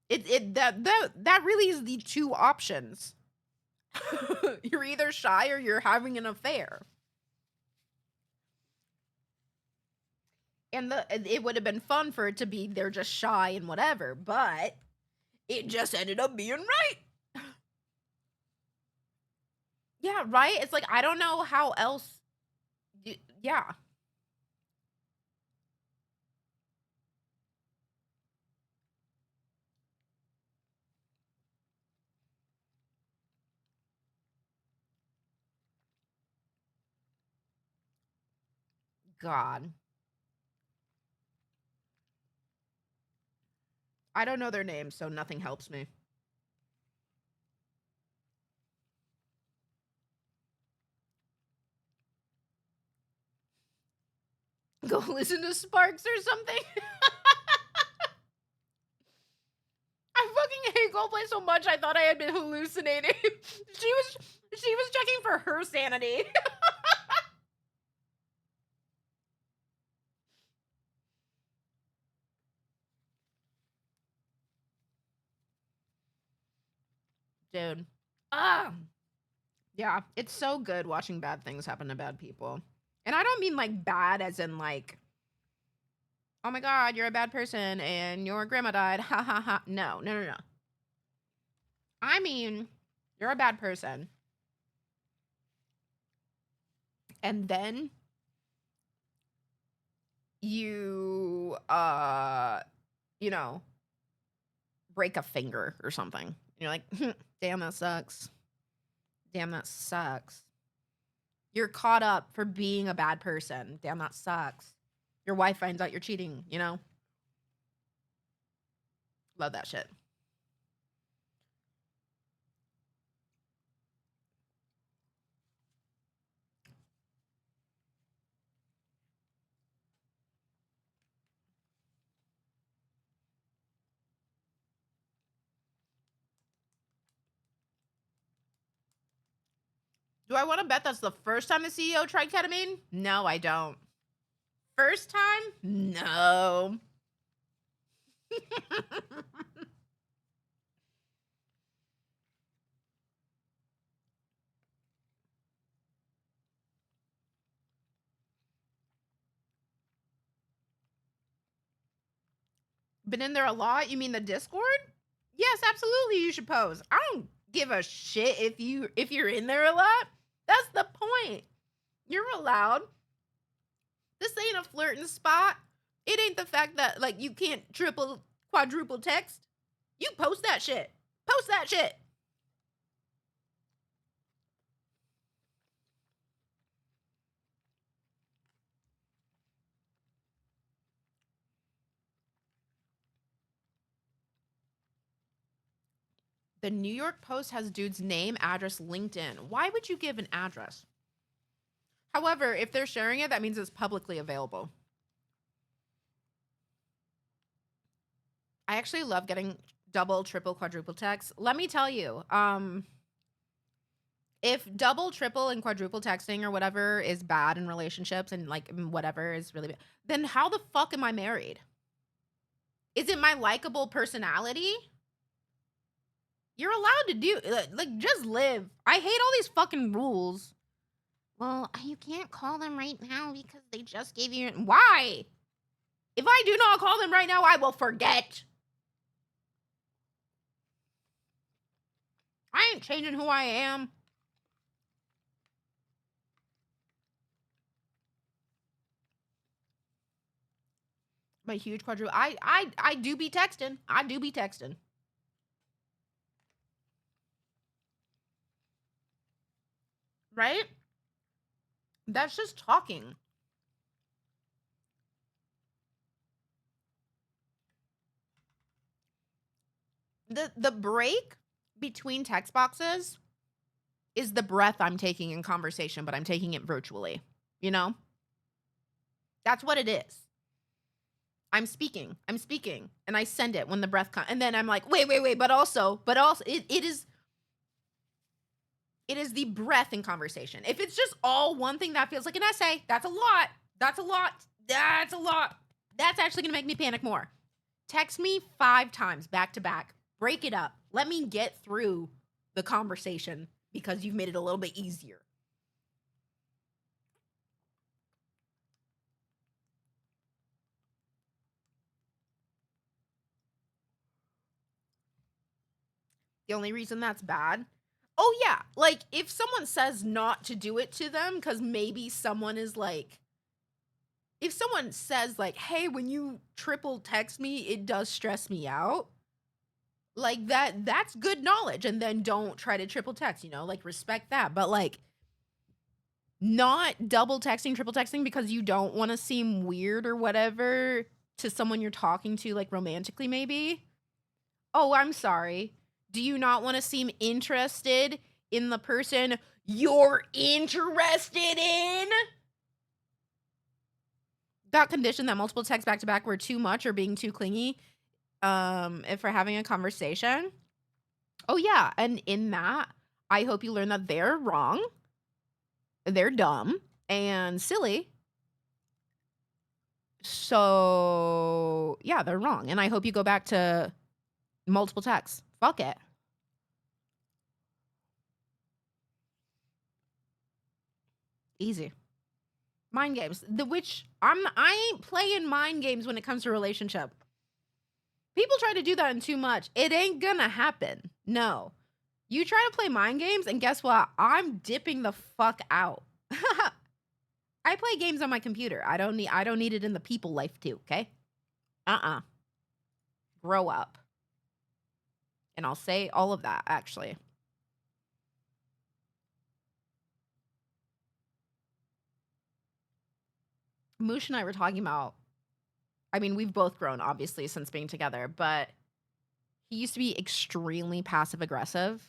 that really is the two options. You're either shy or you're having an affair. And it would have been fun for it to be they're just shy and whatever, but it just ended up being right. Yeah, right? It's like I don't know how else yeah. God. I don't know their names, so nothing helps me. Go listen to Sparks or something. I fucking hate Coldplay so much. I thought I had been hallucinating. She was checking for her sanity. Dude. Ah. Yeah, it's so good watching bad things happen to bad people. And I don't mean like bad as in like, oh my god, you're a bad person and your grandma died. Ha ha ha. No, no, no, no. I mean, you're a bad person. And then you, you know, break a finger or something. And you're like, damn, that sucks. Damn, that sucks. You're caught up for being a bad person. Damn, that sucks. Your wife finds out you're cheating, you know? Love that shit. Do I want to bet that's the first time the CEO tried ketamine? No, I don't. First time? No. Been in there a lot? You mean the Discord? Yes, absolutely you should pose. I don't give a shit if you're in there a lot. That's the point. You're allowed. This ain't a flirting spot. It ain't the fact that like you can't triple, quadruple text. You post that shit. Post that shit. The New York Post has dude's name, address, LinkedIn. Why would you give an address? However, if they're sharing it, that means it's publicly available. I actually love getting double, triple, quadruple texts. Let me tell you, if double, triple, and quadruple texting or whatever is bad in relationships and like whatever is really bad, then how the fuck am I married? Is it my likable personality? You're allowed to do like just live. I hate all these fucking rules. Well, you can't call them right now because they just gave you. Why? If I do not call them right now, I will forget. I ain't changing who I am. My huge quadruple. I do be texting. I do be texting. Right? That's just talking. The break between text boxes is the breath I'm taking in conversation, but I'm taking it virtually. You know? That's what it is. I'm speaking, and I send it when the breath comes, and then I'm like, wait, but also, it is the breath in conversation. If it's just all one thing, that feels like an essay. That's a lot. That's actually gonna make me panic more. Text me 5 times back to back. Break it up. Let me get through the conversation because you've made it a little bit easier. The only reason that's bad. Oh, yeah. Like, if someone says not to do it to them, because maybe someone is like, if someone says, like, hey, when you triple text me, it does stress me out. Like, that's good knowledge. And then don't try to triple text, you know, like, respect that. But, like, not double texting, triple texting because you don't want to seem weird or whatever to someone you're talking to, like, romantically, maybe. Oh, I'm sorry. Do you not want to seem interested in the person you're interested in? Got conditioned that multiple texts back to back were too much or being too clingy if we're having a conversation. Oh, yeah. And in that, I hope you learn that they're wrong, they're dumb, and silly. So, yeah, they're wrong. And I hope you go back to multiple texts. Fuck it. Easy. Mind games. I ain't playing mind games when it comes to relationship. People try to do that in too much. It ain't gonna happen. No. You try to play mind games, and guess what? I'm dipping the fuck out. I play games on my computer. I don't need it in the people life too, okay? Grow up. And I'll say all of that, actually. Moosh and I were talking about, I mean, we've both grown, obviously, since being together, but he used to be extremely passive-aggressive.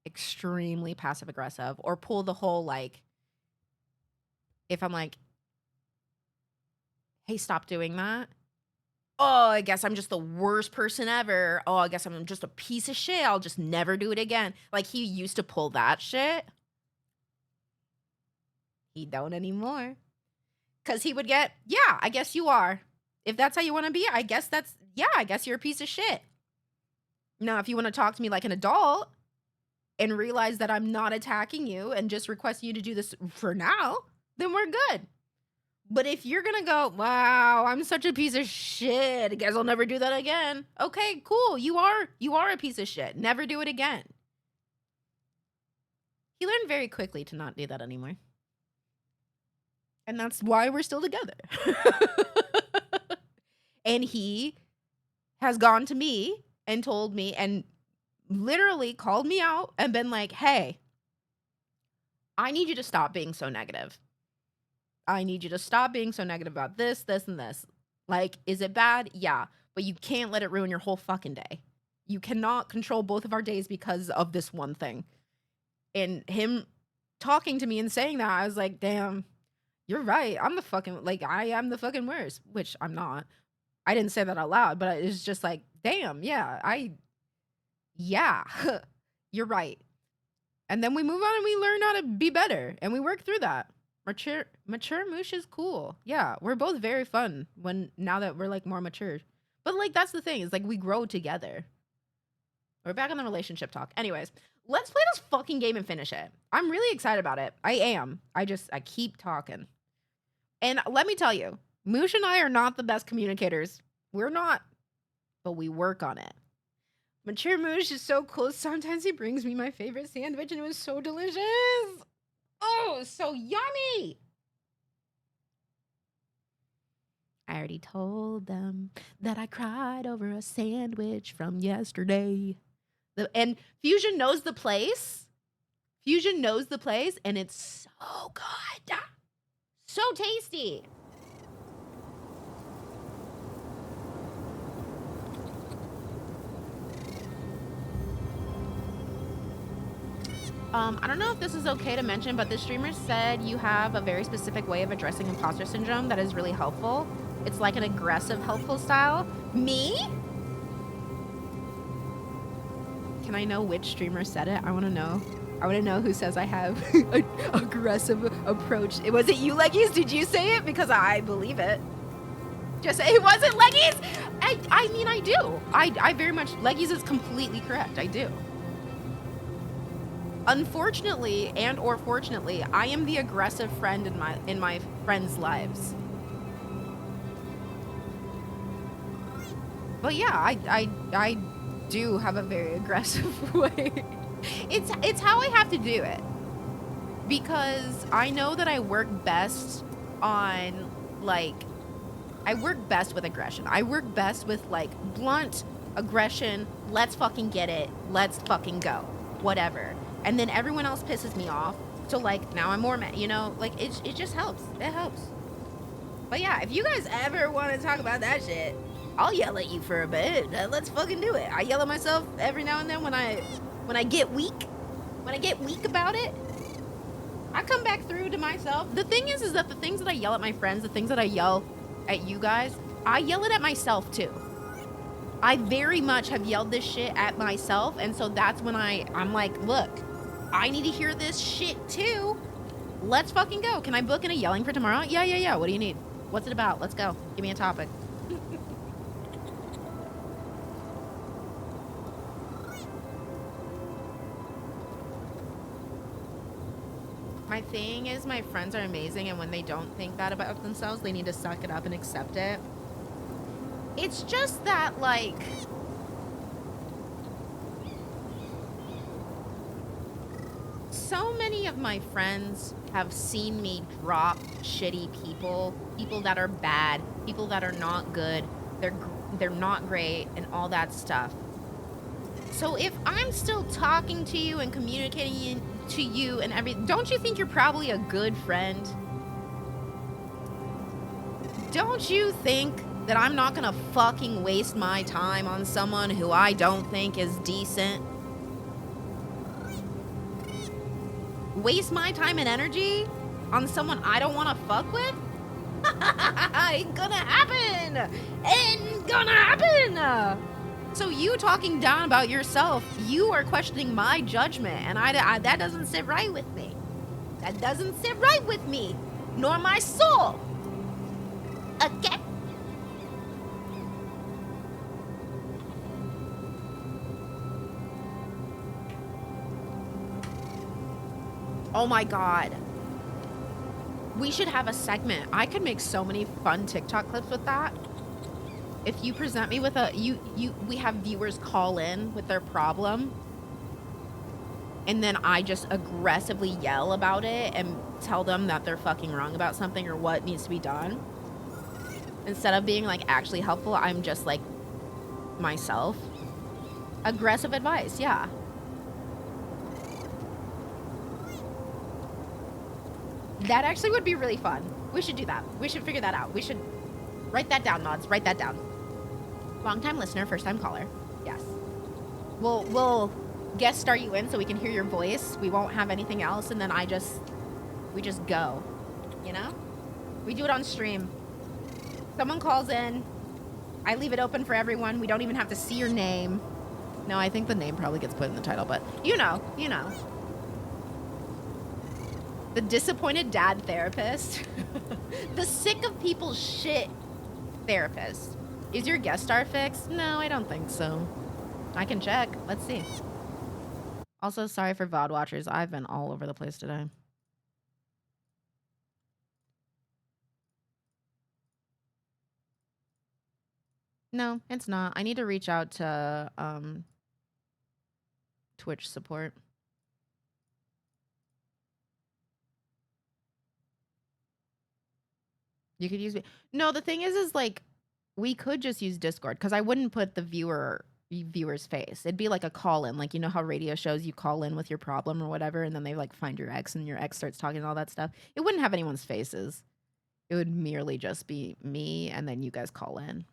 Extremely passive-aggressive. Or pull the whole, like, if I'm like, hey, stop doing that. Oh, I guess I'm just the worst person ever. Oh, I guess I'm just a piece of shit. I'll just never do it again. Like, he used to pull that shit. He don't anymore. Because he would get, yeah, I guess you are. If that's how you want to be, I guess I guess you're a piece of shit. Now, if you want to talk to me like an adult and realize that I'm not attacking you and just request you to do this for now, then we're good. But if you're going to go, wow, I'm such a piece of shit, I guess I'll never do that again. Okay, cool. You are a piece of shit. Never do it again. He learned very quickly to not do that anymore. And that's why we're still together. And he has gone to me and told me and literally called me out and been like, hey, I need you to stop being so negative. I need you to stop being so negative about this, this, and this. Like, is it bad? Yeah. But you can't let it ruin your whole fucking day. You cannot control both of our days because of this one thing. And him talking to me and saying that, I was like, damn, you're right. I am the fucking worst, which I'm not. I didn't say that out loud, but it's just like, damn, yeah, you're right. And then we move on and we learn how to be better and we work through that. Mature Moosh is cool. Yeah, we're both very fun now that we're like more mature. But like, that's the thing, is like we grow together. We're back on the relationship talk. Anyways, let's play this fucking game and finish it. I'm really excited about it. I am. I keep talking. And let me tell you, Moosh and I are not the best communicators. We're not, but we work on it. Mature Moosh is so cool. Sometimes he brings me my favorite sandwich and it was so delicious. Oh, so yummy. I already told them that I cried over a sandwich from yesterday. And Fusion knows the place. And it's so good. So tasty. I don't know if this is okay to mention, but the streamer said you have a very specific way of addressing imposter syndrome that is really helpful. It's like an aggressive, helpful style. Me? Can I know which streamer said it? I want to know. I want to know who says I have an aggressive approach. Was it you, Leggies? Did you say it? Because I believe it. Just say it wasn't Leggies? I mean, I do. I very much, Leggies is completely correct. I do. Unfortunately and or fortunately, I am the aggressive friend in my friends' lives. But yeah, I do have a very aggressive way. It's how I have to do it. Because I know that I work best on, like, I work best with aggression. I work best with, like, blunt aggression. Let's fucking get it. Let's fucking go. Whatever. And then everyone else pisses me off. So, like, now I'm more mad, you know? Like, it just helps. It helps. But yeah, if you guys ever want to talk about that shit, I'll yell at you for a bit. Let's fucking do it. I yell at myself every now and then when I get weak. When I get weak about it, I come back through to myself. The thing is that the things that I yell at my friends, the things that I yell at you guys, I yell it at myself too. I very much have yelled this shit at myself, and so that's when I'm like, look, I need to hear this shit too. Let's fucking go. Can I book in a yelling for tomorrow? Yeah. What do you need? What's it about? Let's go. Give me a topic. My thing is my friends are amazing, and when they don't think that about themselves, they need to suck it up and accept it. It's just that, like, So many of my friends have seen me drop shitty people that are bad, people that are not good, they're not great, and all that stuff. So if I'm still talking to you and communicating to you and everything, don't you think you're probably a good friend? Don't you think that I'm not gonna fucking waste my time on someone who I don't think is decent? Waste my time and energy on someone I don't want to fuck with? Ain't gonna happen! Ain't gonna happen! So you talking down about yourself, you are questioning my judgment, and I that doesn't sit right with me. That doesn't sit right with me, nor my soul. Okay? Oh my God. We should have a segment. I could make so many fun TikTok clips with that. If you present me with we have viewers call in with their problem, and then I just aggressively yell about it and tell them that they're fucking wrong about something or what needs to be done. Instead of being like actually helpful, I'm just like myself. Aggressive advice, yeah. That actually would be really fun. We should do that. We should figure that out. We should write that down, mods. Write that down. Long-time listener, first-time caller. Yes. We'll guest star you in so we can hear your voice. We won't have anything else, and then we just go. You know? We do it on stream. Someone calls in. I leave it open for everyone. We don't even have to see your name. No, I think the name probably gets put in the title, but you know. The disappointed dad therapist. The sick of people's shit therapist. Is your guest star fixed? No, I don't think so. I can check. Let's see. Also, sorry for VOD watchers. I've been all over the place today. No, it's not. I need to reach out to Twitch support. You could use me. No, the thing is like, we could just use Discord because I wouldn't put the viewer's face. It'd be like a call in, like, you know how radio shows you call in with your problem or whatever, and then they like find your ex and your ex starts talking and all that stuff. It wouldn't have anyone's faces. It would merely just be me, and then you guys call in.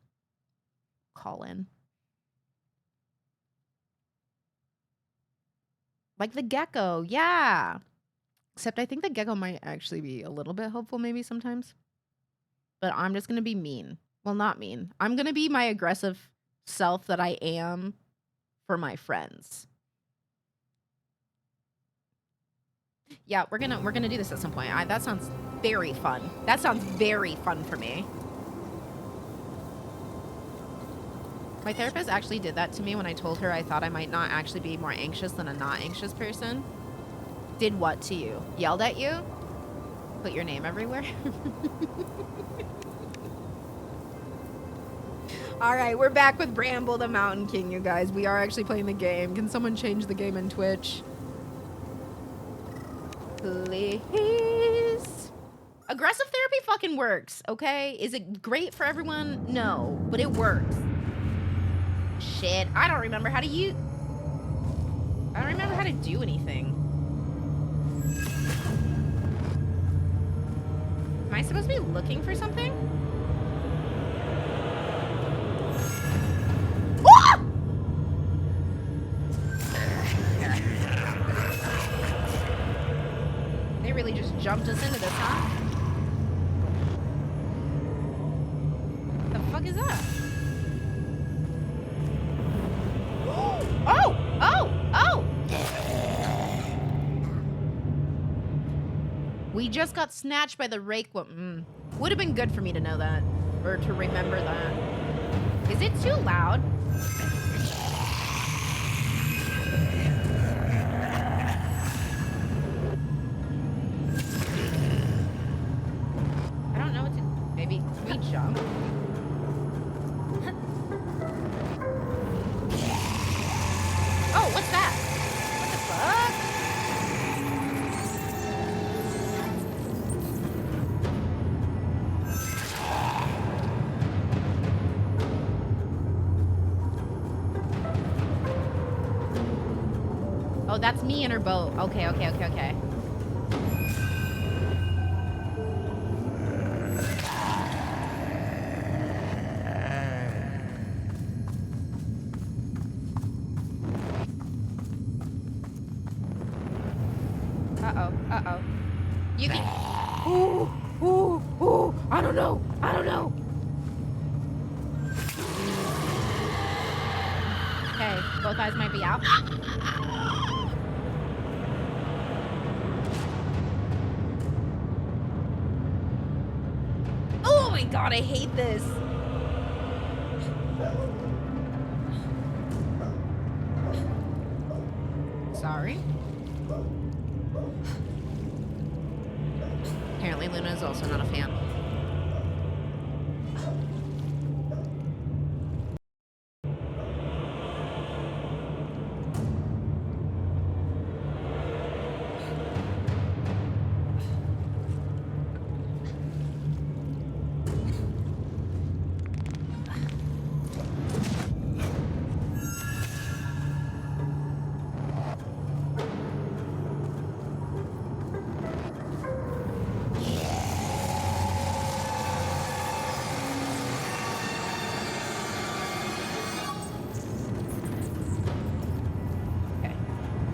Like the gecko, yeah. Except I think the gecko might actually be a little bit hopeful maybe sometimes. But I'm just going to be mean. Well, not mean. I'm going to be my aggressive self that I am for my friends. Yeah, we're going to do this at some point. That sounds very fun. That sounds very fun for me. My therapist actually did that to me when I told her I thought I might not actually be more anxious than a not anxious person. Did what to you? Yelled at you? Put your name everywhere? All right, we're back with Bramble the Mountain King, you guys. We are actually playing the game. Can someone change the game in Twitch? Please. Aggressive therapy fucking works, okay? Is it great for everyone? No, but it works. Shit, I don't remember how to use... I don't remember how to do anything. Am I supposed to be looking for something? Ah! They really just jumped us into this, huh? The fuck is that? Oh! Oh! Oh! We just got snatched by the rake. Would have been good for me to know that. Or to remember that. Is it too loud? I don't know what to... Maybe... Can we jump? Oh, what's that? What the fuck? Oh, that's me in her boat. Okay, okay, okay, okay. Uh-oh, uh-oh. You can... Ooh, ooh, ooh. I don't know. I don't know. Okay, both eyes might be out. Oh my god, I hate this. Sorry. Apparently Luna is also not a fan.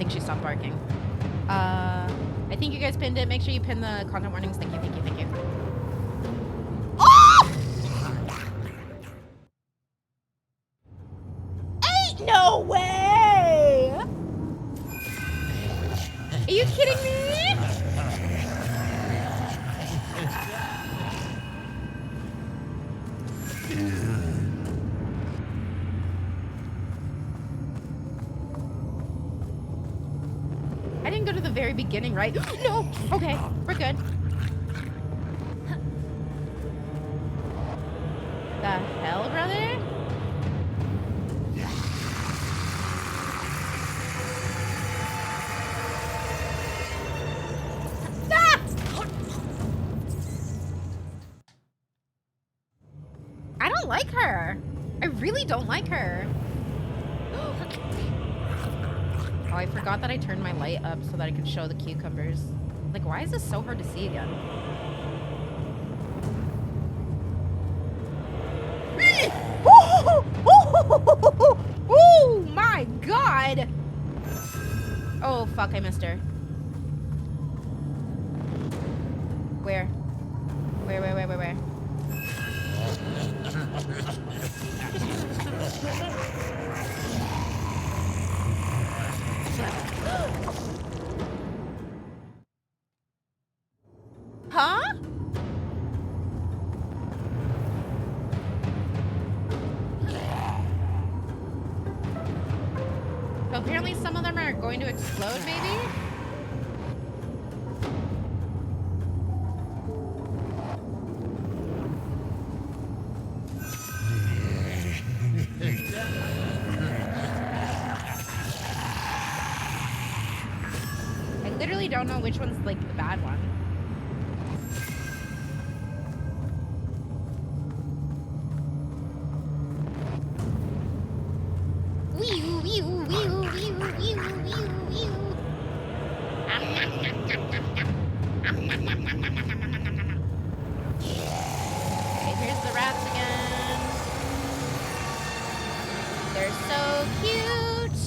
She stopped barking. I think you guys pinned it. Make sure you pin the content warnings. Thank you, thank you, thank you. Oh! Ain't no way! Are you kidding me? I didn't go to the very beginning, right? No! Okay, we're good. The hell, brother? Ah! I don't like her. I really don't like her. Oh, I forgot that I turned my light up so that I could show the cucumbers. Like, why is this so hard to see again? Oh my god! Oh, fuck, I missed her. Where? Where? Huh? So apparently some of them are going to explode, maybe? I literally don't know which one's like the bad one. Okay, here's the rats again. They're so cute.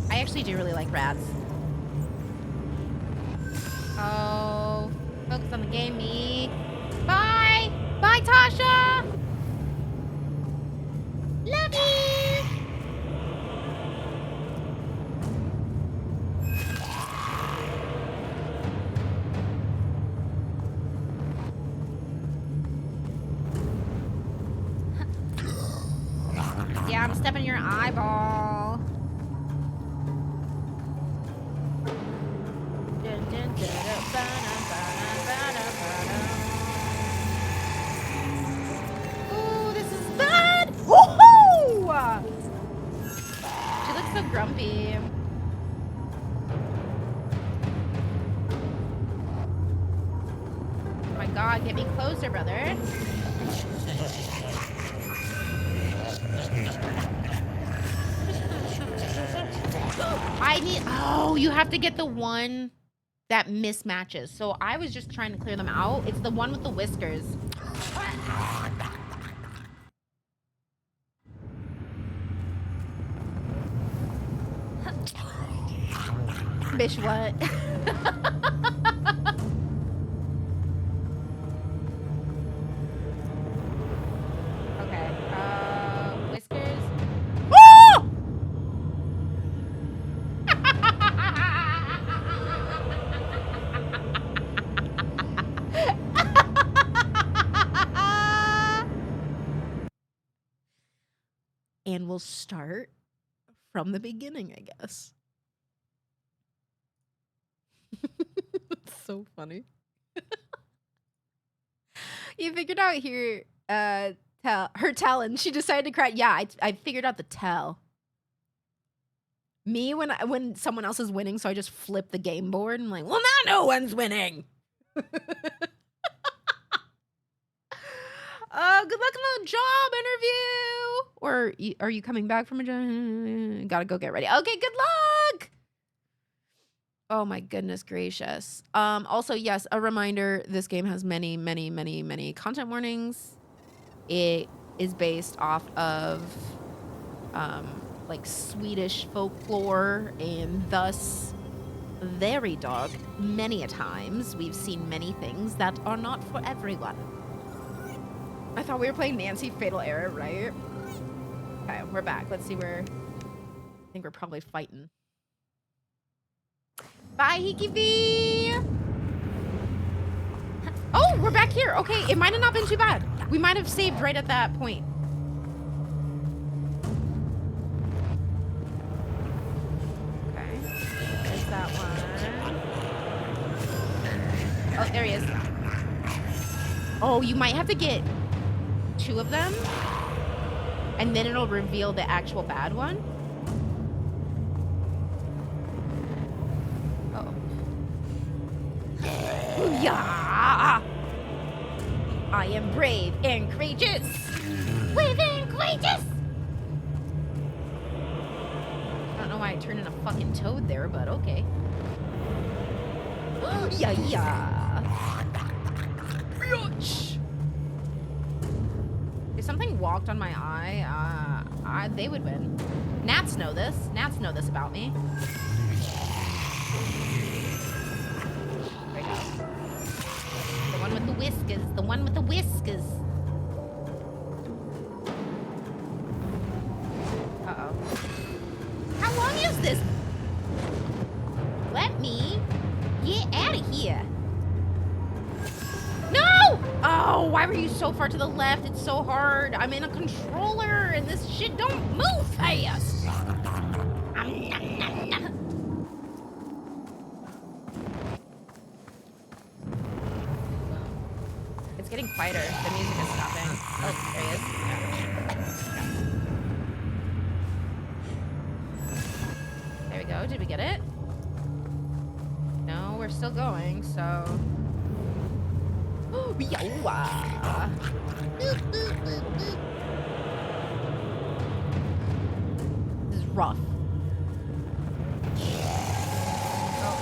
I actually do really like rats. Oh, focus on the game, me. Bye! Bye, Tasha! Love you! Yeah, I'm stepping in your eyeball. Ooh, this is bad! Woohoo! She looks so grumpy. Oh my god, get me closer, brother. I need... Oh, you have to get the one that mismatches. So I was just trying to clear them out. It's the one with the whiskers. Bish, what? Okay. Whiskers. Oh! And we'll start from the beginning, I guess. It's so funny. You figured out here, her talent. She decided to cry. Yeah, I figured out the tell. Me when someone else is winning, so I just flip the game board and I'm like, well, now no one's winning. Good luck on the job interview. Or are you coming back from a job? Gotta go get ready. Okay, good luck. Oh my goodness gracious. Also, yes, a reminder, this game has many, many, many, many content warnings. It is based off of like Swedish folklore and thus very dark. Many a times we've seen many things that are not for everyone. I thought we were playing Nancy Fatal Error, right? Okay, we're back. Let's see where... I think we're probably fighting. Bye, Hikify! Oh, we're back here. Okay, it might have not been too bad. We might have saved right at that point. Okay, there's that one. Oh, there he is. Oh, you might have to get 2 of them, and then it'll reveal the actual bad one. Oh. Yeah! I am brave and courageous. Brave and courageous! I don't know why I turned into a fucking toad there, but okay. Yeah, yeah. Bitch! If something walked on my eye, they would win. Gnats know this. Gnats know this about me. There we go. The one with the whiskers. The one with the whiskers. Uh-oh. How long is this? Let me get out of here. No! Oh, why were you so far to the left? It's so hard. I'm in a controller and this shit don't move fast. It's getting quieter. The music is stopping. Oh, there he is. There we go. Did we get it? No, we're still going, so... Yowa. This is rough. Oh,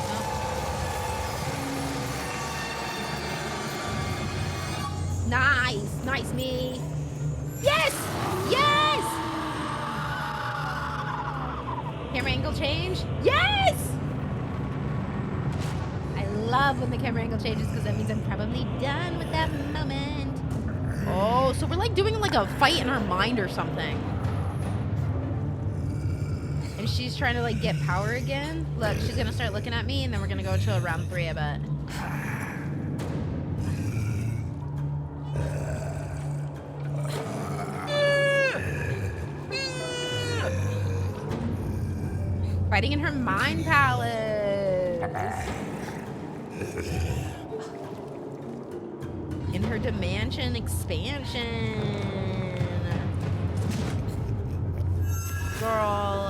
no. Nice. Nice, me. Yes! Yes! Camera angle change? Yes! I love when the camera angle changes because that means I'm probably done with that moment. Oh, so we're like doing like a fight in her mind or something. And she's trying to like get power again. Look, she's gonna start looking at me and then we're gonna go to a round 3, I bet. Fighting in her mind palace. In her dimension expansion. Girl,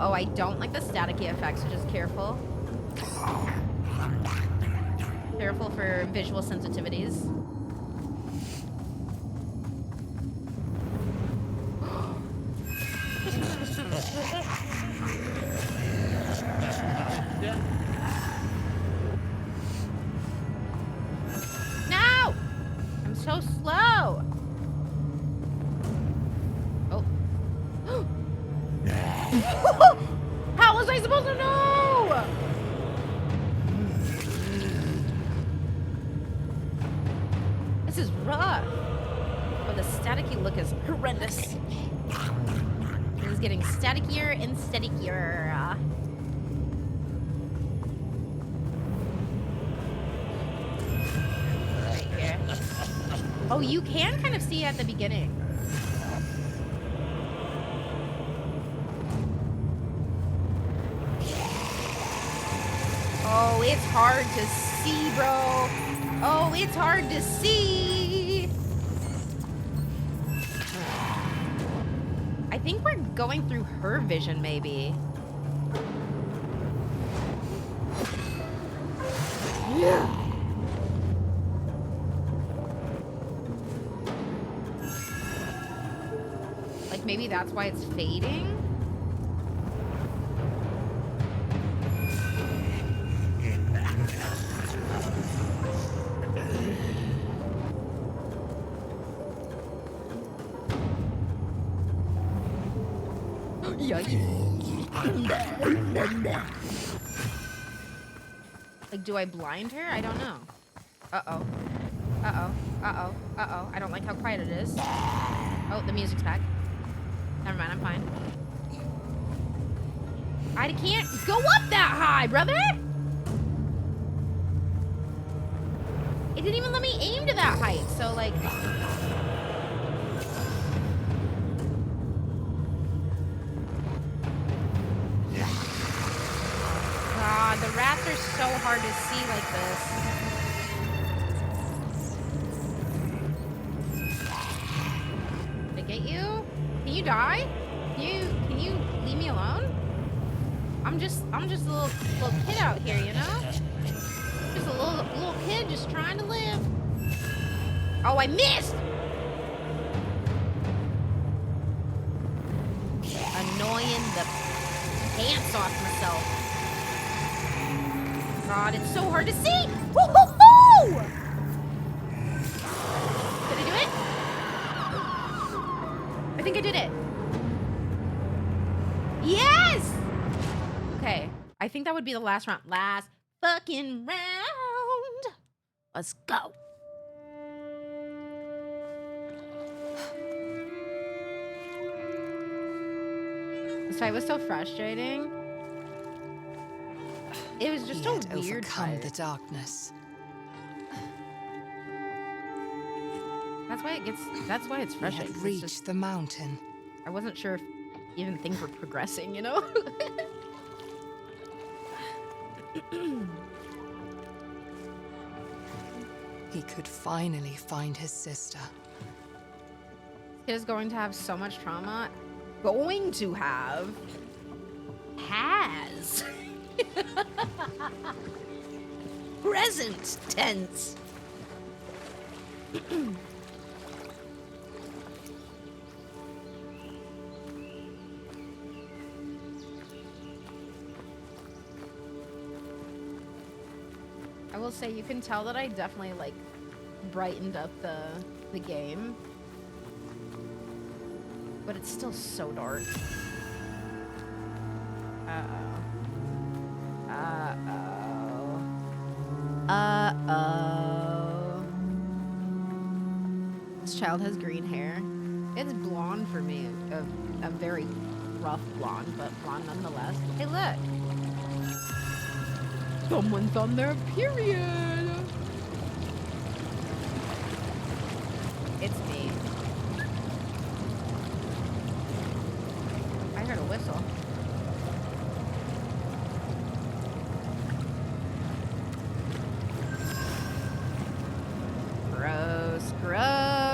oh, I don't like the staticky effects, so just careful. Careful for visual sensitivities. No! I'm so slow. Oh. How was I supposed to know? This is rough. Oh, the staticky look is horrendous. It is getting statickier and statikier. Right here. Oh, you can kind of see at the beginning. Oh, it's hard to see, bro. Oh, it's hard to see. I think we're going through her vision, maybe. Yeah. Like, maybe that's why it's fading? Like, do I blind her? I don't know. Uh-oh. Uh-oh. Uh-oh. Uh-oh. I don't like how quiet it is. Oh, the music's back. Never mind, I'm fine. I can't go up that high, brother! It didn't even let me aim to that height, so, like... God, the rats are so hard to see like this. Did I get you? Can you die? Can you leave me alone? I'm just a little kid out here, you know? Just a little kid just trying to live. Oh, I missed! Annoying the pants off myself. God, it's so hard to see! Woo-hoo-hoo! Did I do it? I think I did it. Yes! Okay, I think that would be the last round. Last fucking round. Let's go. This fight was so frustrating. It was just a weird fight. The darkness. That's why it's frustrating. Reached just, the mountain. I wasn't sure if even things were progressing, you know? He could finally find his sister. He is going to have so much trauma. Going to have. Has. Present tense. I will say you can tell that I definitely like brightened up the game, but it's still so dark. This child has green hair. It's blonde for me, a very rough blonde, but blonde nonetheless. Hey, look. Someone's on their period. It's me. I heard a whistle. Gross, gross.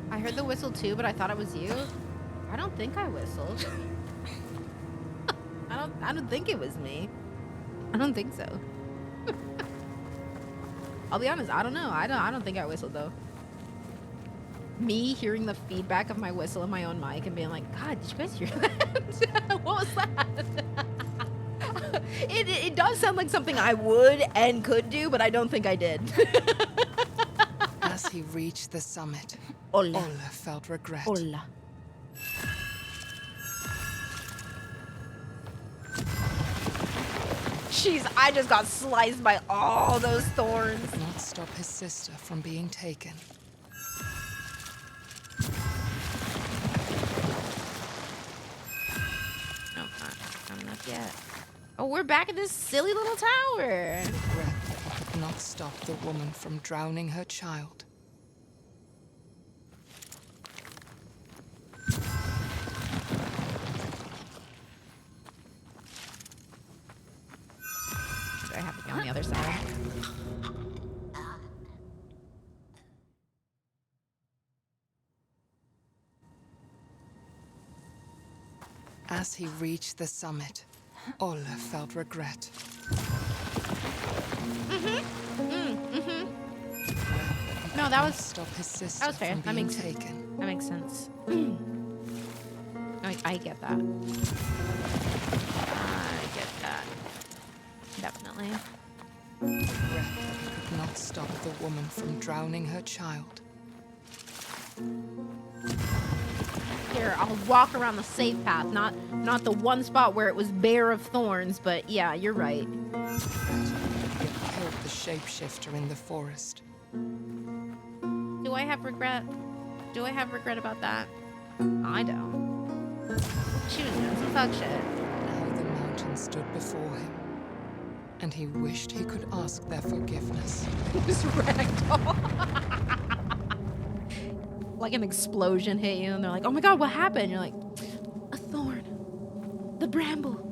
I heard the whistle too, but I thought it was you. I don't think I whistled. I don't think it was me. I don't think so. I'll be honest, I don't know. I don't think I whistled though. Me hearing the feedback of my whistle in my own mic and being like, God, did you guys hear that? What was that? It does sound like something I would and could do, but I don't think I did. As he reached the summit, Hola. Ola felt regret. Hola. Jeez, I just got sliced by all those thorns. Could not stop his sister from being taken. No, not enough yet. Oh, we're back at this silly little tower. Regret that he could not stop the woman from drowning her child. Do I have to be on the other side? As he reached the summit, Ola felt regret. No, that was Stop his sister that was fair. from That being makes taken. that makes sense. I get that. I get that. Definitely. Regret that he could not stop the woman from drowning her child. Here, I'll walk around the safe path, not the one spot where it was bare of thorns, but yeah, you're right. Regret that he had killed the shapeshifter in the forest. Do I have regret? Do I have regret about that? I don't. She was doing some fuck shit. Now the mountain stood before him, and he wished he could ask their forgiveness. Just ragdoll. Like an explosion hit you, and they're like, "Oh my god, what happened?" You're like, "A thorn, the bramble."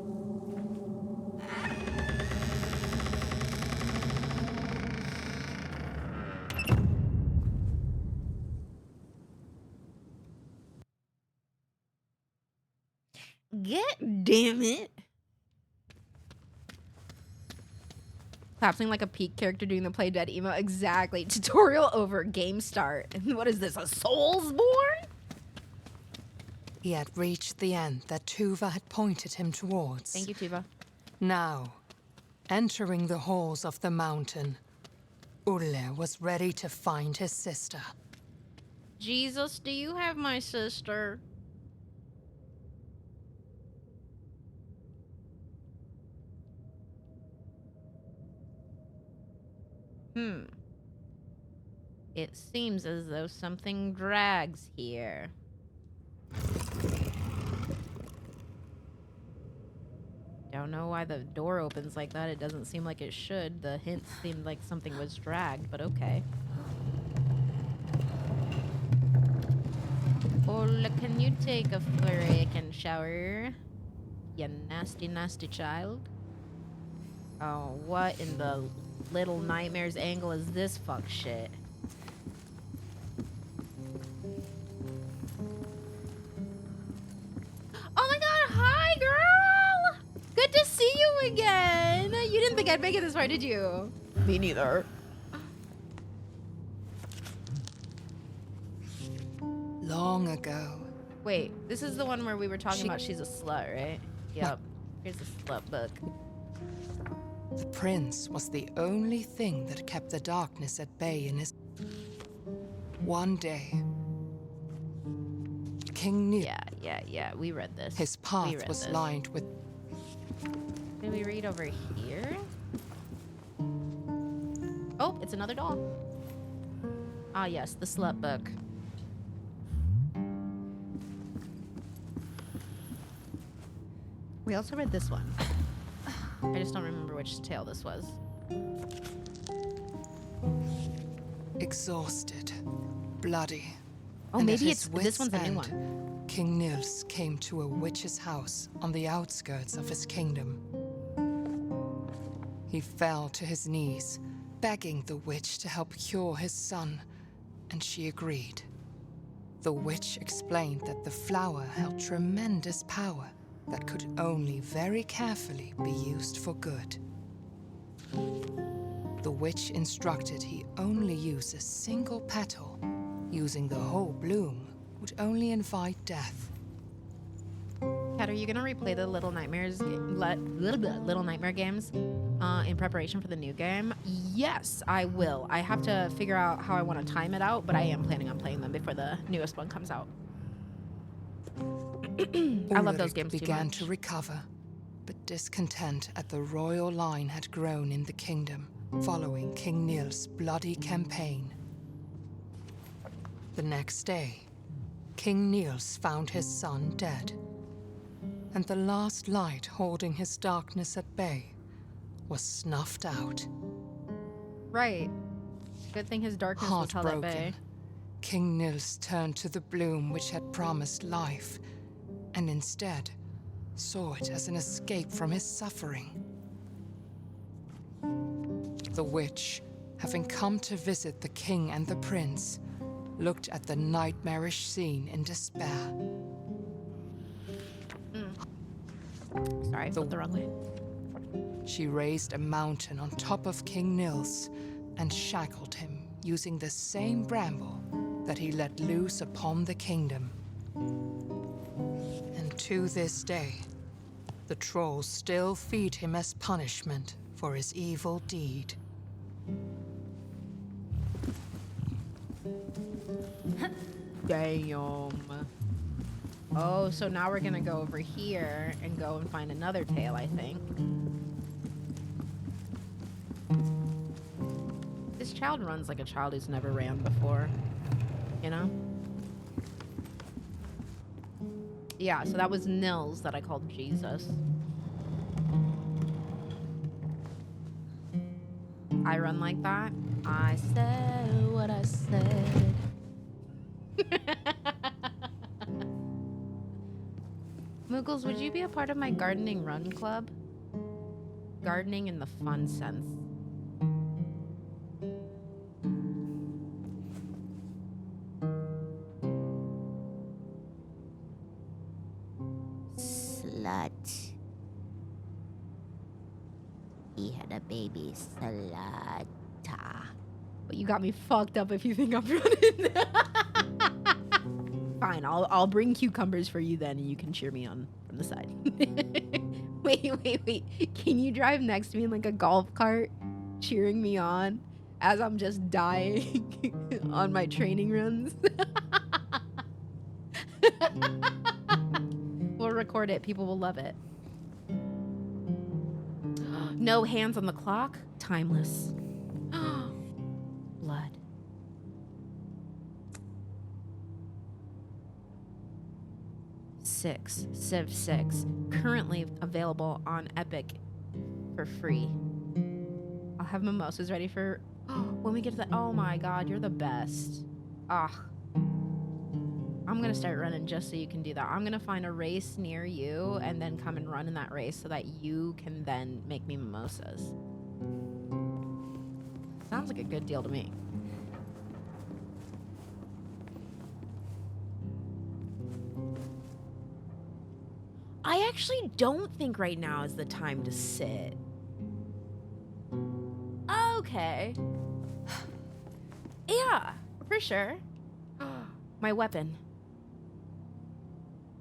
God damn it. Clapping like a peak character doing the play dead emo. Exactly. Tutorial over. Game start. What is this, a Soulsborne? He had reached the end that Tuva had pointed him towards. Thank you, Tuva. Now, entering the halls of the mountain, Ulle was ready to find his sister. Jesus, do you have my sister? It seems as though something drags here. Don't know why the door opens like that. It doesn't seem like it should. The hint seemed like something was dragged, but okay. Ola, can you take a freaking shower? You nasty, nasty child. Oh, what in the Little Nightmares angle is this fuck shit? Oh my god, hi girl! Good to see you again! You didn't think I'd make it this far, did you? Me neither. Long ago, Wait, this is the one where we were talking about she's a slut, right? Yep. Here's the slut book. the prince was the only thing that kept the darkness at bay in his... One day, King knew Yeah, we read this. his We path read was this. lined with... Did we read over here? Oh, it's another doll. Ah, yes, the slut book. We also read this one. I just don't remember which tale this was. Exhausted, bloody. Oh, and at maybe his it's this wits' one's a new end, one. King Nils came to a witch's house on the outskirts of his kingdom. He fell to his knees, begging the witch to help cure his son, and she agreed. The witch explained that the flower held tremendous power that could only very carefully be used for good. The witch instructed he only use a single petal. Using the whole bloom would only invite death. Kat, are you gonna replay the Little Nightmares, Little Nightmare games, in preparation for the new game? Yes, I will. I have to figure out how I want to time it out, but I am planning on playing them before the newest one comes out. I love those games too began much. to recover, but discontent at the royal line had grown in the kingdom following King Niels' bloody campaign. The next day, King Niels found his son dead, and the last light holding his darkness at bay was snuffed out. Right. Good thing his darkness was held at bay. Heartbroken, King Niels turned to the bloom which had promised life, and instead saw it as an escape from his suffering. The witch, having come to visit the king and the prince, looked at the nightmarish scene in despair. Sorry, I flipped the wrong way. She raised a mountain on top of King Niels and shackled him using the same bramble that he let loose upon the kingdom. And to this day, the trolls still feed him as punishment for his evil deed. Damn. Oh, so now we're gonna go over here and go and find another tail, I think. This child runs like a child who's never ran before, you know? Yeah, so that was Nils that I called Jesus. I run like that. I said what I said. Moogles, would you be a part of my gardening run club? Gardening in the fun sense. Slut. He had a baby, Salata. But you got me fucked up if you think I'm running. Fine, I'll bring cucumbers for you then, and you can cheer me on from the side. Wait. Can you drive next to me in like a golf cart, cheering me on as I'm just dying on my training runs? We'll record it. People will love it. No hands on the clock. Timeless. Blood. Civ 6. Currently available on Epic for free. I'll have mimosas ready for when we get to the. Oh my god, you're the best. I'm gonna start running just so you can do that. I'm gonna find a race near you and then come and run in that race so that you can then make me mimosas. Sounds like a good deal to me. I actually don't think right now is the time to sit. Okay. Yeah, for sure. My weapon.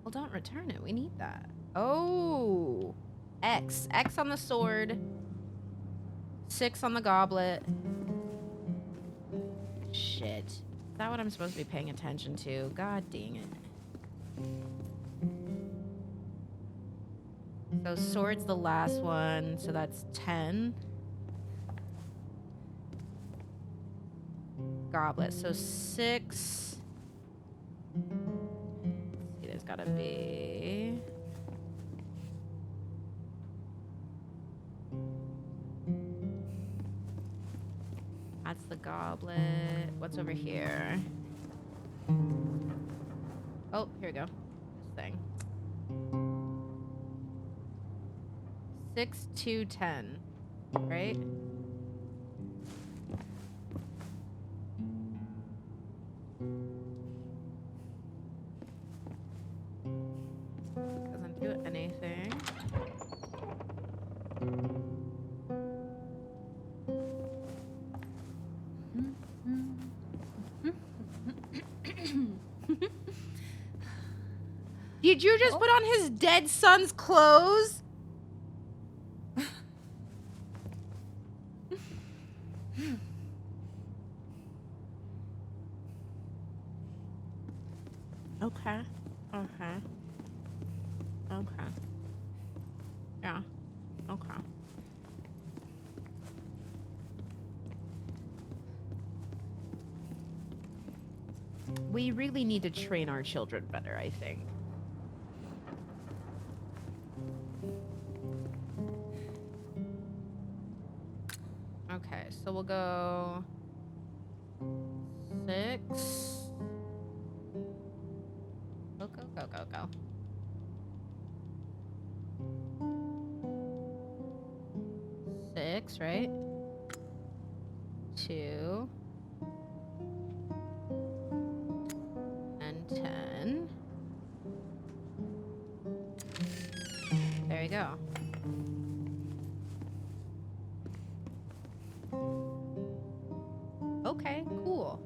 Well, don't return it. We need that. Oh. X. X on the sword. 6 on the goblet. Shit. Is that what I'm supposed to be paying attention to? God dang it. So sword's the last one, so that's 10. Goblet, so 6. Let's see, there's gotta be... That's the goblet. What's over here? Oh, here we go. This thing. 6, 2, 10. Right? did you just put on his dead son's clothes? Okay. Okay. Okay. Yeah. Okay. We really need to train our children better, I think. Okay, so we'll go 6. Go, go, go, go, go. 6, right? 2. And 10. There you go. Okay, cool.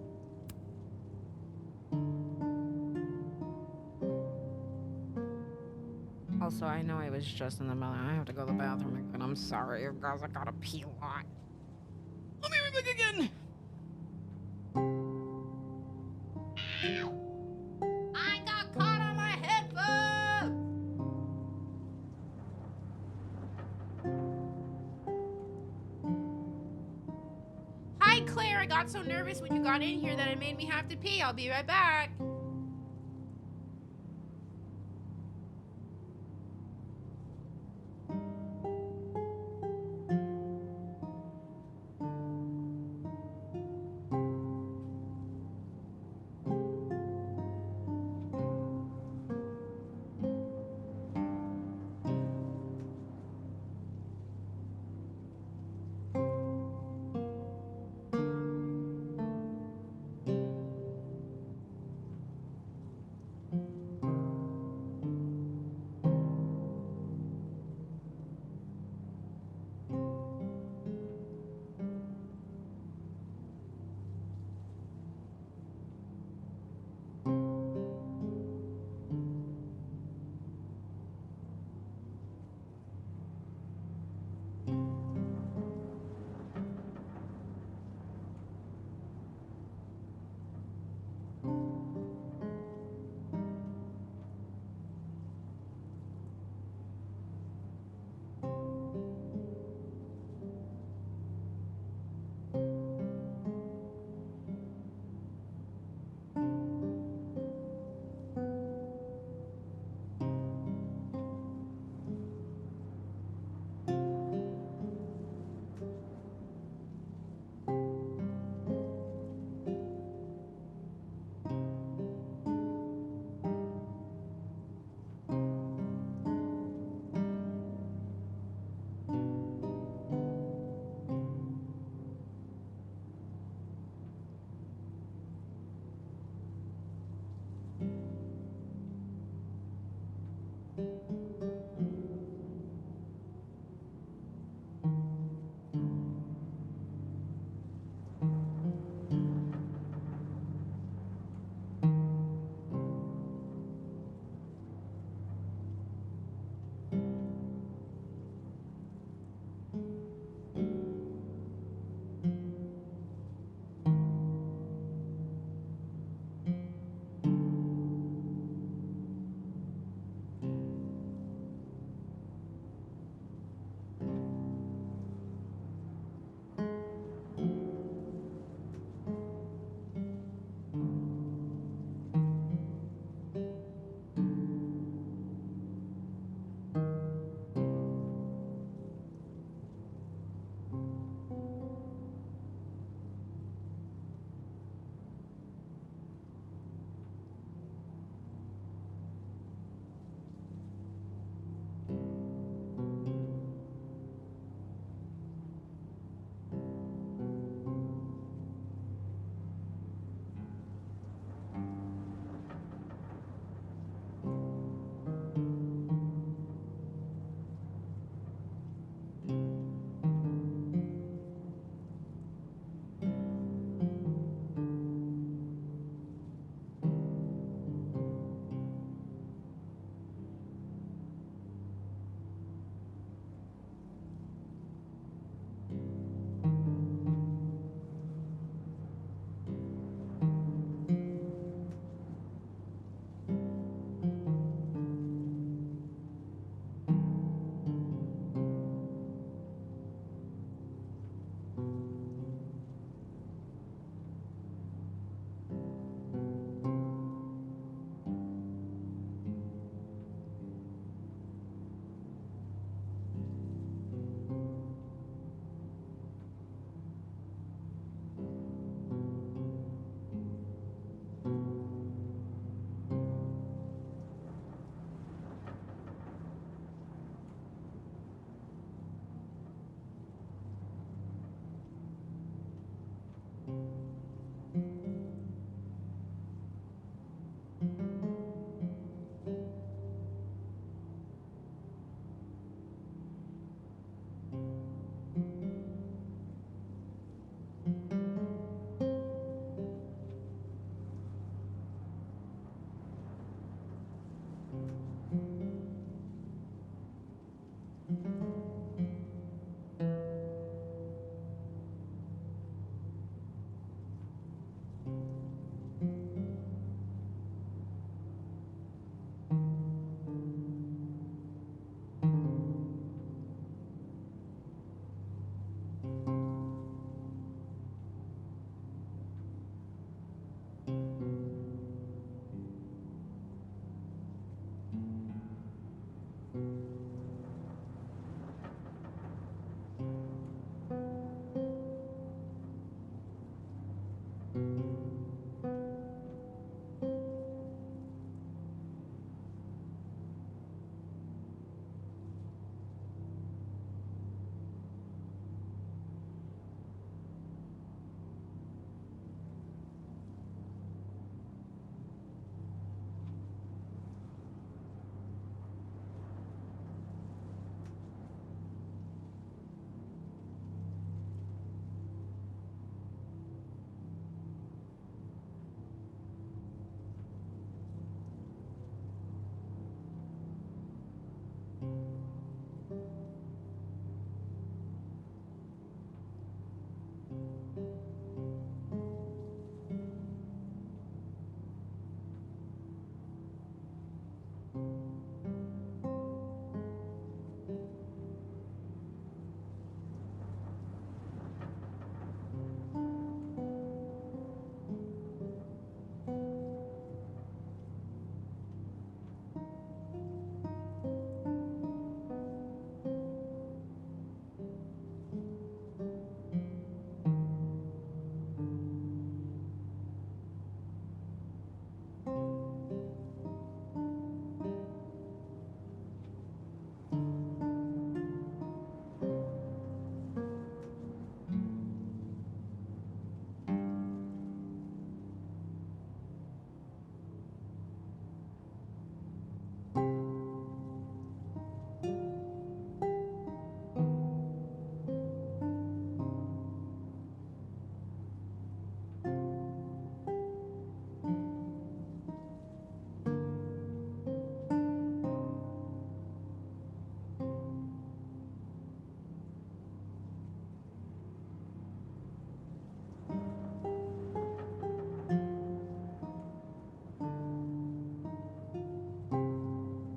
Also, I know I was just in the middle. I have to go to the bathroom again. I'm sorry, you guys. I gotta pee a lot. Let me be back again. I got caught on my headphone. Hi, Claire. I got so nervous when you got in here that it made me have to pee. I'll be right back.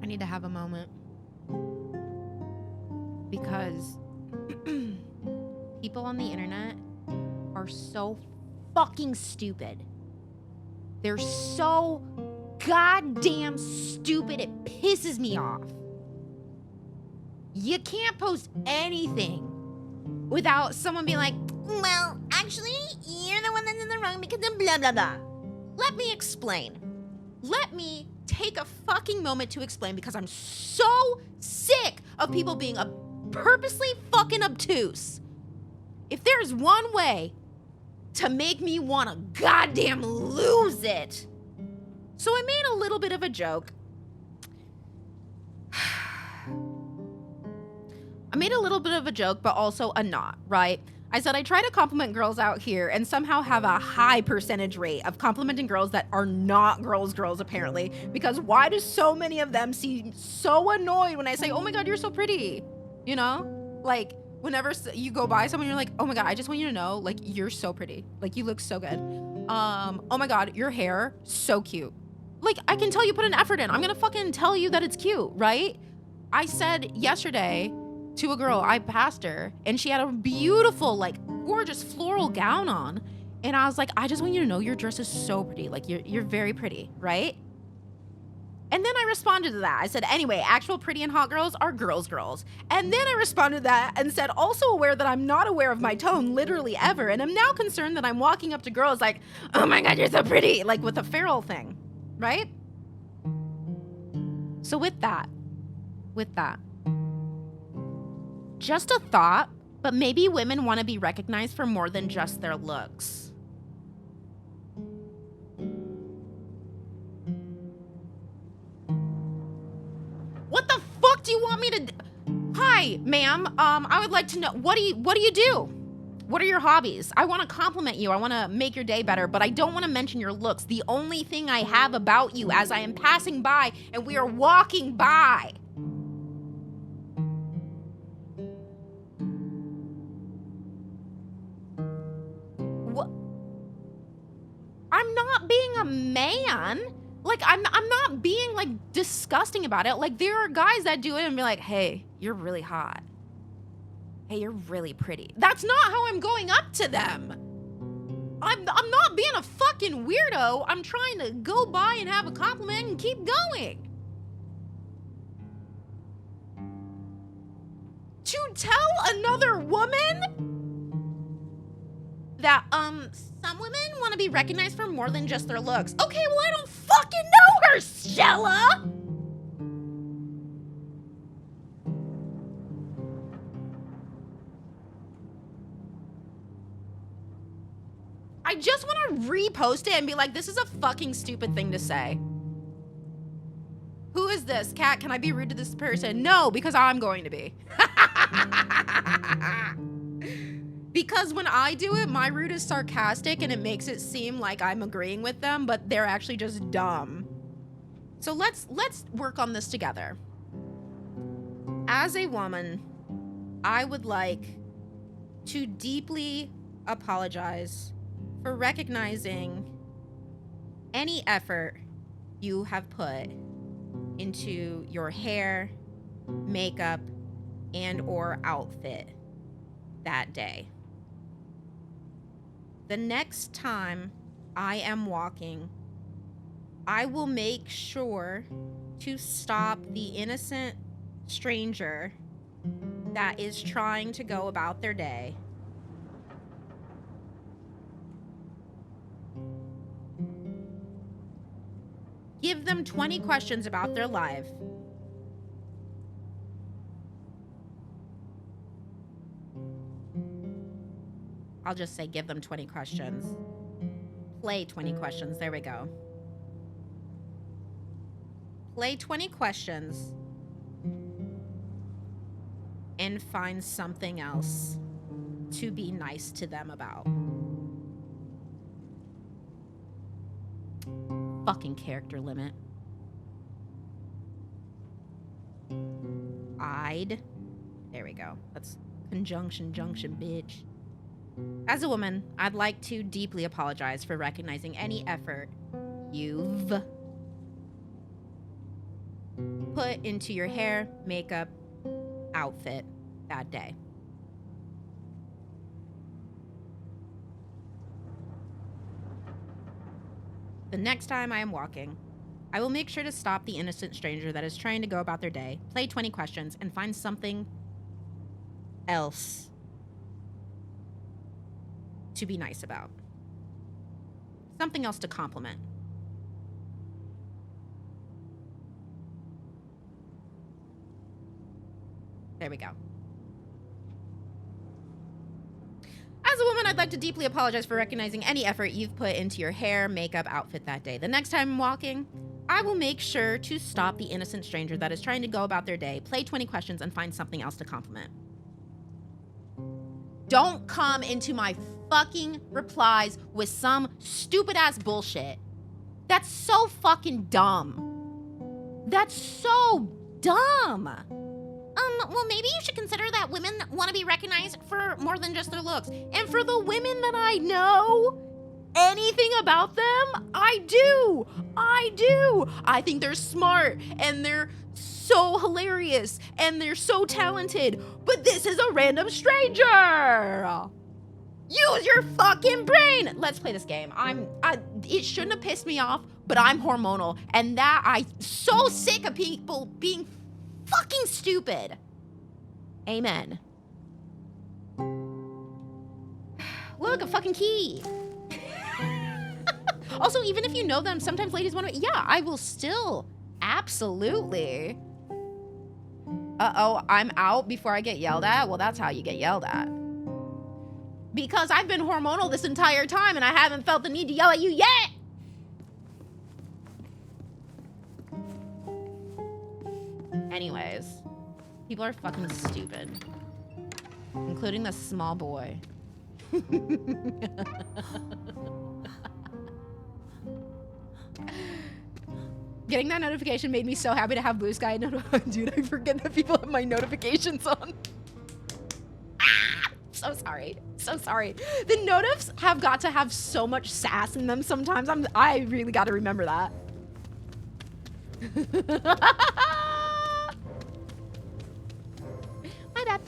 I need to have a moment because people on the internet are so fucking stupid. They're so goddamn stupid. It pisses me off. You can't post anything without someone being like, well, actually, you're the one that's in the wrong because of blah, blah, blah. Let me explain. Let me take a fucking moment to explain because I'm so sick of people being purposely fucking obtuse. If there's one way to make me want to goddamn lose it. So I made a little bit of a joke. I made a little bit of a joke, but also a not, right? I said I try to compliment girls out here and somehow have a high percentage rate of complimenting girls that are not girls apparently, because why do so many of them seem so annoyed when I say, oh my God, you're so pretty, you know? Like whenever you go by someone, you're like, oh my God, I just want you to know, like, you're so pretty. Like you look so good. Oh my God, your hair, so cute. Like I can tell you put an effort in. I'm gonna fucking tell you that it's cute, right? I said yesterday to a girl, I passed her, and she had a beautiful, like, gorgeous floral gown on. And I was like, I just want you to know your dress is so pretty. Like, you're very pretty, right? And then I responded to that. I said, anyway, actual pretty and hot girls are girls. And then I responded to that and said, also aware that I'm not aware of my tone literally ever. And I'm now concerned that I'm walking up to girls like, oh my God, you're so pretty. Like with a feral thing, right? So with that, just a thought, but maybe women want to be recognized for more than just their looks. What the fuck do you want me to do? Hi, ma'am. I would like to know, what do you do? What are your hobbies? I want to compliment you. I want to make your day better, but I don't want to mention your looks. The only thing I have about you as I am passing by and we are walking by. I'm not being a man. Like, I'm not being, like, disgusting about it. Like, there are guys that do it and be like, hey, you're really hot. Hey, you're really pretty. That's not how I'm going up to them. I'm not being a fucking weirdo. I'm trying to go by and have a compliment and keep going. To tell another woman that, some women want to be recognized for more than just their looks. Okay, well, I don't fucking know her, Stella! I just want to repost it and be like, this is a fucking stupid thing to say. Who is this? Cat, can I be rude to this person? No, because I'm going to be. Because when I do it, my rude is sarcastic and it makes it seem like I'm agreeing with them, but they're actually just dumb. So let's work on this together. As a woman, I would like to deeply apologize for recognizing any effort you have put into your hair, makeup, and or outfit that day. The next time I am walking, I will make sure to stop the innocent stranger that is trying to go about their day. Give them 20 questions about their life. I'll just say give them 20 questions. Play 20 questions. There we go. Play 20 questions and find something else to be nice to them about. Fucking character limit. I'd. There we go. That's conjunction, junction, bitch. As a woman, I'd like to deeply apologize for recognizing any effort you've put into your hair, makeup, outfit that day. The next time I am walking, I will make sure to stop the innocent stranger that is trying to go about their day, play 20 questions, and find something else to be nice about. Something else to compliment. There we go. As a woman, I'd like to deeply apologize for recognizing any effort you've put into your hair, makeup, outfit that day. The next time I'm walking, I will make sure to stop the innocent stranger that is trying to go about their day, play 20 questions, and find something else to compliment. Don't come into my fucking replies with some stupid ass bullshit. That's so fucking dumb. That's so dumb. Well, maybe you should consider that women want to be recognized for more than just their looks. And for the women that I know anything about them, I do. I think they're smart and they're so hilarious and they're so talented. But this is a random stranger. Use your fucking brain. Let's play this game. It shouldn't have pissed me off, but I'm hormonal. And that I'm so sick of people being fucking stupid. Amen. Look, a fucking key. Also, even if you know them, sometimes ladies want to, yeah, I will still. Absolutely. Uh-oh, I'm out before I get yelled at? Well, that's how you get yelled at. Because I've been hormonal this entire time and I haven't felt the need to yell at you yet. Anyways, people are fucking stupid. Including the small boy. Getting that notification made me so happy to have Blue Sky. Dude, I forget that people have my notifications on. So sorry. So sorry. The notifs have got to have so much sass in them sometimes. I really got to remember that. My bad.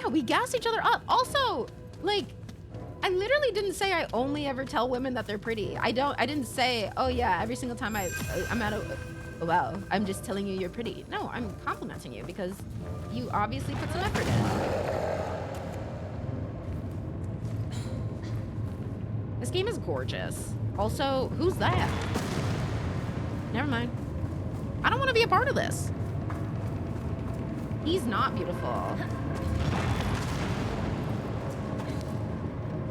Yeah, we gas each other up. Also, like, I literally didn't say I only ever tell women that they're pretty. I didn't say, oh yeah, every single time I'm at a, oh, wow, I'm just telling you you're pretty. No, I'm complimenting you because you obviously put some effort in. This game is gorgeous. Also, who's that? Never mind. I don't want to be a part of this. He's not beautiful.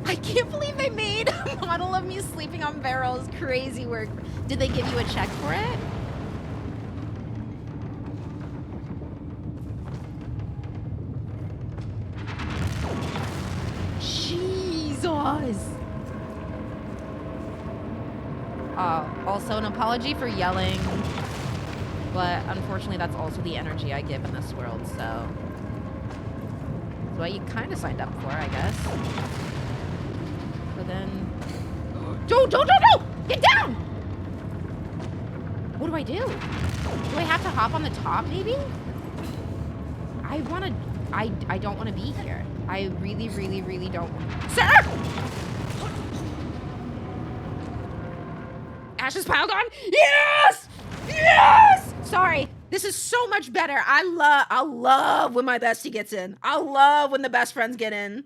I can't believe they made a model of me sleeping on barrels. Crazy work. Did they give you a check for it? Jesus. Also an apology for yelling, but unfortunately that's also the energy I give in this world, so. It's what you kind of signed up for, I guess. So then, don't! Get down! What do I do? Do I have to hop on the top, maybe? I don't want to be here. I really, really, really don't. Sir! Ashes piled on? Yes! Yes! Sorry. This is so much better. I love when my bestie gets in. I love when the best friends get in.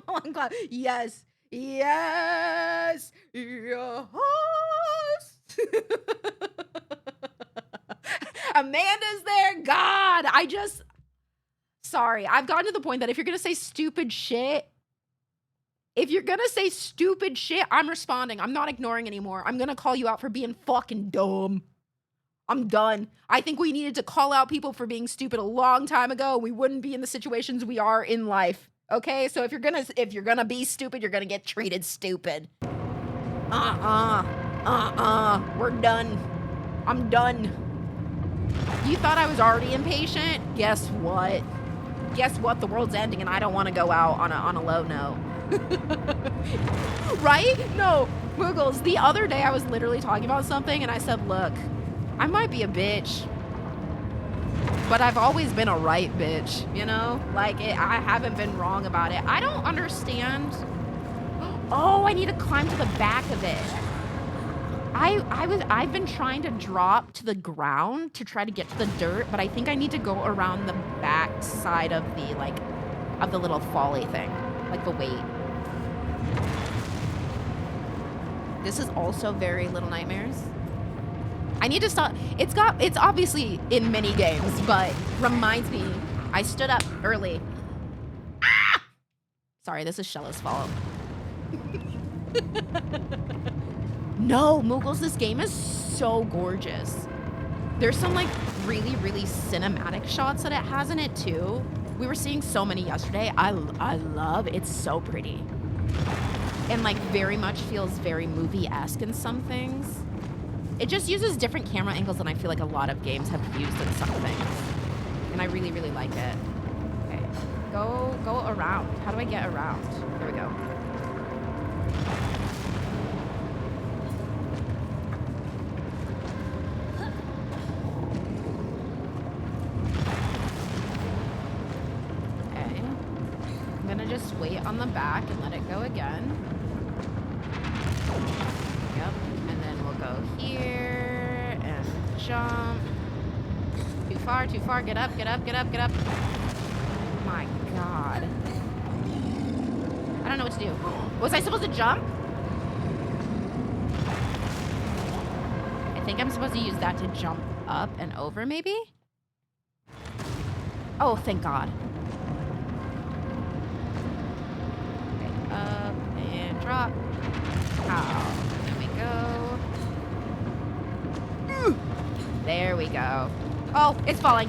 I'm glad. Yes. Yes. Yes. Amanda's there. God, sorry. I've gotten to the point that if you're going to say stupid shit, I'm responding. I'm not ignoring anymore. I'm going to call you out for being fucking dumb. I'm done. I think we needed to call out people for being stupid a long time ago. We wouldn't be in the situations we are in life. Okay? So if you're going to be stupid, you're going to get treated stupid. We're done. I'm done. You thought I was already impatient? Guess what? The world's ending and I don't want to go out on a low note. Right? No, Moogles, the other day I was literally talking about something and I said, look, I might be a bitch, but I've always been a right bitch, you know? Like, I haven't been wrong about it. I don't understand. Oh, I need to climb to the back of it. I've been trying to drop to the ground to try to get to the dirt, but I think I need to go around the back side of the little folly thing, like the weight. This is also very Little Nightmares. I need to stop. It's obviously in many games, but reminds me, I stood up early. Ah! Sorry, this is Shella's fault. No, Moogles, this game is so gorgeous. There's some like really, really cinematic shots that it has in it too. We were seeing so many yesterday. I love, it's so pretty. And like very much feels very movie-esque in some things. It just uses different camera angles than I feel like a lot of games have used in some things. And I really, really like it. Okay, go around. How do I get around? There we go. Just wait on the back and let it go again. Yep, and then we'll go here and jump. Too far, get up. Oh my God. I don't know what to do. Was I supposed to jump? I think I'm supposed to use that to jump up and over maybe? Oh, thank God. Up and drop. Oh, there we go. There we go. Oh, it's falling.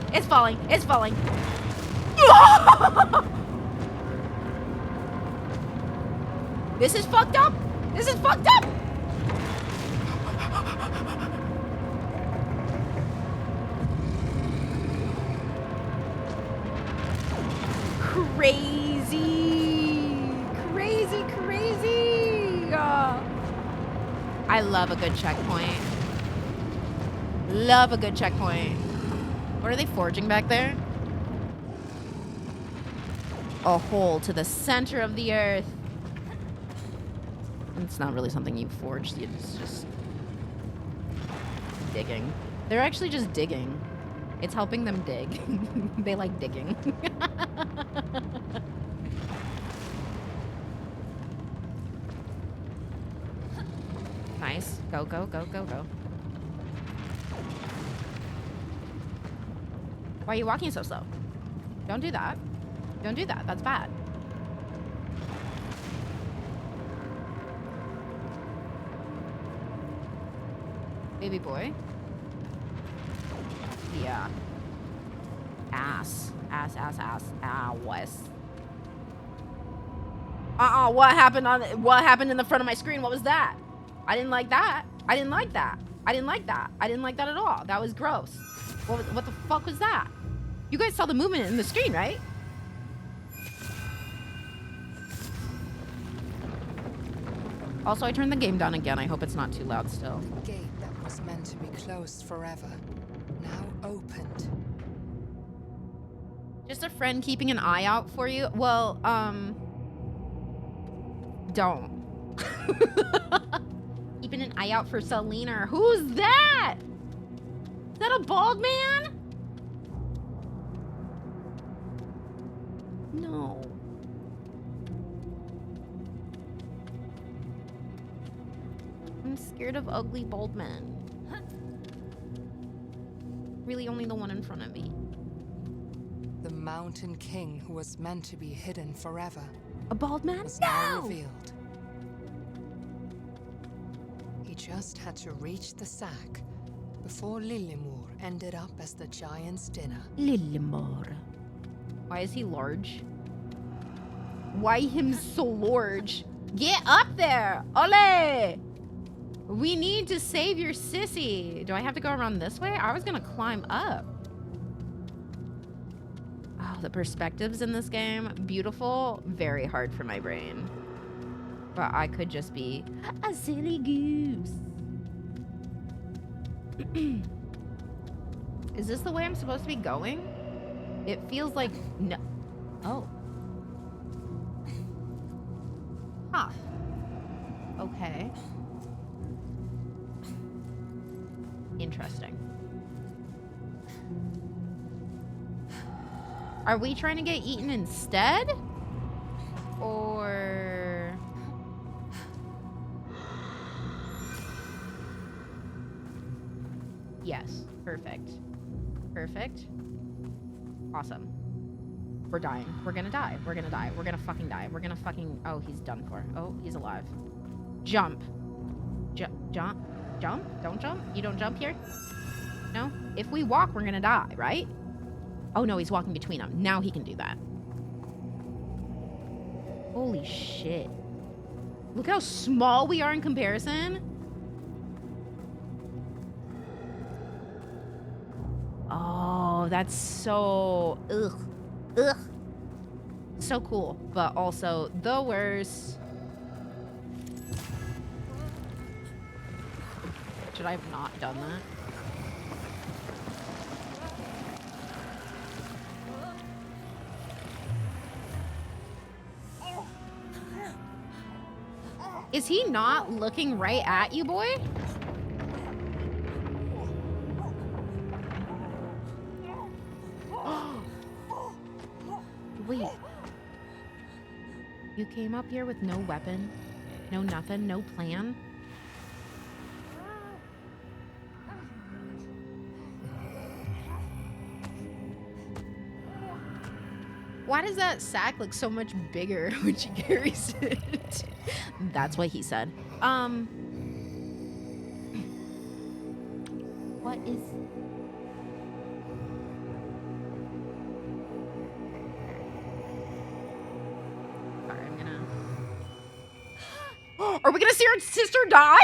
This is fucked up. Crazy. I love a good checkpoint. Love a good checkpoint. What are they forging back there? A hole to the center of the earth. It's not really something you forged. It's just digging. They're actually just digging. It's helping them dig. They like digging. Nice. Go, go, go, go, go. Why are you walking so slow? Don't do that. Don't do that. That's bad. Baby boy. Yeah. Ass. Ass, ass, ass. Wes. What happened in the front of my screen? What was that? I didn't like that. I didn't like that. I didn't like that. I didn't like that at all. That was gross. What the fuck was that? You guys saw the movement in the screen, right? Also, I turned the game down again. I hope it's not too loud still. The gate that was meant to be closed forever, now opened. Just a friend keeping an eye out for you? Well, don't. Keeping an eye out for Selena. Who's that? Is that a bald man? No. I'm scared of ugly bald men. Really only the one in front of me. The Mountain King who was meant to be hidden forever. A bald man? Was now revealed. He just had to reach the sack before Lillimor ended up as the giant's dinner. Lillimor. Why is he large? Why him so large? Get up there! Ole! We need to save your sissy. Do I have to go around this way? I was gonna climb up. Oh, the perspectives in this game, beautiful, very hard for my brain. But I could just be a silly goose. Is this the way I'm supposed to be going? It feels like no. Oh. Huh. Okay. Interesting. Are we trying to get eaten instead? Or... Yes. Perfect. Perfect. Awesome. We're dying. We're gonna die. We're gonna die. We're gonna fucking die. We're gonna fucking... Oh, he's done for. Oh, he's alive. Jump. Jump. Jump? Don't jump? You don't jump here? No? If we walk, we're gonna die, right? Oh no, he's walking between them. Now he can do that. Holy shit. Look how small we are in comparison. Oh, that's so... Ugh. Ugh. So cool, but also the worst. Should I have not done that? Is he not looking right at you, boy? Wait. You came up here with no weapon, no nothing, no plan? Why does that sack look so much bigger when she carries it? That's what he said. What is... Sorry, I'm gonna... Are we gonna see our sister die?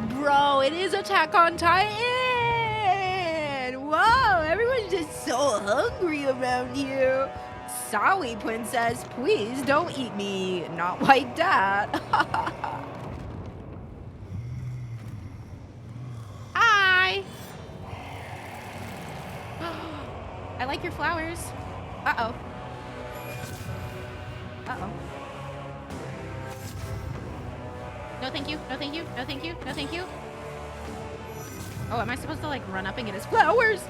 Bro, it is Attack on Titan! Whoa, everyone's just so hungry around here. Sorry, princess, please don't eat me. Not like that. Hi! I like your flowers. Uh-oh. Uh-oh. No thank you, no thank you, no thank you, no thank you. Oh, am I supposed to like run up and get his flowers?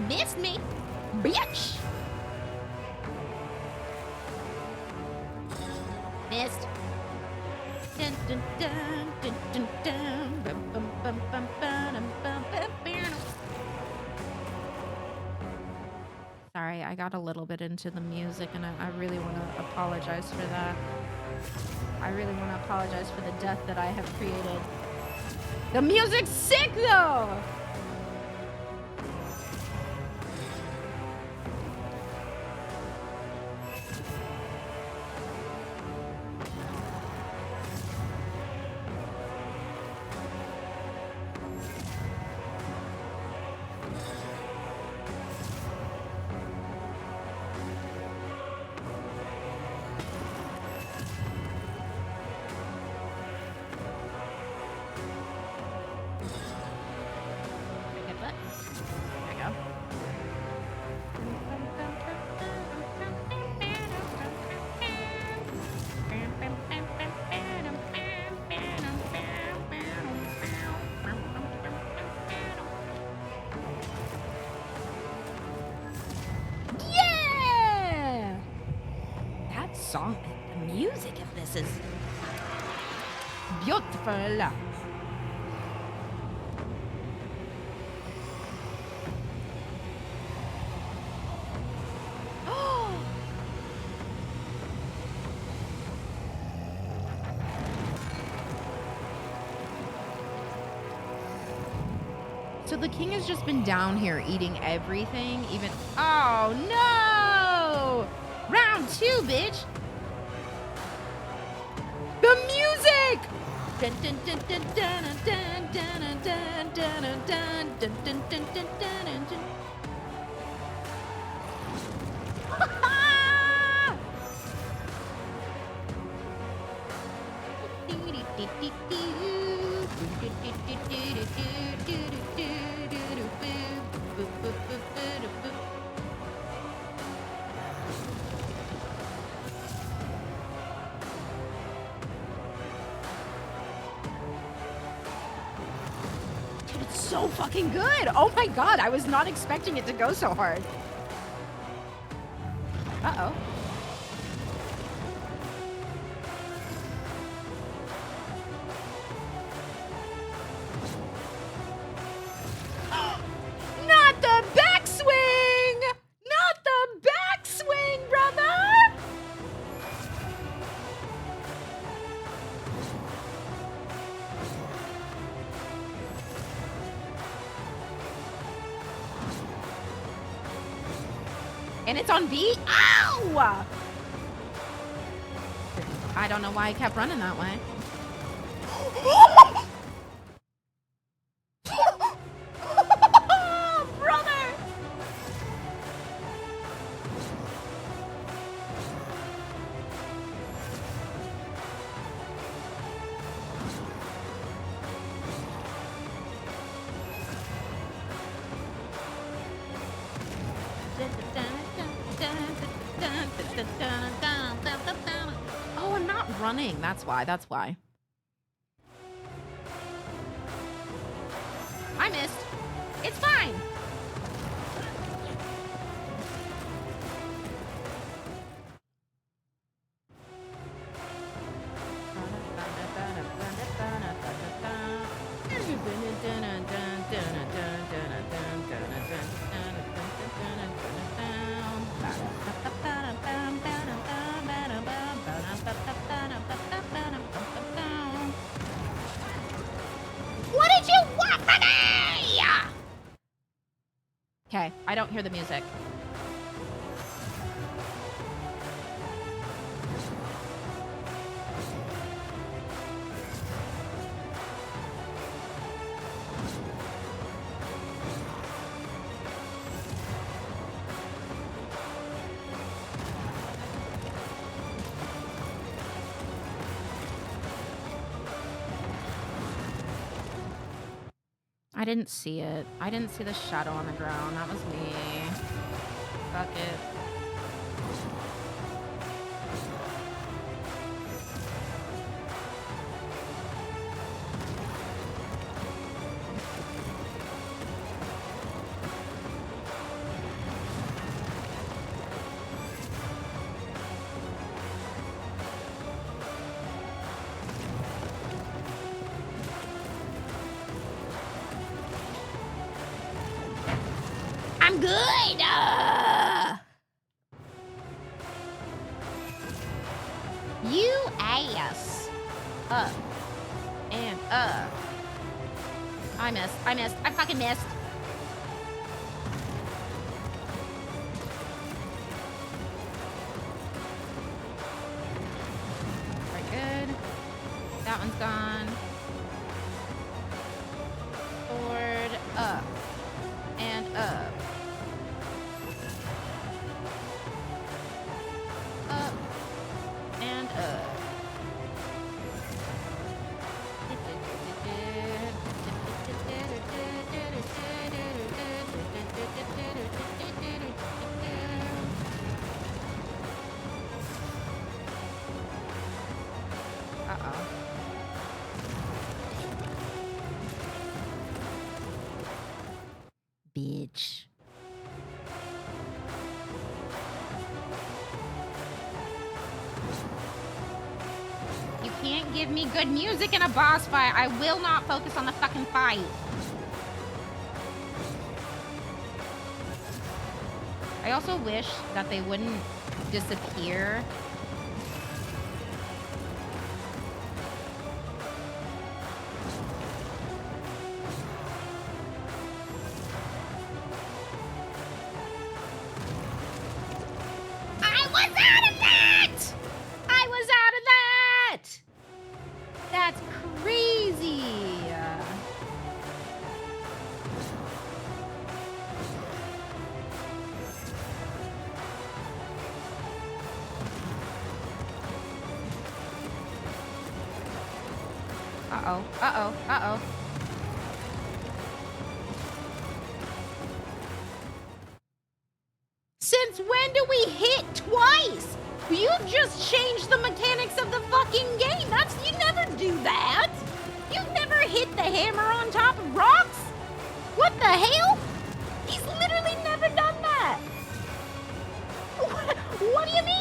Missed me, bitch. Missed. Dun, dun, dun, dun, dun, dun. Bum, bum, bum, bum, bum, bum, bum, bum. Sorry, I got a little bit into the music and I really want to apologize for that. I really want to apologize for the death that I have created. The music's sick though! Song, the music of this is beautiful. So the king has just been down here eating everything, even. Oh no! Round 2, bitch! The music! Dun, dun, dun, dun, dun, dun, dun, dun, dun, dun, dun, dun, dun, dun, dun, dun, dun. So fucking good. Oh my god, I was not expecting it to go so hard. Uh-oh. Not the backswing! Not the backswing, brother! And it's on B? Ow! I don't know why I kept running that way. Brother! Oh, I'm not running. That's why. That's why. I missed. It's fine. What did you want from me? Okay, I don't hear the music. I didn't see it. I didn't see the shadow on the ground. That was me. Fuck it. I'm good. You ass. Up. And up. I missed. I missed. I fucking missed. Very good. That one's gone. Forward. Up. And up. Up and up. Uh-oh. Bitch. You can't give me good music in a boss fight. I will not focus on the fucking fight. I also wish that they wouldn't disappear. I was out of that! I was out of that! That's crazy. Uh-oh, uh-oh, uh-oh. Since when do we hit twice? You've just changed the mechanics of the fucking game. You never do that. You've never hit the hammer on top of rocks. What the hell? He's literally never done that. What do you mean?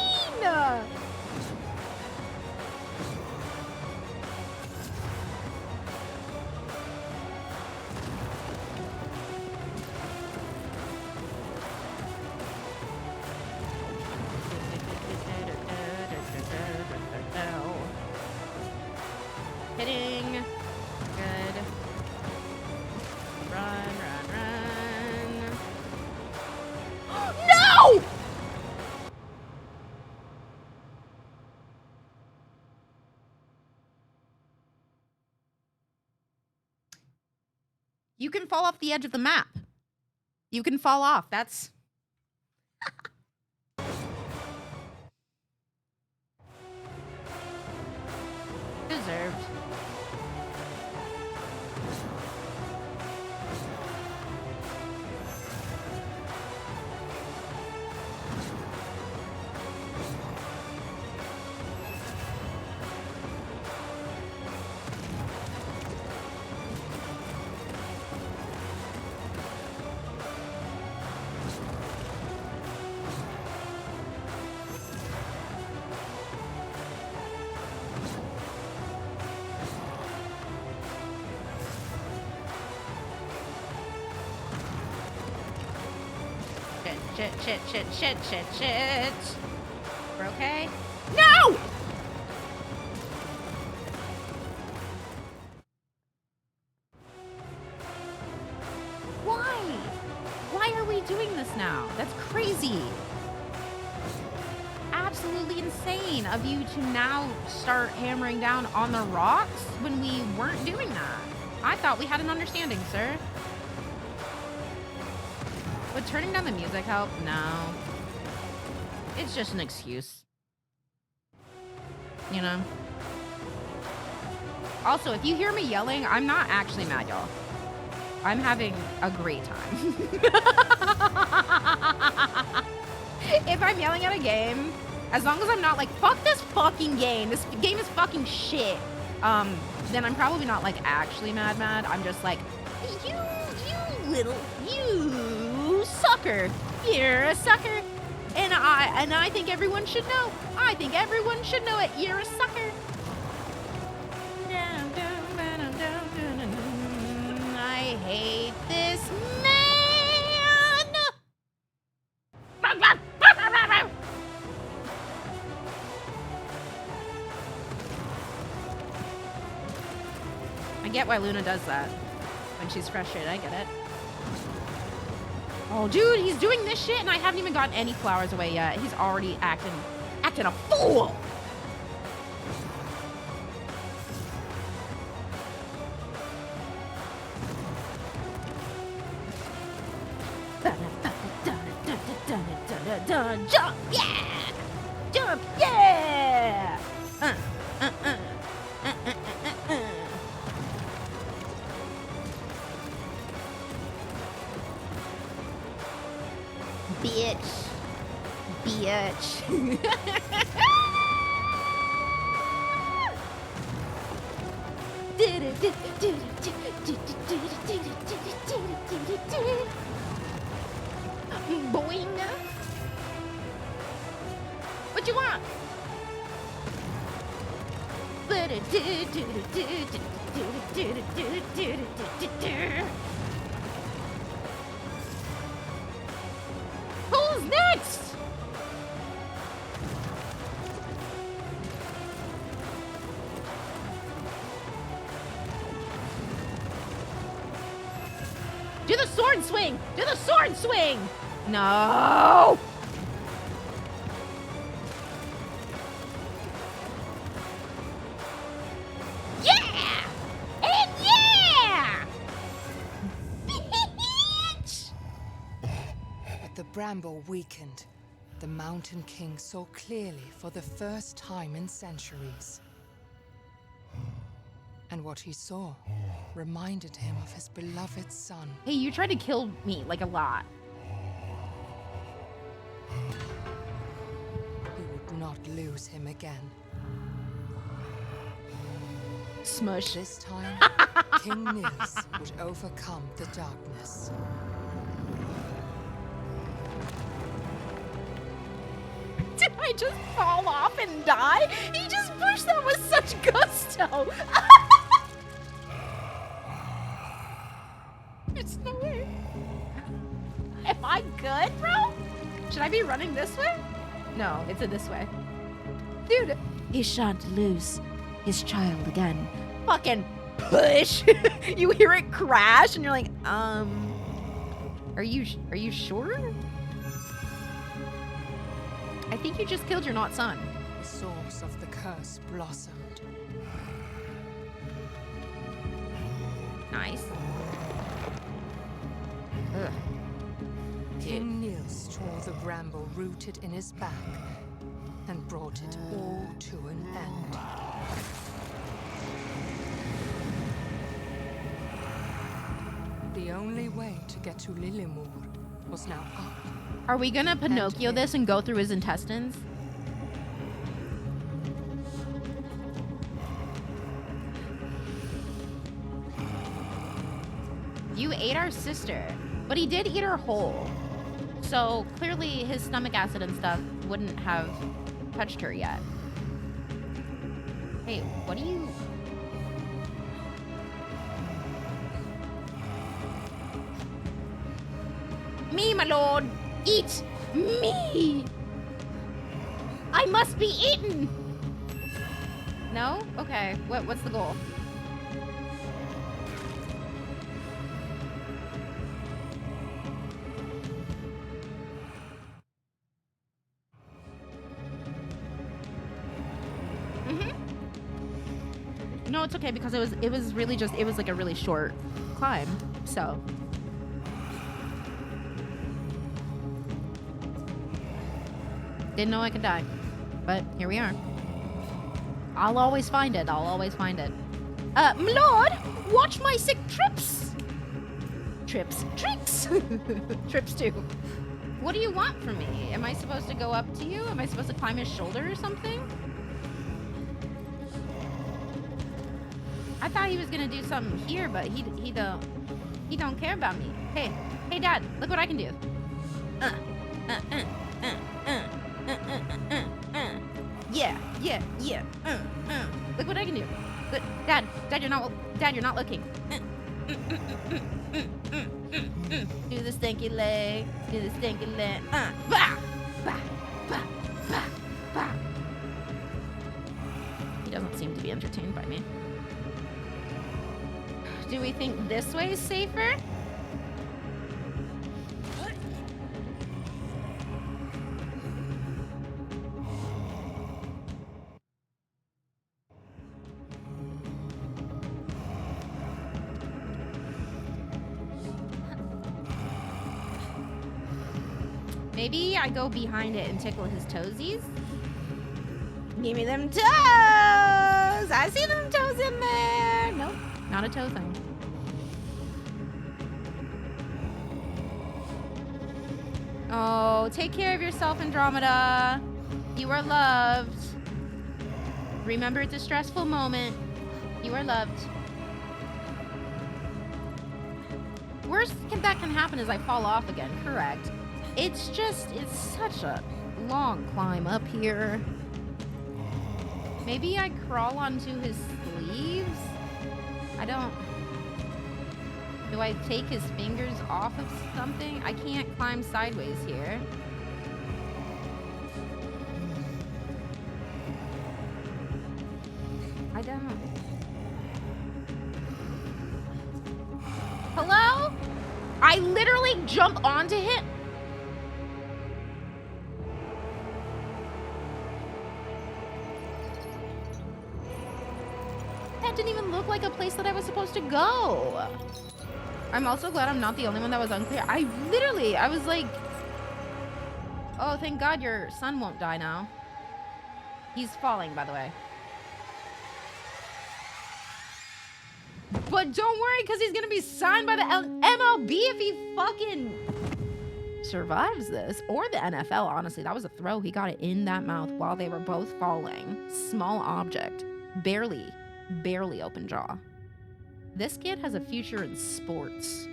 Hitting. Good. Run, run, run. No! You can fall off the edge of the map. You can fall off. That's... deserved. Shit. We're okay? No! Why? Why are we doing this now? That's crazy. Absolutely insane of you to now start hammering down on the rocks when we weren't doing that. I thought we had an understanding, sir. Would turning down the music help? No. It's just an excuse. You know? Also, if you hear me yelling, I'm not actually mad, y'all. I'm having a great time. If I'm yelling at a game, as long as I'm not like, fuck this fucking game, this game is fucking shit, then I'm probably not like actually mad. I'm just like, you sucker, you're a sucker, and I think everyone should know. I think everyone should know it. You're a sucker. I hate this man. I get why Luna does that. When she's frustrated, I get it. Oh, dude, he's doing this shit and I haven't even gotten any flowers away yet. He's already acting a fool. Jump, yeah! Jump, yeah! Bitch. Boing. What you want? Who's next? Do the sword swing! Do the sword swing! No! Yeah! And yeah! Bitch! But the Bramble weakened. The Mountain King saw clearly for the first time in centuries. And what he saw reminded him of his beloved son. Hey, you tried to kill me, like, a lot. He would not lose him again. Smush. This time, King Nils would overcome the darkness. Did I just fall off and die? He just pushed that with such gusto. It's no way. Am I good, bro? Should I be running this way? No, it's this way. Dude, he shan't lose his child again. Fucking push. You hear it crash and you're like, are you sure? I think you just killed your not son. The source of the curse blossomed. Nice. Ugh. King Nils tore the bramble rooted in his back and brought it all to an end. The only way to get to Lilimur was now up. Are we gonna Pinocchio this and go through his intestines? You ate our sister, but he did eat her whole. So clearly his stomach acid and stuff wouldn't have touched her yet. Hey, what do you... Me, my lord! Eat me! I must be eaten! No? Okay, what's the goal? No, it's okay because it was really just, it was like a really short climb, so. Didn't know I could die, but here we are. I'll always find it. I'll always find it. My lord, watch my sick trips. Trips. Tricks! Trips too. What do you want from me? Am I supposed to go up to you? Am I supposed to climb his shoulder or something? I thought he was gonna do something here, but he don't care about me. Hey Dad, look what I can do. Yeah. Look what I can do. Look, Dad, you're not looking. Do the stinky leg. Bah, bah, bah, bah. He doesn't seem to be entertained by me. Do we think this way is safer? Maybe I go behind it and tickle his toesies? Give me them toes! I see them toes in there! Nope, not a toe thing. Oh, take care of yourself, Andromeda. You are loved. Remember, it's a stressful moment. You are loved. Worst that can happen is I fall off again, correct? It's such a long climb up here. Maybe I crawl onto his sleeves? Do I take his fingers off of something? I can't climb sideways here. I don't. Hello? I literally jump onto him. That didn't even look like a place that I was supposed to go. I'm also glad I'm not the only one that was unclear. I was like, oh, thank God your son won't die now. He's falling, by the way. But don't worry, because he's going to be signed by the MLB if he fucking survives this. Or the NFL, honestly. That was a throw. He got it in that mouth while they were both falling. Small object. Barely open jaw. This kid has a future in sports.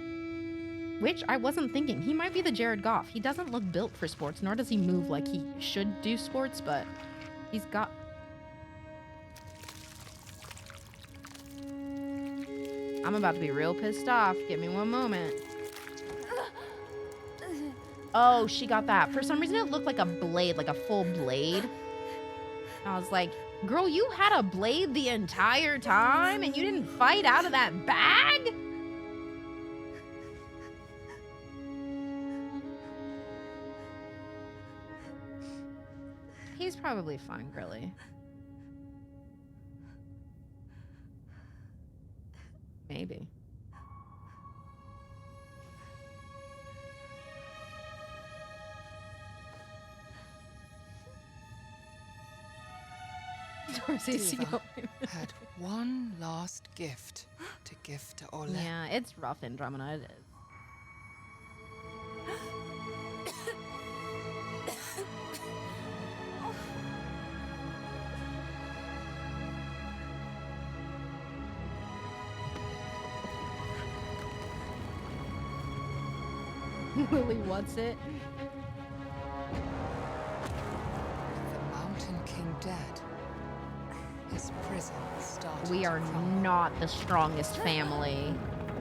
Which I wasn't thinking. He might be the Jared Goff. He doesn't look built for sports, nor does he move like he should do sports, but he's got... I'm about to be real pissed off. Give me one moment. Oh, she got that. For some reason, it looked like a blade, like a full blade. I was like, girl, you had a blade the entire time and you didn't fight out of that bag? He's probably fine, girly. Maybe. Diva had one last gift to give to Ole. Yeah, it's rough, Andromeda. It is. Lily, what's it? The Mountain King dead. His prison started. We are not the strongest family.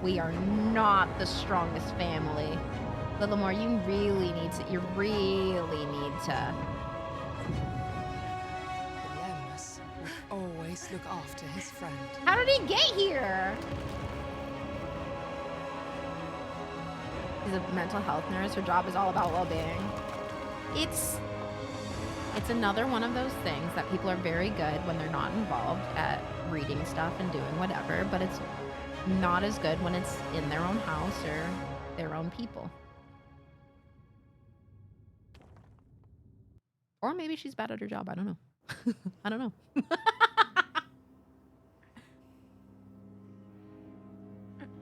We are not the strongest family. Littlemore, you really need to. The Lemmus would always look after his friend. How did he get here? She's a mental health nurse. Her job is all about well-being. It's another one of those things that people are very good when they're not involved at reading stuff and doing whatever, but it's not as good when it's in their own house or their own people. Or maybe she's bad at her job. I don't know. I don't know.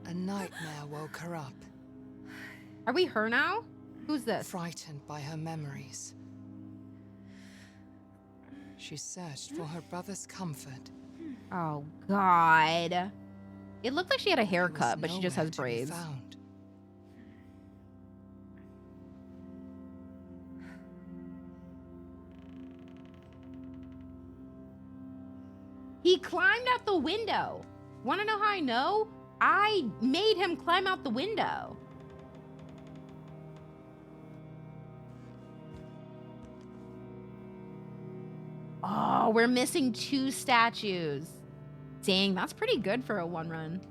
A nightmare woke her up. Are we her now? Who's this? Frightened by her memories, she searched for her brother's comfort. Oh, God. It looked like she had a He was haircut, but she just nowhere has to be braids. found. He climbed out the window. Want to know how I know? I made him climb out the window. Oh, we're missing 2 statues. Dang, that's pretty good for a 1 run.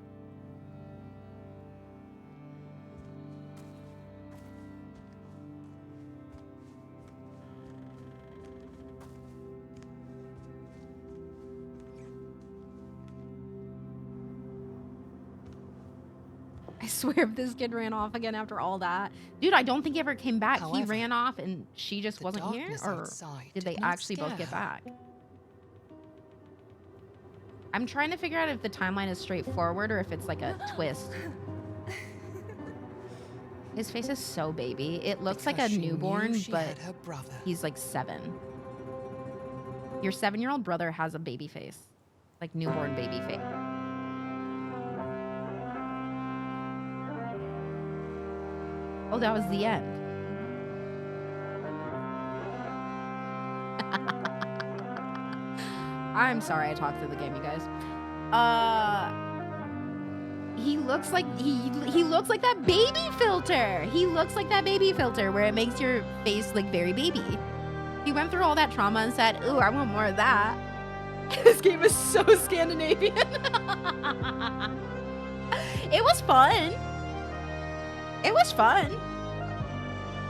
I swear if this kid ran off again after all that. Dude, I don't think he ever came back. He However, ran off and she just the wasn't here? darkness Or outside did they did not actually both scare get her. back? I'm trying to figure out if the timeline is straightforward or if it's like a twist. His face is so baby. It looks like a Because she knew newborn, she but had her brother. he's like 7. Your 7-year-old brother has a baby face. Like newborn baby face. Oh, that was the end. I'm sorry I talked through the game, you guys. He looks like he looks like that baby filter. He looks like that baby filter where it makes your face like very baby. He went through all that trauma and said, "Ooh, I want more of that." This game is so Scandinavian. It was fun. It was fun.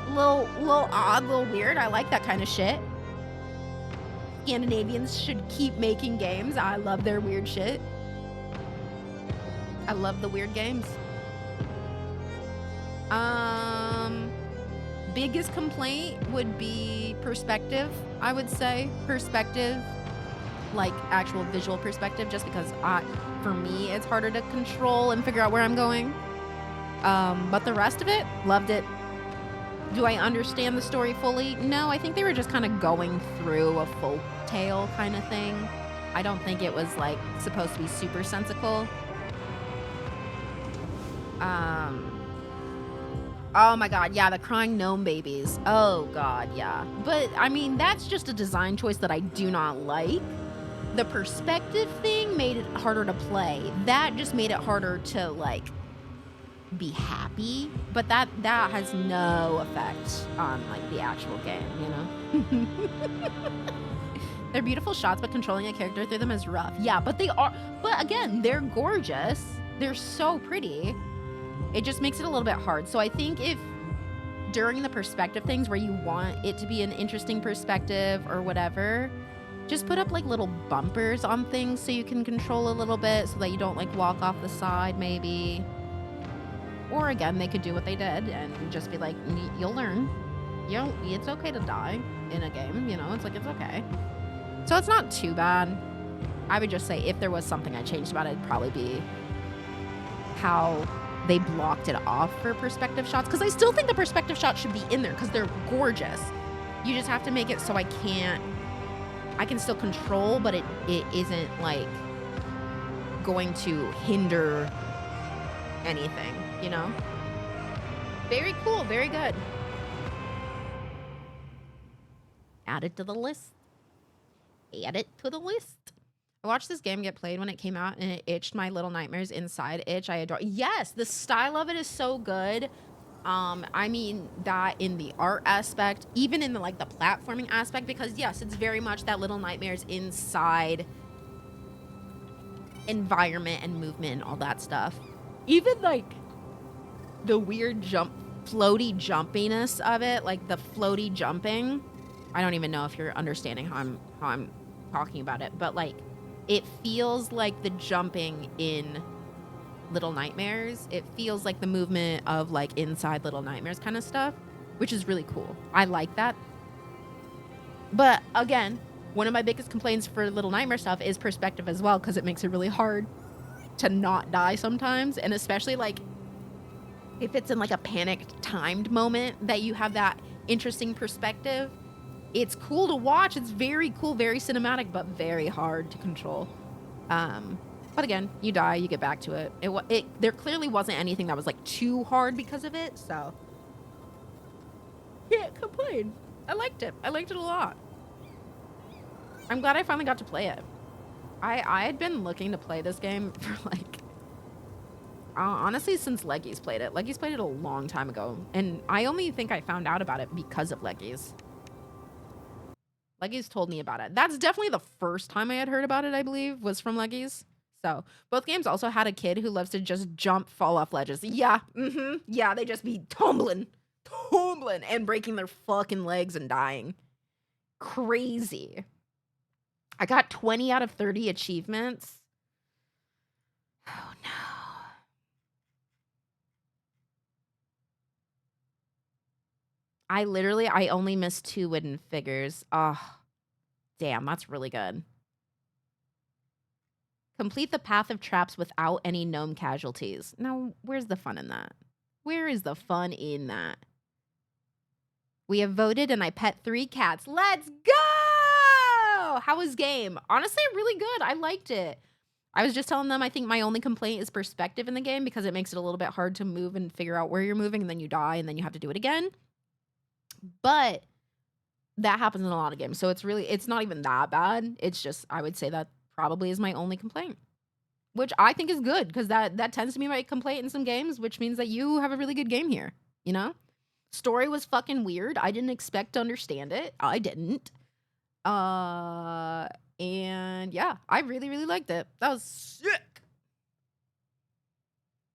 Little odd, little weird. I like that kind of shit. Scandinavians should keep making games. I love their weird shit. I love the weird games. Biggest complaint would be perspective, I would say. Perspective, like actual visual perspective, just because for me, it's harder to control and figure out where I'm going. But the rest of it, loved it. Do I understand the story fully? No, I think they were just kind of going through a folk tale kind of thing. I don't think it was like supposed to be super sensical. Oh my god, yeah, the crying gnome babies. Oh god, yeah. But I mean, that's just a design choice that I do not like. The perspective thing made it harder to play. That just made it harder to like be happy, but that has no effect on like the actual game, you know? They're beautiful shots, but controlling a character through them is rough. Yeah, but again, they're gorgeous. They're so pretty. It just makes it a little bit hard. So I think if during the perspective things where you want it to be an interesting perspective or whatever, just put up like little bumpers on things so you can control a little bit so that you don't like walk off the side maybe. Or again, they could do what they did and just be like, you'll learn. It's okay to die in a game, you know? It's like, it's okay. So it's not too bad. I would just say if there was something I changed about it, it'd probably be how they blocked it off for perspective shots. Because I still think the perspective shots should be in there because they're gorgeous. You just have to make it so I can still control, but it isn't like going to hinder anything, you know? Very cool, very good. Add it to the list. Add it to the list. I watched this game get played when it came out and it itched my little nightmares inside itch. I adore. Yes, the style of it is so good. I mean that in the art aspect, even in the like the platforming aspect, because yes, it's very much that Little Nightmares inside environment and movement and all that stuff. Even like the weird floaty jumpiness of it, like the floaty jumping. I don't even know if you're understanding how I'm talking about it, but like it feels like the jumping in Little Nightmares. It feels like the movement of like inside Little Nightmares kind of stuff, which is really cool. I like that. But again, one of my biggest complaints for Little Nightmare stuff is perspective as well, because it makes it really hard to not die sometimes. And especially like if it's in like a panicked timed moment that you have that interesting perspective, it's cool to watch. It's very cool, very cinematic, but very hard to control. But again, you die, you get back to it. There clearly wasn't anything that was like too hard because of it, so can't complain. I liked it. I liked it a lot. I'm glad I finally got to play it. I had been looking to play this game for like honestly since Leggy's played it. Leggy's played it a long time ago, and I only think I found out about it because of Leggy's. Leggy's told me about it. That's definitely the first time I had heard about it, I believe, was from Leggy's. So, both games also had a kid who loves to just jump, fall off ledges. Yeah, yeah, they just be tumbling, and breaking their fucking legs and dying. Crazy. I got 20 out of 30 achievements. Oh, no. I only missed 2 wooden figures. Oh, damn, that's really good. Complete the path of traps without any gnome casualties. Now, where's the fun in that? Where is the fun in that? We have voted and I pet 3 cats. Let's go! How was game? Honestly, really good. I liked it. I was just telling them I think my only complaint is perspective in the game because it makes it a little bit hard to move and figure out where you're moving, and then you die and then you have to do it again. But that happens in a lot of games. So it's not even that bad. It's just, I would say that probably is my only complaint, which I think is good because that tends to be my complaint in some games, which means that you have a really good game here, you know? Story was fucking weird. I didn't expect to understand it. I didn't. And yeah, I really, really liked it. That was sick.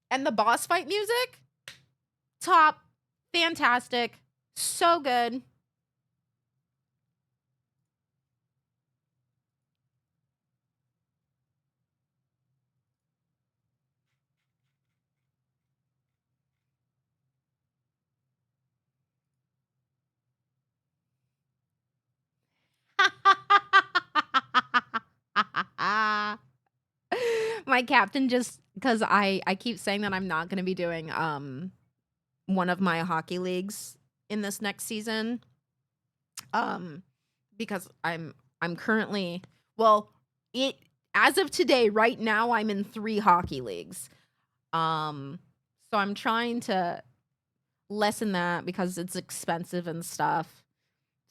And the boss fight music, top, fantastic, so good. My captain just because I keep saying that I'm not going to be doing one of my hockey leagues in this next season, because I'm currently, well, it as of today right now I'm in 3 hockey leagues, so I'm trying to lessen that because it's expensive and stuff,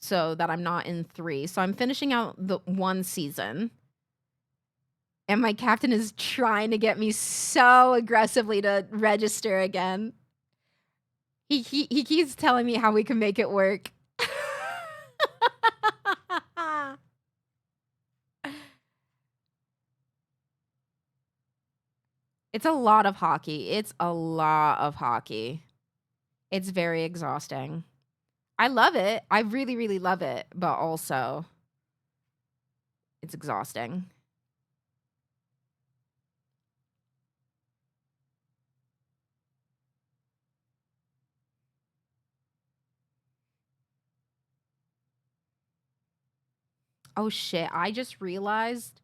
so that I'm not in 3. So I'm finishing out the 1 season. And my captain is trying to get me so aggressively to register again. He keeps telling me how we can make it work. It's a lot of hockey. It's a lot of hockey. It's very exhausting. I love it. I really, really love it, but also it's exhausting. Oh shit, I just realized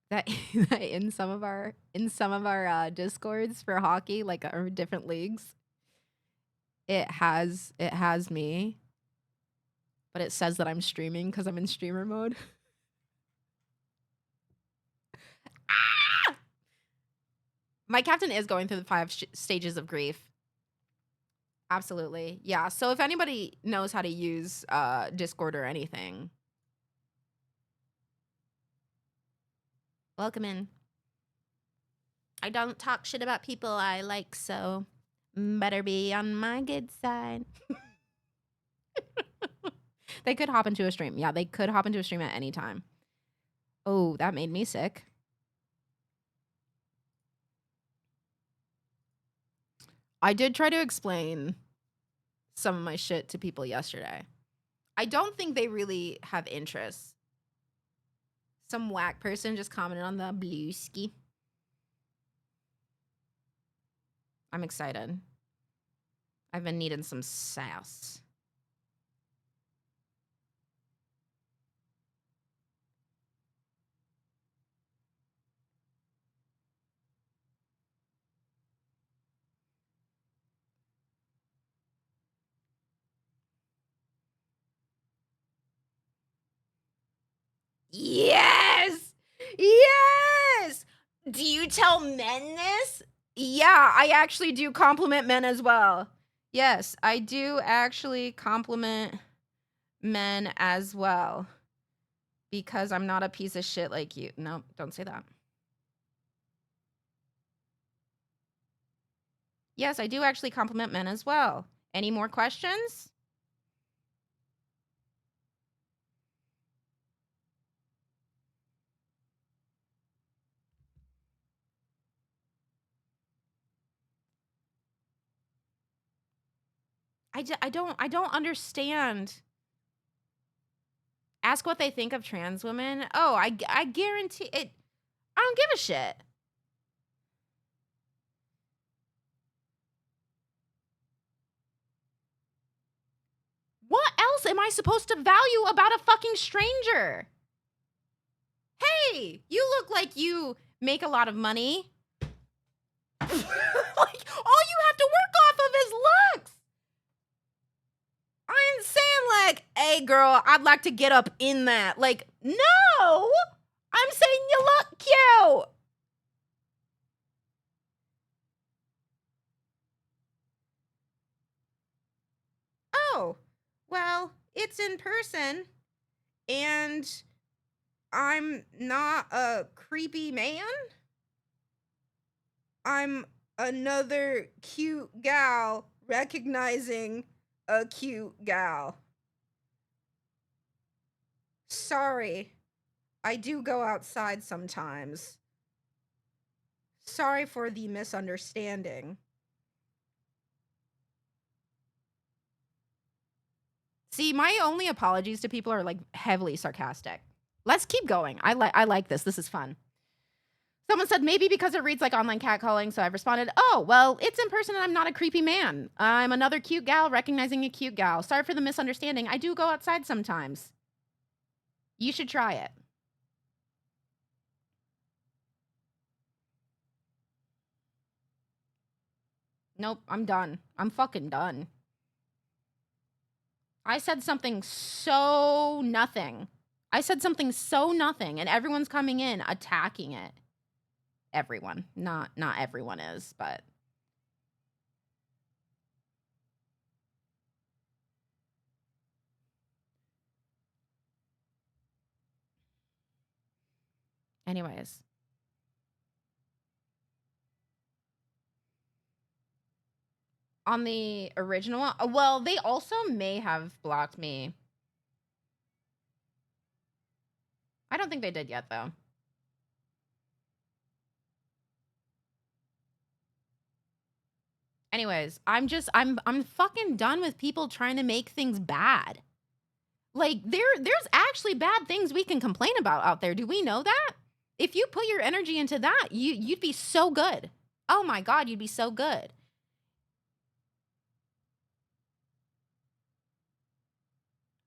that that in some of our discords for hockey, like our different leagues, it has me, but it says that I'm streaming because I'm in streamer mode. Ah! My captain is going through the 5 stages of grief. Absolutely. Yeah. So if anybody knows how to use Discord or anything, welcome in. I don't talk shit about people I like, so better be on my good side. They could hop into a stream. Yeah, they could hop into a stream at any time. Oh, that made me sick. I did try to explain some of my shit to people yesterday. I don't think they really have interest. Some whack person just commented on the blue ski. I'm excited. I've been needing some sass. Yes! Yes! Do you tell men this? Yeah, I actually do compliment men as well. Yes, I do actually compliment men as well. Because I'm not a piece of shit like you. No, don't say that. Yes, I do actually compliment men as well. Any more questions? I don't understand. Ask what they think of trans women. Oh, I guarantee it. I don't give a shit. What else am I supposed to value about a fucking stranger? Hey, you look like you make a lot of money. Like, all you have to work off of is looks. I ain't saying like, hey girl, I'd like to get up in that. Like, no! I'm saying you look cute. Oh, well, it's in person, and I'm not a creepy man. I'm another cute gal recognizing a cute gal. Sorry, I do go outside sometimes. Sorry for the misunderstanding. See, my only apologies to people are like heavily sarcastic. Let's keep going. I like this. This is fun. Someone said maybe because it reads like online catcalling, so I've responded, oh, well, it's in person and I'm not a creepy man. I'm another cute gal recognizing a cute gal. Sorry for the misunderstanding. I do go outside sometimes. You should try it. Nope, I'm done. I'm fucking done. I said something so nothing. I said something so nothing, and everyone's coming in attacking it. Everyone. Not everyone is, but... Anyways. On the original one? Well, they also may have blocked me. I don't think they did yet, though. Anyways, I'm fucking done with people trying to make things bad. Like, there's actually bad things we can complain about out there. Do we know that? If you put your energy into that, you'd be so good. Oh my God, you'd be so good.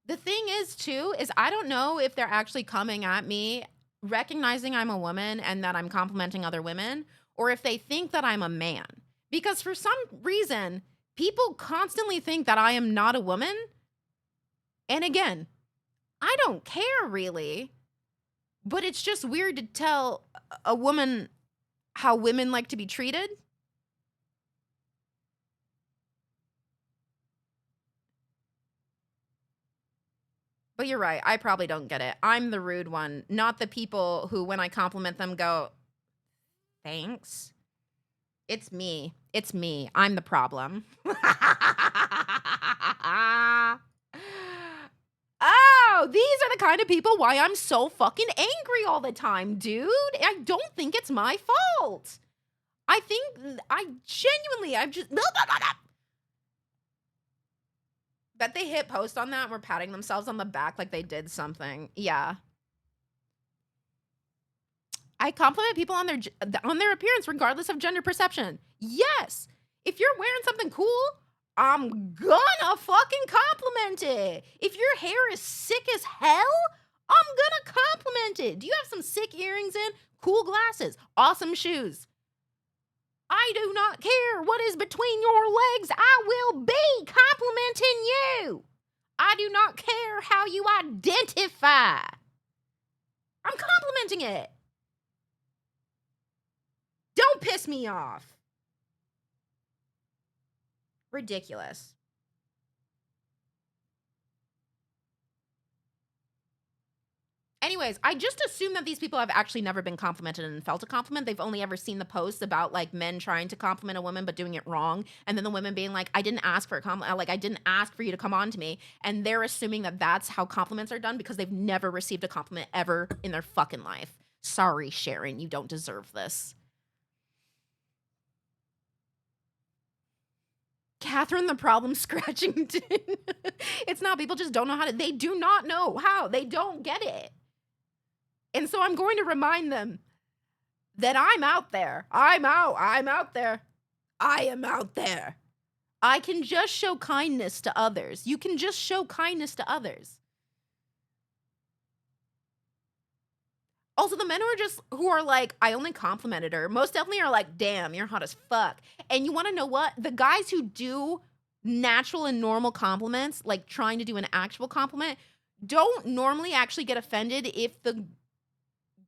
The thing is, too, is I don't know if they're actually coming at me recognizing I'm a woman and that I'm complimenting other women, or if they think that I'm a man. Because for some reason, people constantly think that I am not a woman. And again, I don't care really, but it's just weird to tell a woman how women like to be treated. But you're right. I probably don't get it. I'm the rude one, not the people who, when I compliment them, go, thanks. It's me. It's me. I'm the problem. Oh, these are the kind of people why I'm so fucking angry all the time, dude. I don't think it's my fault. I think I've just... Bet they hit post on that and were patting themselves on the back like they did something. Yeah. I compliment people on their appearance regardless of gender perception. Yes. If you're wearing something cool, I'm gonna fucking compliment it. If your hair is sick as hell, I'm gonna compliment it. Do you have some sick earrings in? Cool glasses, awesome shoes. I do not care what is between your legs. I will be complimenting you. I do not care how you identify. I'm complimenting it. Don't piss me off. Ridiculous. Anyways, I just assume that these people have actually never been complimented and felt a compliment. They've only ever seen the posts about like men trying to compliment a woman but doing it wrong. And then the women being like, I didn't ask for a compliment. Like, I didn't ask for you to come on to me. And they're assuming that that's how compliments are done because they've never received a compliment ever in their fucking life. Sorry, Sharon, you don't deserve this. Catherine the problem scratching. It's not. People just don't know how to. They do not know how. They don't get it. And so I'm going to remind them that I'm out there. I'm out there. I am out there. I can just show kindness to others. You can just show kindness to others. Also, the men who are like, I only complimented her, most definitely are like, damn, you're hot as fuck. And you want to know what? The guys who do natural and normal compliments, like trying to do an actual compliment, don't normally actually get offended if the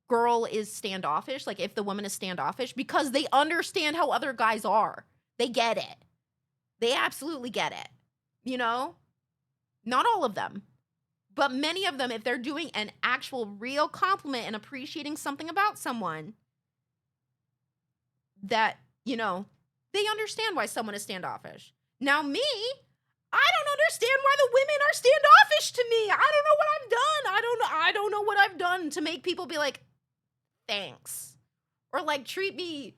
girl is standoffish, like if the woman is standoffish, because they understand how other guys are. They get it. They absolutely get it. You know? Not all of them. But many of them, if they're doing an actual real compliment and appreciating something about someone, that, you know, they understand why someone is standoffish. Now me, I don't understand why the women are standoffish to me. I don't know what I've done. I don't know what I've done to make people be like, thanks. Or like treat me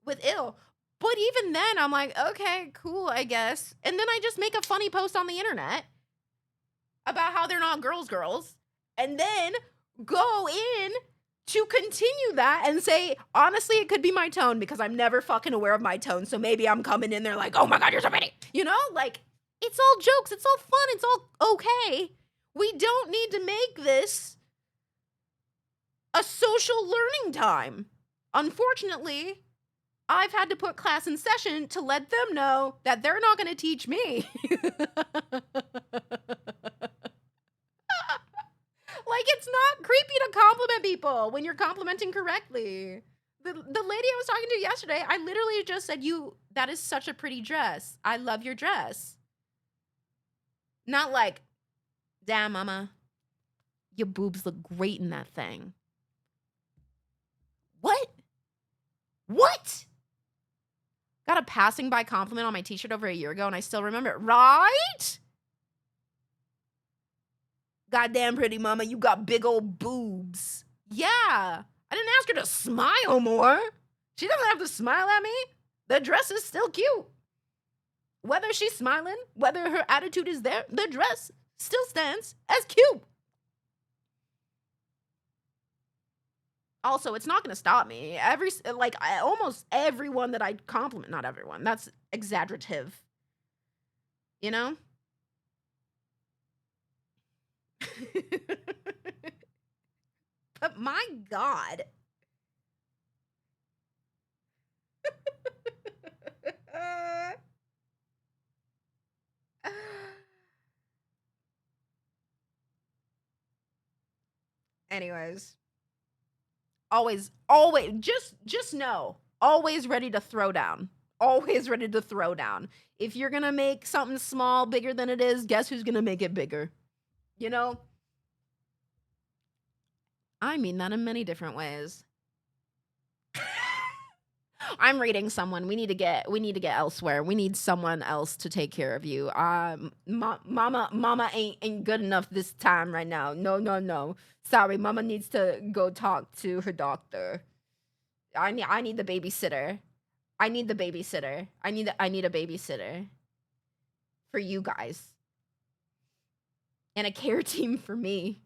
with ill. But even then, I'm like, okay, cool, I guess. And then I just make a funny post on the internet about how they're not girls, and then go in to continue that and say, honestly, it could be my tone because I'm never fucking aware of my tone. So maybe I'm coming in there like, oh my God, you're so pretty. You know, like, it's all jokes. It's all fun. It's all okay. We don't need to make this a social learning time. Unfortunately, I've had to put class in session to let them know that they're not going to teach me. Like, it's not creepy to compliment people when you're complimenting correctly. The lady I was talking to yesterday, I literally just said, that is such a pretty dress. I love your dress. Not like, damn, mama, your boobs look great in that thing. What? Got a passing by compliment on my t-shirt over a year ago and I still remember it, right? Goddamn pretty mama, you got big old boobs. Yeah, I didn't ask her to smile more. She doesn't have to smile at me. The dress is still cute. Whether she's smiling, whether her attitude is there, the dress still stands as cute. Also, it's not going to stop me. Almost everyone that I compliment, not everyone, that's exaggerative. You know? But my God. Anyways. Always, just know, always ready to throw down. Always ready to throw down. If you're going to make something small bigger than it is, guess who's going to make it bigger? You know? I mean that in many different ways. I'm reading someone. We need to get elsewhere. We need someone else to take care of you. Mama ain't good enough this time right now. No. Sorry, mama needs to go talk to her doctor. I need the babysitter. I need a babysitter for you guys. And a care team for me.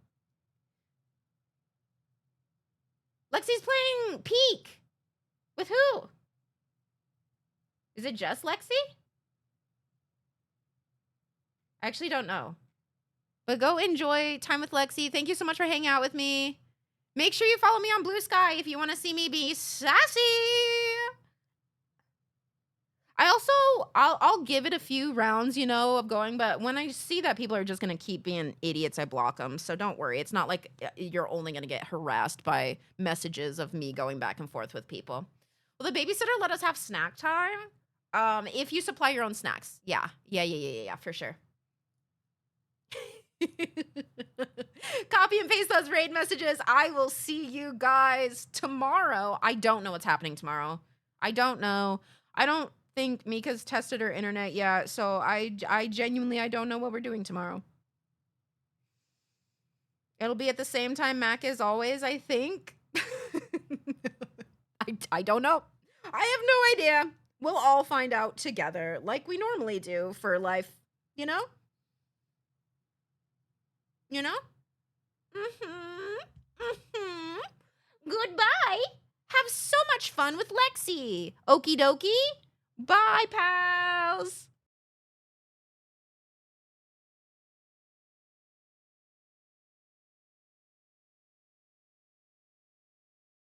Lexi's playing Peek. With who? Is it just Lexi? I actually don't know. But go enjoy time with Lexi. Thank you so much for hanging out with me. Make sure you follow me on Blue Sky if you want to see me be sassy. I'll give it a few rounds, you know, of going, but when I see that people are just gonna keep being idiots, I block them. So don't worry. It's not like you're only gonna get harassed by messages of me going back and forth with people. Will the babysitter let us have snack time? If you supply your own snacks. Yeah. Yeah, for sure. Copy and paste those raid messages. I will see you guys tomorrow. I don't know what's happening tomorrow. I don't know. I don't think Mika's tested her internet yet, so I genuinely I don't know what we're doing tomorrow. It'll be at the same time Mac is always, I think. I don't know. I have no idea. We'll all find out together like we normally do for life, you know? You know? Goodbye. Have so much fun with Lexi. Okie dokie. Bye, pals.